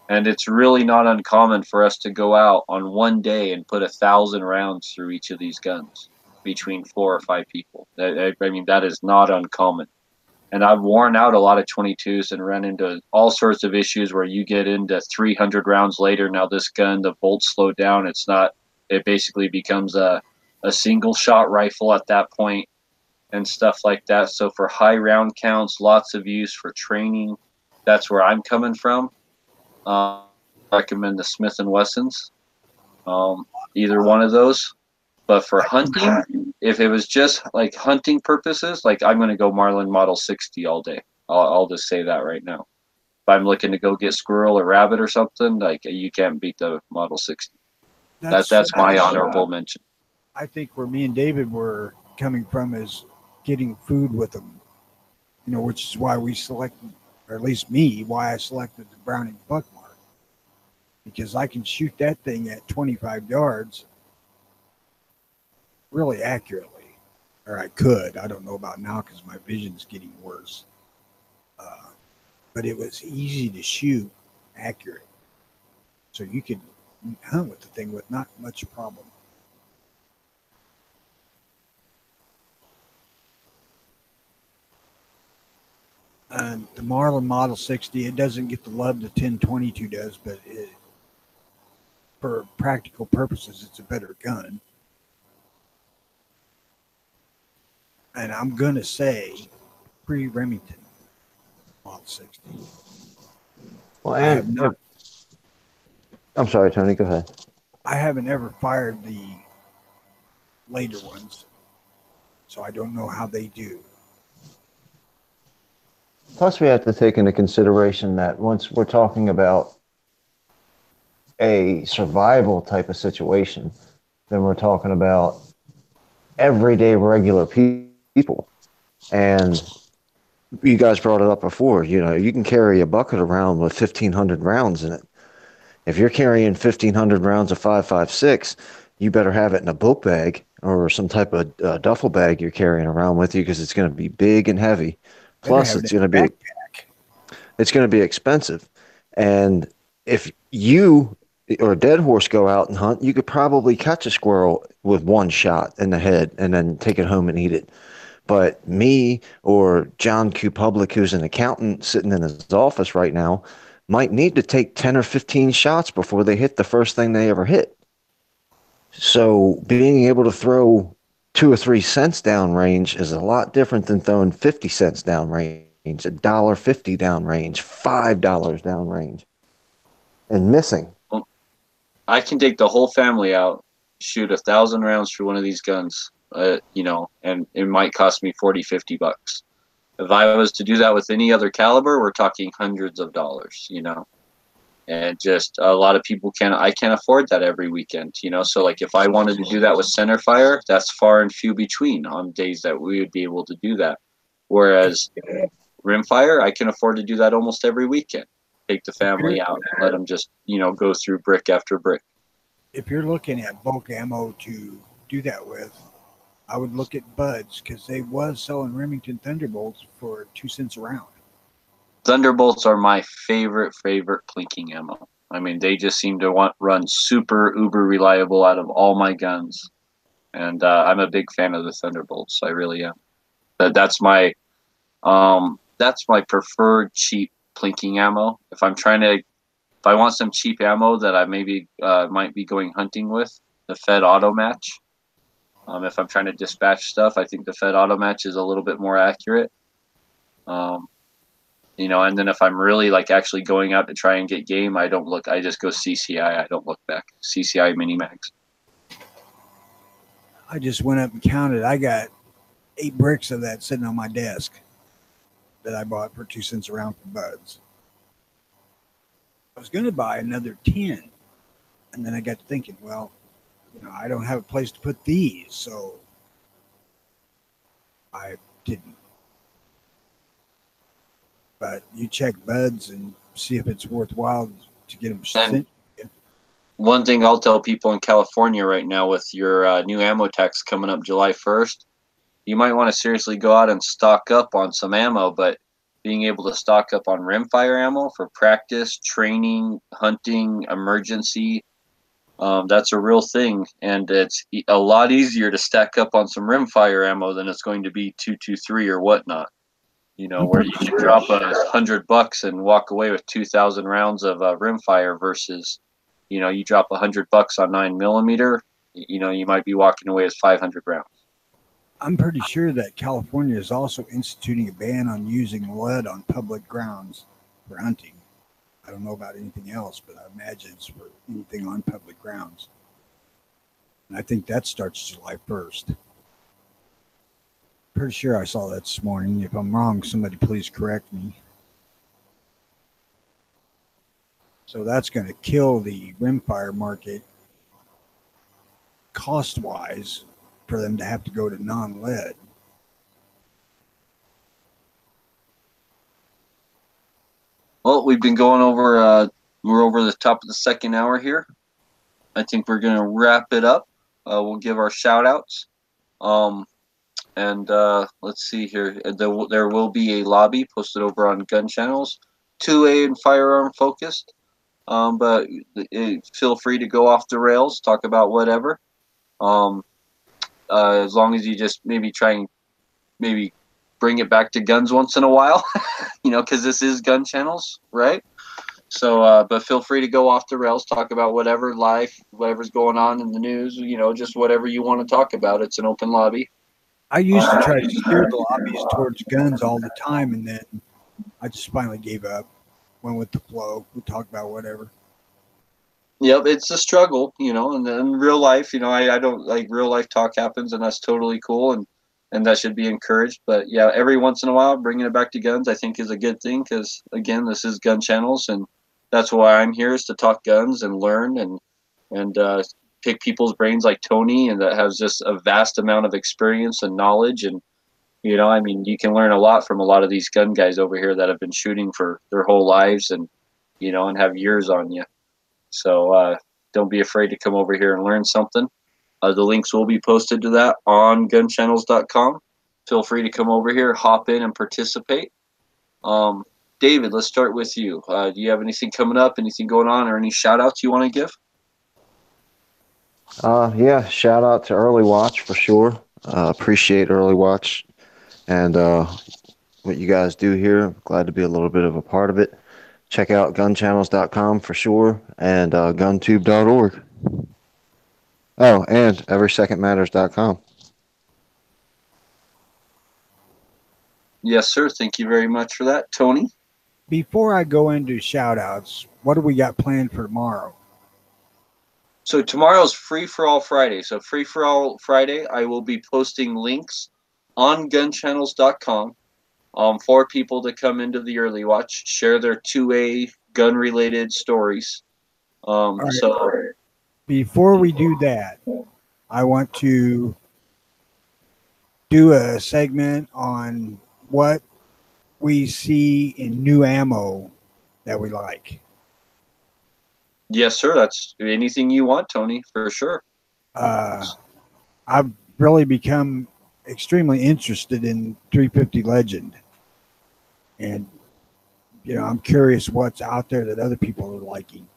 And it's really not uncommon for us to go out on one day and put 1,000 rounds through each of these guns between 4 or 5 people. I mean, that is not uncommon. And I've worn out a lot of 22s and run into all sorts of issues where you get into 300 rounds later. Now this gun, the bolt's slowed down. It basically becomes a single shot rifle at that point and stuff like that. So for high round counts, lots of use for training, that's where I'm coming from. I recommend the Smith & Wessons, either one of those. But for hunting, if it was just like hunting purposes, like I'm going to go Marlin Model 60 all day. I'll just say that right now. If I'm looking to go get squirrel or rabbit or something, like you can't beat the Model 60. That's my honorable mention. I think where me and David were coming from is getting food with them, which is why we selected, or at least me, why I selected the Browning Buckmark, because I can shoot that thing at 25 yards really accurately, or I could. I don't know about now because my vision's getting worse. But it was easy to shoot accurate, so you could hunt with the thing with not much problem. The Marlin Model 60, it doesn't get the love the 1022 does, but for practical purposes, it's a better gun. And I'm going to say pre-Remington Model 60. Well, I have and not. I'm sorry, Tony. Go ahead. I haven't ever fired the later ones, so I don't know how they do. Plus, we have to take into consideration that once we're talking about a survival type of situation, then we're talking about everyday regular people. And you guys brought it up before. You know, you can carry a bucket around with 1,500 rounds in it. If you're carrying 1,500 rounds of 5.56, you better have it in a book bag or some type of duffel bag you're carrying around with you because it's going to be big and heavy. Better Plus, have it in a backpack. it's going to be expensive. And if you or a dead horse go out and hunt, you could probably catch a squirrel with one shot in the head and then take it home and eat it. But me or John Q. Public, who's an accountant sitting in his office right now, might need to take 10 or 15 shots before they hit the first thing they ever hit. So being able to throw 2 or 3 cents downrange is a lot different than throwing 50 cents downrange, $1.50 downrange, $5 downrange, and missing. Well, I can take the whole family out, shoot 1,000 rounds through one of these guns, and it might cost me 40, $50. If I was to do that with any other caliber, we're talking hundreds of dollars, and just a lot of people I can't afford that every weekend, so like if I wanted to do that with center fire, that's far and few between on days that we would be able to do that. Whereas rimfire, I can afford to do that almost every weekend. Take the family out and let them just, go through brick after brick. If you're looking at bulk ammo to do that with, I would look at Buds because they was selling Remington Thunderbolts for 2 cents a round. Thunderbolts are my favorite plinking ammo. I mean, they just seem to run super uber reliable out of all my guns, and I'm a big fan of the Thunderbolts. I really am. But that's my preferred cheap plinking ammo. If I want some cheap ammo that I maybe might be going hunting with, the Fed Auto Match. If I'm trying to dispatch stuff, I think the Fed Auto Match is a little bit more accurate. And then if I'm really like actually going out to try and get game, I don't look. I just go CCI. I don't look back. CCI mini mags. I just went up and counted. I got 8 bricks of that sitting on my desk that I bought for 2 cents a round from Buds. I was going to buy another 10, and then I got to thinking, well, I don't have a place to put these, so I didn't. But you check Buds and see if it's worthwhile to get them sent. One thing I'll tell people in California right now with your new ammo tax coming up July 1st, you might want to seriously go out and stock up on some ammo, but being able to stock up on rimfire ammo for practice, training, hunting, emergency, that's a real thing. And it's a lot easier to stack up on some rimfire ammo than it's going to be 223 or whatnot. Where you can drop $100 and walk away with 2,000 rounds of rimfire versus, you drop $100 on 9mm, you might be walking away with 500 rounds. I'm pretty sure that California is also instituting a ban on using lead on public grounds for hunting. I don't know about anything else, but I imagine it's for anything on public grounds. And I think that starts July 1st. Pretty sure I saw that this morning. If I'm wrong, somebody please correct me. So that's going to kill the rimfire market cost-wise for them to have to go to non-lead. Well, we've been going over, we're over the top of the second hour here. I think we're going to wrap it up. We'll give our shout-outs. And let's see here. There will be a lobby posted over on Gun Channels, 2A and firearm focused. But feel free to go off the rails, talk about whatever. As long as you just maybe try and maybe bring it back to guns once in a while, because this is Gun Channels, right? So, but feel free to go off the rails, talk about whatever life, whatever's going on in the news, just whatever you want to talk about. It's an open lobby. I used to try to steer the lobbies towards guns all the time, and then I just finally gave up. went with the flow. We talked about whatever. Yep, it's a struggle, and in real life, I don't like real life talk happens, and that's totally cool, and that should be encouraged. But yeah, every once in a while, bringing it back to guns, I think is a good thing because again, this is Gun Channels, and that's why I'm here is to talk guns and learn and pick people's brains like Tony, and that has just a vast amount of experience and knowledge, and I mean, you can learn a lot from a lot of these gun guys over here that have been shooting for their whole lives, and have years on you. So don't be afraid to come over here and learn something. The links will be posted to that on gunchannels.com. Feel free to come over here, hop in, and participate. David, let's start with you. Do you have anything coming up, anything going on, or any shout outs you want to give? Yeah, shout out to Early Watch for sure. Appreciate Early Watch and what you guys do here. Glad to be a little bit of a part of it. Check out gunchannels.com for sure and guntube.org. Oh, and everysecondmatters.com. Yes, sir. Thank you very much for that. Tony? Before I go into shout outs, what do we got planned for tomorrow? So tomorrow's Free for All Friday. So Free for All Friday, I will be posting links on gunchannels.com for people to come into the early watch, share their 2A gun related stories. Right. So before we do that, I want to do a segment on what we see in new ammo that we like. Yes, sir. That's anything you want, Tony, for sure. I've really become extremely interested in 350 Legend. And, I'm curious what's out there that other people are liking.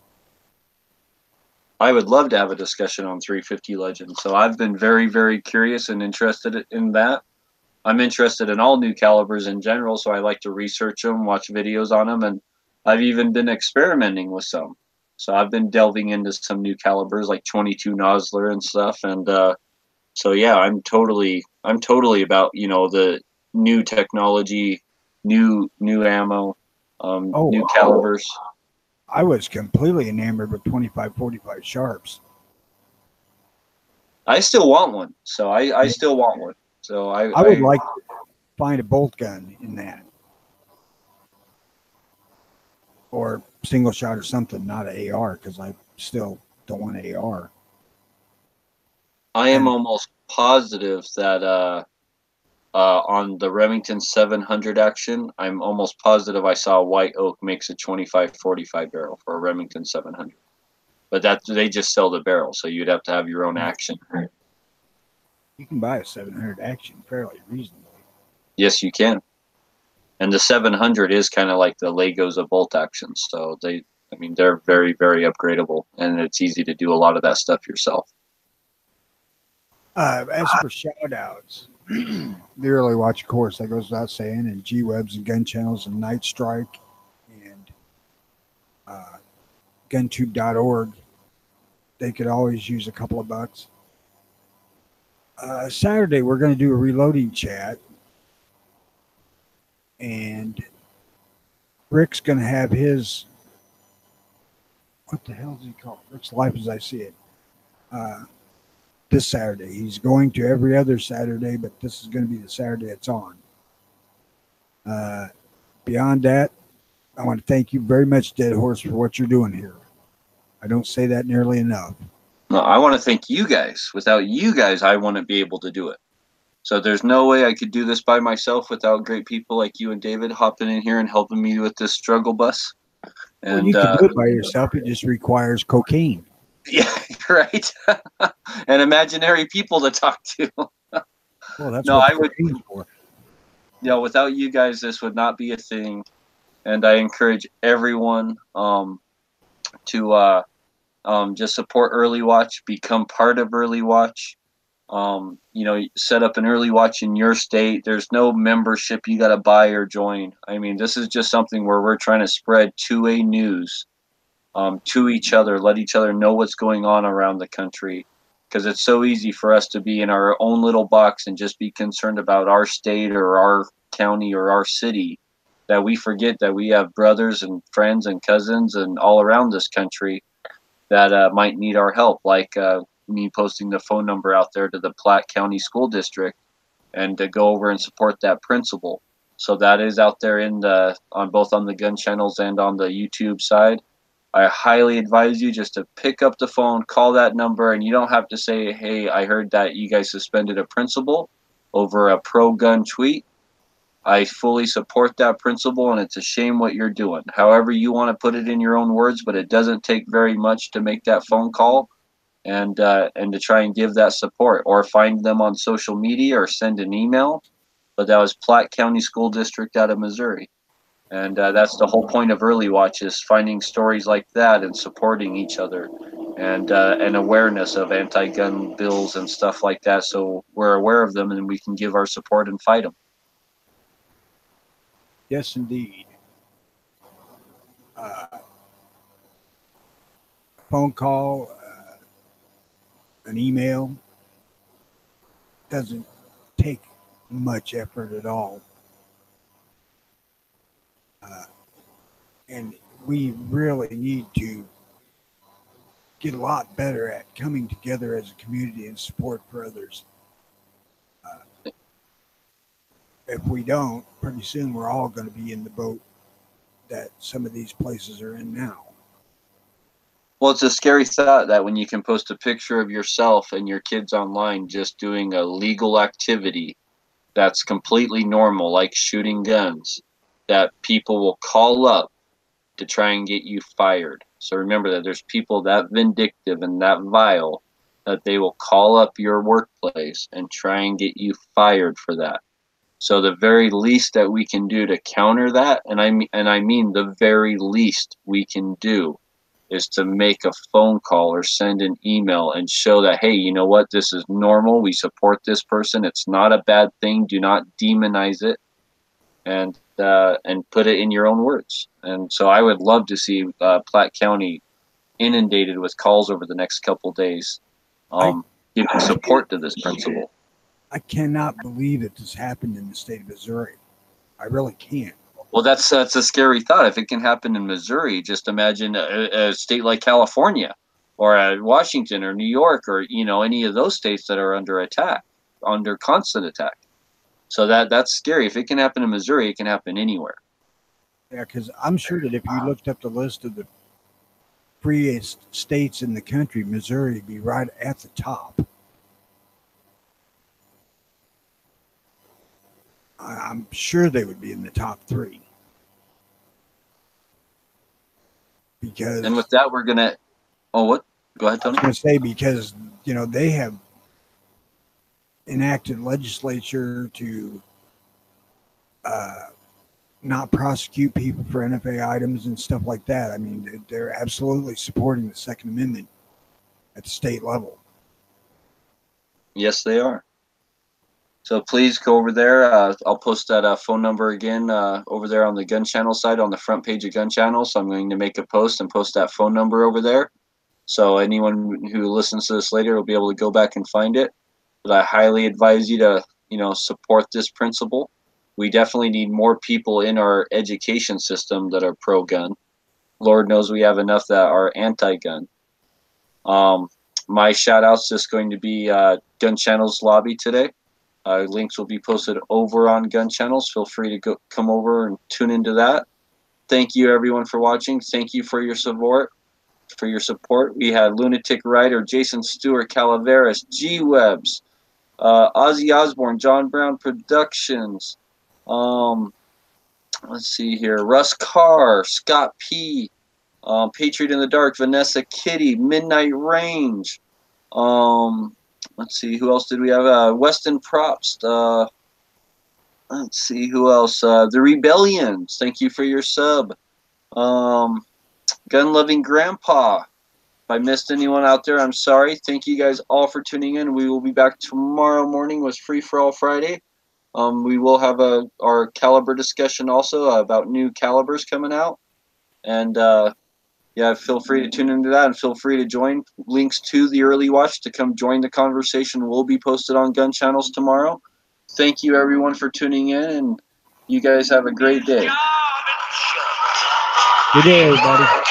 I would love to have a discussion on 350 Legend. So I've been very, very curious and interested in that. I'm interested in all new calibers in general, so I like to research them, watch videos on them, and I've even been experimenting with some. So I've been delving into some new calibers like 22 Nosler and stuff, and so yeah, I'm totally about the new technology, new ammo, new calibers. I was completely enamored with 25-45 Sharps. I still want one, so I still want one. So I would like to find a bolt gun in that, or single shot or something, not an AR, because I still don't want an AR. I am almost positive that on the Remington 700 action, I'm almost positive I saw White Oak makes a 25-45 barrel for a Remington 700. But that they just sell the barrel, so you'd have to have your own action. You can buy a 700 action fairly reasonably. Yes, you can. And the 700 is kind of like the Legos of bolt actions, so they're very, very upgradable, and it's easy to do a lot of that stuff yourself. As for shout outs, the early watch, of course, that goes without saying, and G-Webs and Gun Channels and Night Strike and guntube.org. They could always use a couple of bucks. Saturday, we're going to do a reloading chat, and Rick's going to have his, what the hell is he called? Rick's Life as I See It. This Saturday. He's going to every other Saturday, but this is going to be the Saturday it's on. Beyond that, I want to thank you very much, Dead Horse, for what you're doing here. I don't say that nearly enough. No, I want to thank you guys. Without you guys, I wouldn't be able to do it. So there's no way I could do this by myself without great people like you and David hopping in here and helping me with this struggle bus. And you can do it by yourself. It just requires cocaine. Yeah, right. And imaginary people to talk to. Well, that's no, what I would. For. Without you guys, this would not be a thing. And I encourage everyone to just support Early Watch, become part of Early Watch. Set up an Early Watch in your state. There's no membership you got to buy or join. I mean, this is just something where we're trying to spread 2A news to each other, let each other know what's going on around the country, because it's so easy for us to be in our own little box and just be concerned about our state or our county or our city. that we forget that we have brothers and friends and cousins and all around this country that might need our help, like me posting the phone number out there to the Platte County School District and to go over and support that principal. So that is out there on both on the gun channels and on the YouTube side. I highly advise you just to pick up the phone, call that number, and you don't have to say, hey, I heard that you guys suspended a principal over a pro-gun tweet. I fully support that principal, and it's a shame what you're doing. However you want to put it in your own words, but it doesn't take very much to make that phone call and to try and give that support, or find them on social media or send an email. But that was Platte County School District out of Missouri. And that's the whole point of Early Watch, is finding stories like that and supporting each other, and awareness of anti-gun bills and stuff like that, so we're aware of them and we can give our support and fight them. Yes, indeed. Phone call, an email doesn't take much effort at all. And we really need to get a lot better at coming together as a community and support for others. If we don't, pretty soon we're all going to be in the boat that some of these places are in now. Well, it's a scary thought that when you can post a picture of yourself and your kids online just doing a legal activity that's completely normal, like shooting guns, that people will call up to try and get you fired. So remember that there's people that vindictive and that vile that they will call up your workplace and try and get you fired for that. So the very least that we can do to counter that, and I mean the very least we can do, is to make a phone call or send an email and show that, hey, you know what, this is normal. We support this person. It's not a bad thing. Do not demonize it, and put it in your own words. And so I would love to see Platte County inundated with calls over the next couple days, giving support to this principal. I cannot believe that this happened in the state of Missouri. I really can't. Well, that's a scary thought. If it can happen in Missouri, just imagine a state like California or Washington or New York, or any of those states that are under attack, under constant attack. So that's scary. If it can happen in Missouri, it can happen anywhere. Yeah, because I'm sure that if you looked up the list of the freest states in the country, Missouri would be right at the top. I'm sure they would be in the top 3. Because, and with that, we're gonna. Oh, what? Go ahead, Tony. I was going to say, because they have enacted legislature to not prosecute people for NFA items and stuff like that. I mean, they're absolutely supporting the Second Amendment at the state level. Yes, they are. So please go over there. I'll post that phone number again over there on the Gun Channel side, on the front page of Gun Channel. So I'm going to make a post and post that phone number over there. So anyone who listens to this later will be able to go back and find it. But I highly advise you to, support this principle. We definitely need more people in our education system that are pro-gun. Lord knows we have enough that are anti-gun. My shout-out's just going to be Gun Channel's lobby today. Links will be posted over on Gun Channels. Feel free to come over and tune into that. Thank you, everyone, for watching. Thank you for your support. We had Lunatic Rider, Jason Stewart, Calaveras, G-Webs, Ozzy Osbourne, John Brown Productions. Let's see here. Russ Carr, Scott P, Patriot in the Dark, Vanessa Kitty, Midnight Range. Let's see, who else did we have? Weston Props. Let's see, who else? The Rebellions. Thank you for your sub. Gun Loving Grandpa. If I missed anyone out there, I'm sorry. Thank you guys all for tuning in. We will be back tomorrow morning with Free for All Friday. We will have our caliber discussion also about new calibers coming out. And yeah, feel free to tune into that and feel free to join. Links to the Early Watch to come join the conversation will be posted on Gun Channels tomorrow. Thank you, everyone, for tuning in, and you guys have a great day. Good day, everybody.